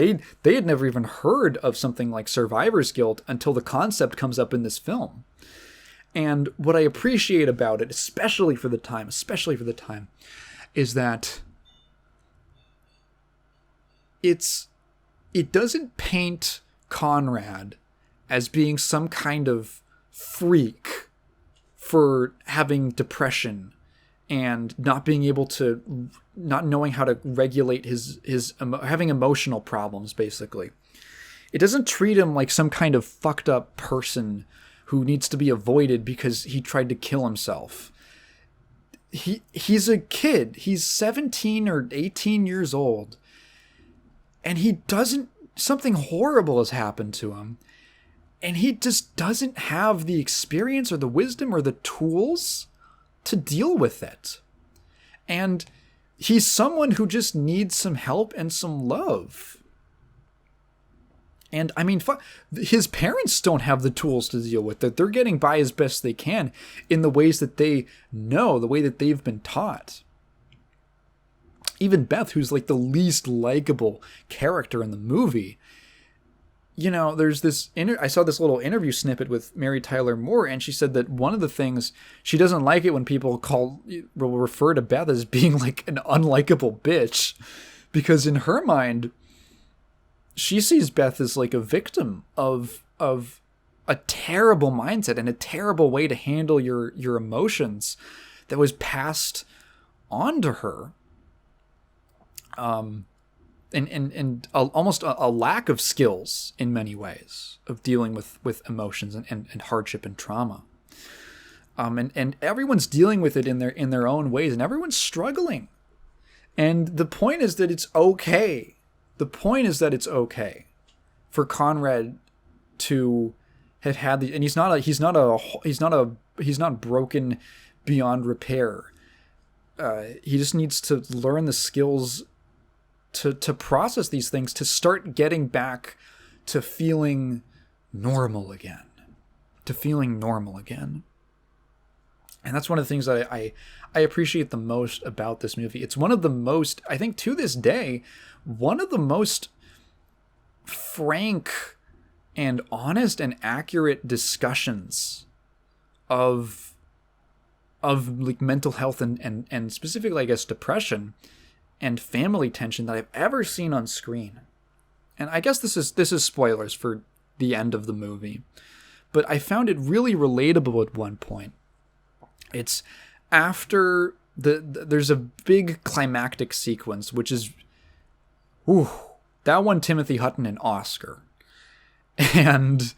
Speaker 1: they had never even heard of something like survivor's guilt until the concept comes up in this film. And what I appreciate about it, especially for the time, is that it doesn't paint Conrad as being some kind of freak for having depression and not knowing how to regulate having emotional problems, basically. It doesn't treat him like some kind of fucked up person who needs to be avoided because he tried to kill himself. He's a kid. He's 17 or 18 years old. And something horrible has happened to him. And he just doesn't have the experience or the wisdom or the tools to deal with it. And he's someone who just needs some help and some love. And I mean, his parents don't have the tools to deal with it. They're getting by as best they can in the ways that they know, the way that they've been taught. Even Beth, who's the least likable character in the movie, there's this I saw this little interview snippet with Mary Tyler Moore, and she said that one of the things she doesn't like it when people will refer to Beth as being like an unlikable bitch, because in her mind, she sees Beth as like a victim of a terrible mindset and a terrible way to handle your emotions that was passed on to her. And almost a lack of skills in many ways of dealing with emotions and hardship and trauma. And everyone's dealing with it in their own ways, and everyone's struggling. And the point is that it's okay. The point is that it's okay for Conrad to have had the, and he's not broken beyond repair. He just needs to learn the skills to process these things, to start getting back to feeling normal again. And that's one of the things that I appreciate the most about this movie. It's one of the most, I think to this day, one of the most frank and honest and accurate discussions of like mental health and specifically, I guess, depression and family tension that I've ever seen on screen. And I guess this is spoilers for the end of the movie, but I found it really relatable at one point. It's after there's a big climactic sequence, which is, that won Timothy Hutton an Oscar. And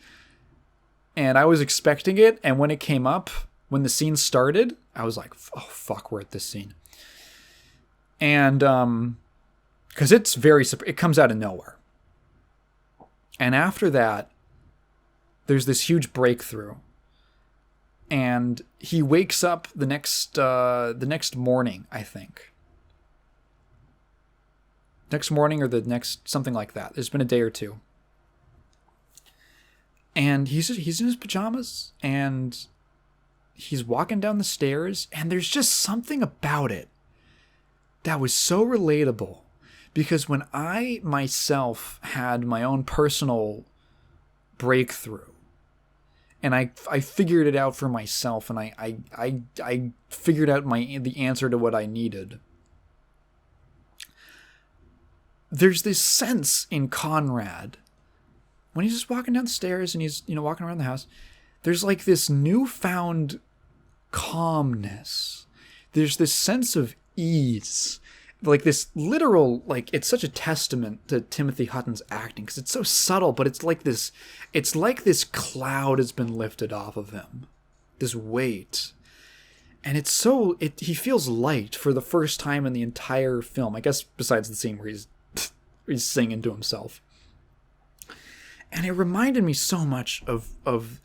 Speaker 1: I was expecting it, and when it came up, when the scene started, I was like, oh fuck, we're at this scene. And because it comes out of nowhere. And after that, there's this huge breakthrough. And he wakes up the next morning, I think. Next morning or the next, something like that. There's been a day or two. And he's in his pajamas, and he's walking down the stairs, and there's just something about it that was so relatable, because when I myself had my own personal breakthrough, and I figured it out for myself, and I figured out the answer to what I needed. There's this sense in Conrad when he's just walking downstairs and he's walking around the house. There's like this newfound calmness. There's this sense of ease, like this literal, like, it's such a testament to Timothy Hutton's acting because it's so subtle, but it's like this cloud has been lifted off of him, this weight, and he feels light for the first time in the entire film, I guess, besides the scene where he's singing to himself. And it reminded me so much of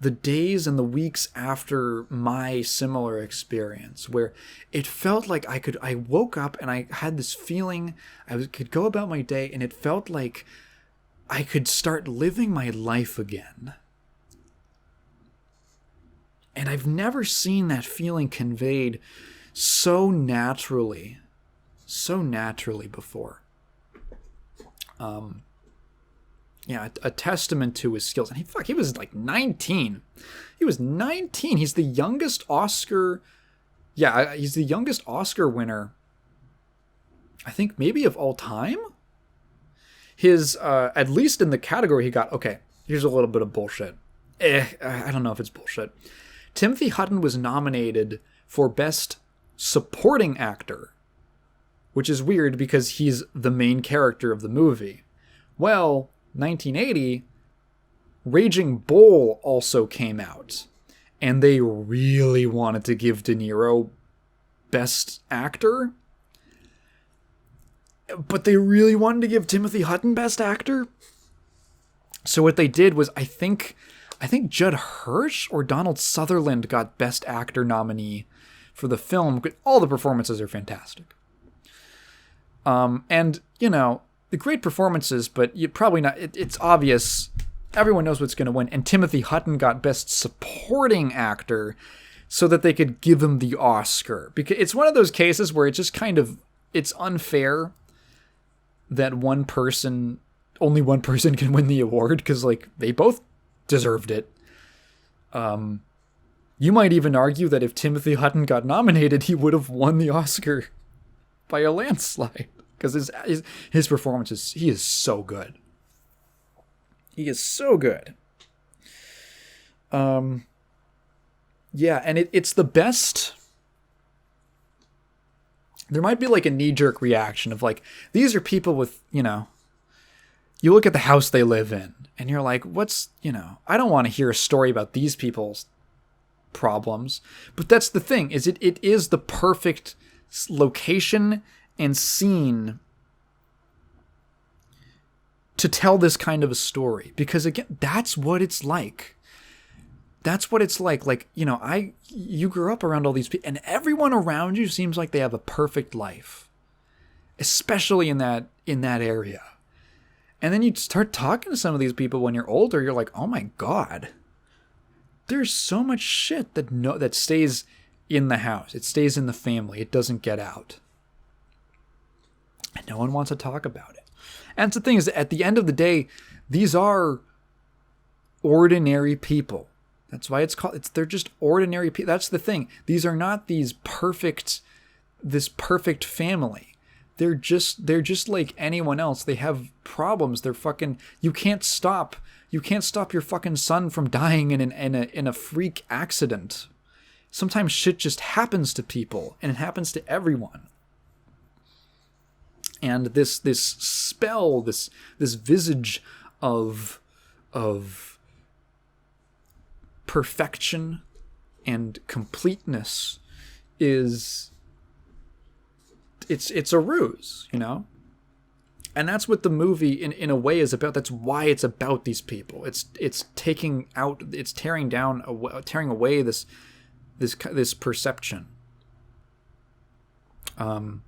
Speaker 1: the days and the weeks after my similar experience, where it felt like I woke up and I had this feeling could go about my day, and it felt like I could start living my life again. And I've never seen that feeling conveyed so naturally before. Yeah, a testament to his skills. And he was like 19. He was 19. He's the youngest Oscar. Yeah, he's the youngest Oscar winner, I think, maybe of all time. His, at least in the category he got, okay, here's a little bit of bullshit. I don't know if it's bullshit. Timothy Hutton was nominated for Best Supporting Actor, which is weird because he's the main character of the movie. Well, 1980, Raging Bull also came out, and they really wanted to give De Niro Best Actor, but they really wanted to give Timothy Hutton Best Actor. So what they did was, I think Judd Hirsch or Donald Sutherland got Best Actor nominee for the film. All the performances are fantastic. And, the great performances, but you probably not. It's obvious. Everyone knows what's going to win. And Timothy Hutton got Best Supporting Actor so that they could give him the Oscar. Because it's one of those cases where it's just it's unfair that one person only one person can win the award because like they both deserved it. You might even argue that if Timothy Hutton got nominated, he would have won the Oscar by a landslide because his performance he is so good. He is so good. Yeah, and it's the best. There might be like a knee-jerk reaction of like, these are people with, you look at the house they live in and you're like, I don't want to hear a story about these people's problems. But that's the thing, is it is the perfect location and scene to tell this kind of a story. Because again, that's what it's like. That's what it's like. Like, you grew up around all these people, and everyone around you seems like they have a perfect life, especially in that area. And then you start talking to some of these people when you're older. You're like, oh my god, there's so much shit that stays in the house. It stays in the family. It doesn't get out, and no one wants to talk about it. And the thing is, at the end of the day, these are ordinary people. That's why they're just ordinary people. That's the thing. These are not this perfect family. They're just like anyone else. They have problems. They're fucking, you can't stop your fucking son from dying in a freak accident. Sometimes shit just happens to people, and it happens to everyone. And this spell, this visage of perfection and completeness it's a ruse, and that's what the movie in a way is about. That's why it's about these people. It's tearing away this perception, and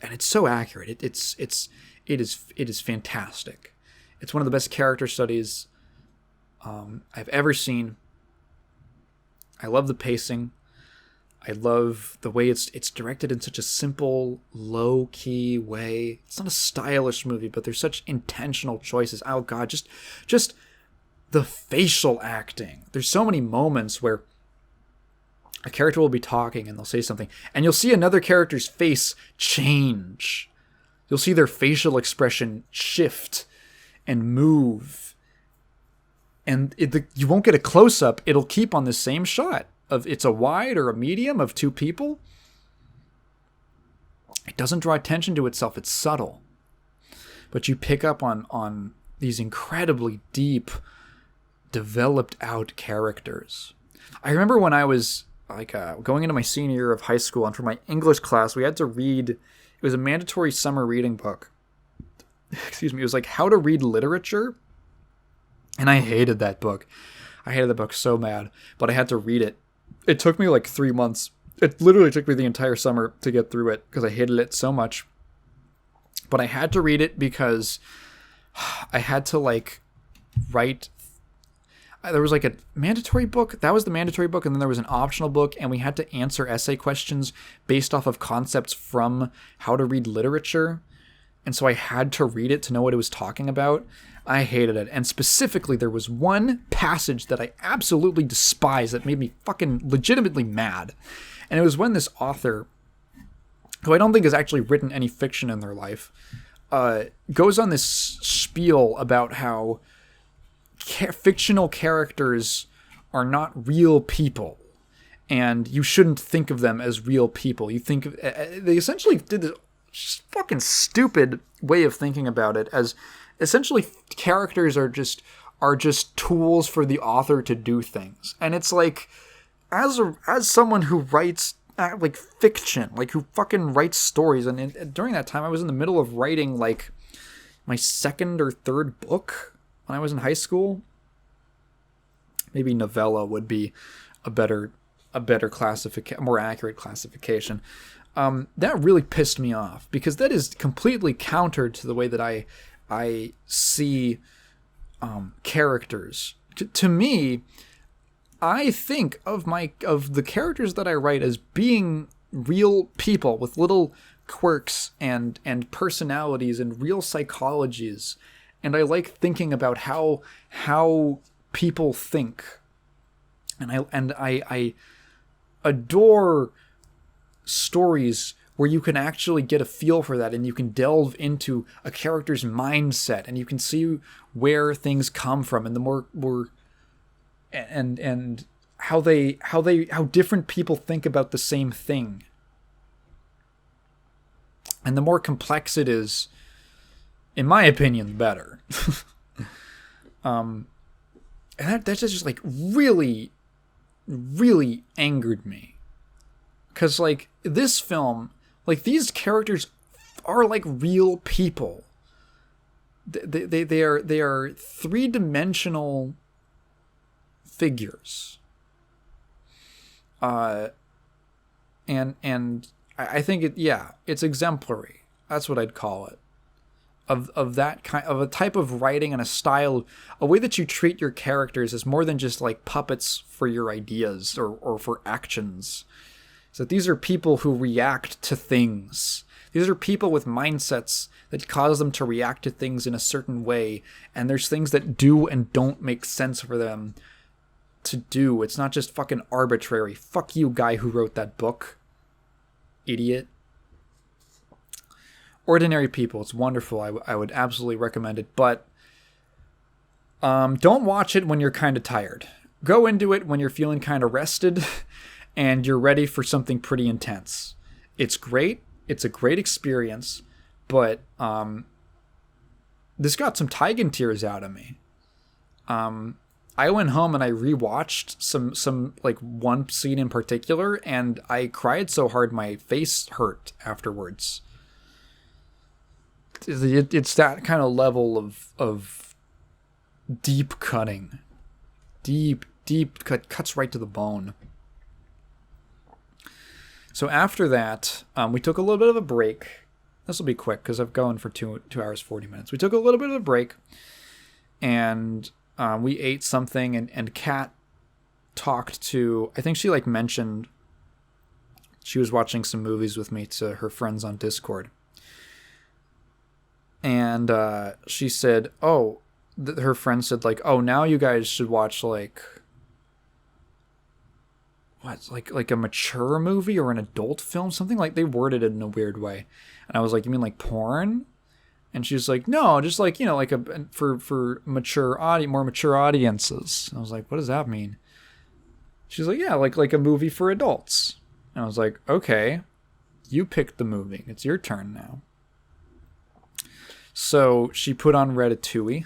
Speaker 1: it's so accurate. It is fantastic. It's one of the best character studies I've ever seen. I love the pacing. I love the way it's directed in such a simple, low-key way. It's not a stylish movie, but there's such intentional choices. Oh god, just the facial acting. There's so many moments where a character will be talking and they'll say something, and you'll see another character's face change. You'll see their facial expression shift and move. And you won't get a close-up. It'll keep on the same shot. It's a wide or a medium of two people. It doesn't draw attention to itself. It's subtle. But you pick up on these incredibly deep, developed out characters. I remember when I was going into my senior year of high school, and for my English class, we had to read, it was a mandatory summer reading book. Excuse me. It was like How to Read Literature. And I hated that book. I hated the book so bad, but I had to read it. It took me like 3 months. It literally took me the entire summer to get through it because I hated it so much. But I had to read it because I had to write. There was like a mandatory book. That was the mandatory book. And then there was an optional book. And we had to answer essay questions based off of concepts from How to Read Literature. And so I had to read it to know what it was talking about. I hated it. And specifically, there was one passage that I absolutely despised that made me fucking legitimately mad. And it was when this author, who I don't think has actually written any fiction in their life, goes on this spiel about how fictional characters are not real people. And you shouldn't think of them as real people. You think of, they essentially did this fucking stupid way of thinking about it as essentially characters are just tools for the author to do things. And it's like, as someone who writes fiction, who fucking writes stories, and during that time I was in the middle of writing my second or third book when I was in high school. Maybe novella would be a better classification, more accurate classification. That really pissed me off because that is completely counter to the way that I see characters. To me, I think of the characters that I write as being real people with little quirks and personalities and real psychologies and I like thinking about how people think, and I adore stories where you can actually get a feel for that, and you can delve into a character's mindset, and you can see where things come from, and the more and how different people think about the same thing. And the more complex it is, in my opinion, the better. And that just like really, really angered me. Because like this film, like these characters are like real people. They are three-dimensional figures. And I think it's exemplary. That's what I'd call it. Of that kind of a type of writing and a style, a way that you treat your characters as more than just like puppets for your ideas or for actions. So these are people who react to things. These are people with mindsets that cause them to react to things in a certain way, and there's things that do and don't make sense for them to do. It's not just fucking arbitrary. Fuck you, guy who wrote that book. Idiot. Ordinary People. It's wonderful. I would absolutely recommend it, but don't watch it when you're kind of tired. Go into it when you're feeling kind of rested and you're ready for something pretty intense. It's great. It's a great experience, but this got some Tigan tears out of me. I went home and I rewatched some like one scene in particular, and I cried so hard my face hurt afterwards. It's that kind of level of deep cutting. Deep cuts right to the bone. So after that, we took a little bit of a break. This will be quick because I've gone for 2 hours 40 minutes. We took a little bit of a break, and we ate something, and Kat talked to, I think she like mentioned she was watching some movies with me to her friends on Discord. And she said, her friend said like, oh, now you guys should watch like, what, like a mature movie or an adult film, something like, they worded it in a weird way. And I was like, you mean like porn? And she was like, no, just like, you know, like for more mature audiences. And I was like, what does that mean? She's like, yeah, like a movie for adults. And I was like, okay, you picked the movie. It's your turn now. So she put on Ratatouille.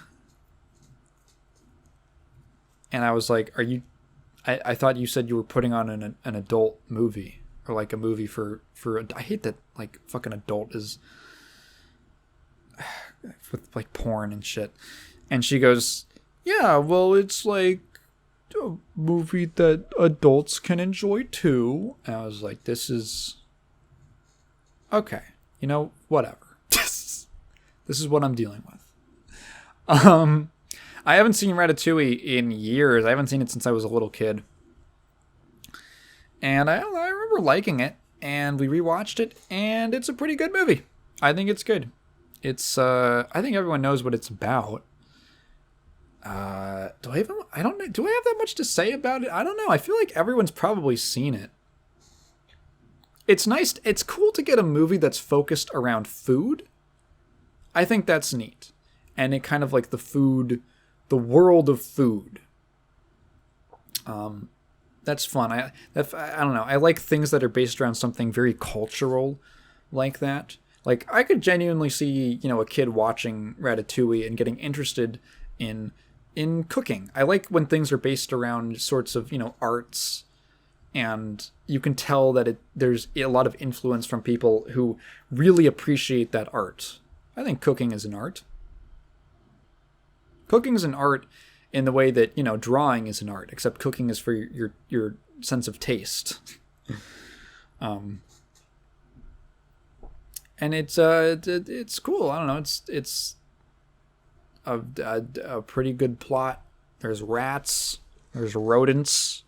Speaker 1: And I was like, I thought you said you were putting on an adult movie, or like a movie for I hate that like fucking adult is with like porn and shit. And she goes, yeah, well, it's like a movie that adults can enjoy too. And I was like, this is okay, you know, whatever. This is what I'm dealing with. I haven't seen Ratatouille in years. I haven't seen it since I was a little kid. And I remember liking it, and we rewatched it, and it's a pretty good movie. I think it's good. It's I think everyone knows what it's about. Do I don't know. Do I have that much to say about it? I don't know. I feel like everyone's probably seen it. It's nice. It's cool to get a movie that's focused around food. I think that's neat. And it kind of like the world of food. That's fun. I don't know. I like things that are based around something very cultural like that. Like, I could genuinely see, you know, a kid watching Ratatouille and getting interested in cooking. I like when things are based around sorts of, you know, arts, and you can tell that there's a lot of influence from people who really appreciate that art. I think cooking is an art. Cooking is an art in the way that, you know, drawing is an art, except cooking is for your sense of taste. And it's cool. I don't know. It's a pretty good plot. There's rats. There's rodents.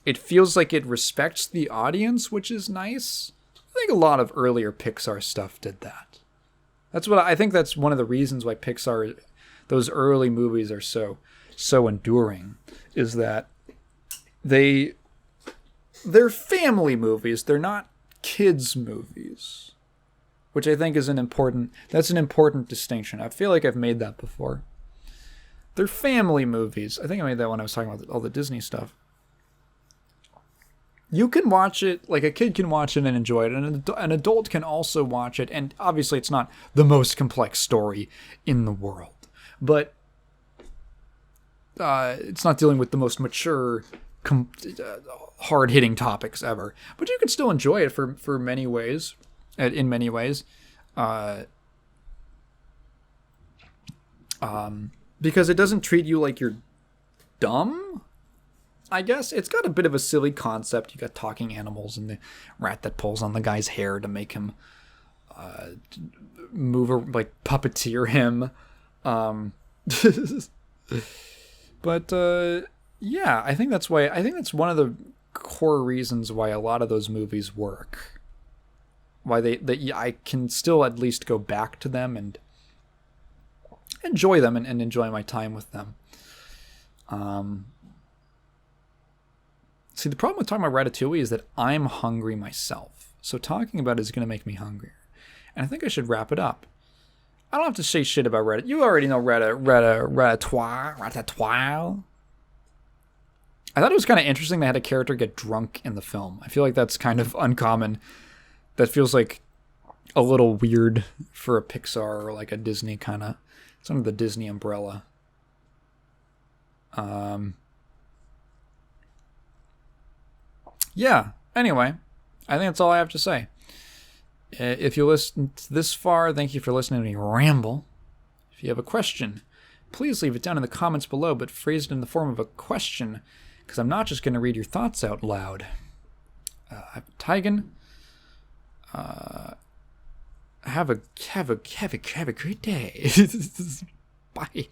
Speaker 1: It feels like it respects the audience, which is nice. I think a lot of earlier Pixar stuff did that. That's what I think. That's one of the reasons why Pixar, those early movies are so enduring, is that they're family movies. They're not kids movies, which I think is an important distinction. I feel like I've made that before. They're family movies. I think I made that when I was talking about all the Disney stuff. You can watch it, like a kid can watch it and enjoy it, and an adult can also watch it, and obviously it's not the most complex story in the world, but it's not dealing with the most mature, hard-hitting topics ever. But you can still enjoy it for many ways, in many ways, because it doesn't treat you like you're dumb. I guess it's got a bit of a silly concept. You got talking animals and the rat that pulls on the guy's hair to make him move, or like puppeteer him. But yeah, I think that's why. I think that's one of the core reasons why a lot of those movies work. Why I can still at least go back to them and enjoy them and enjoy my time with them. See, the problem with talking about Ratatouille is that I'm hungry myself. So talking about it is going to make me hungrier. And I think I should wrap it up. I don't have to say shit about Ratatouille. You already know Ratatouille. I thought it was kind of interesting they had a character get drunk in the film. I feel like that's kind of uncommon. That feels like a little weird for a Pixar or like a Disney kind of. It's under the Disney umbrella. Yeah, anyway, I think that's all I have to say. If you listened this far, thank you for listening to me ramble. If you have a question, please leave it down in the comments below, but phrase it in the form of a question, because I'm not just going to read your thoughts out loud. Tigan, have a great day. Bye.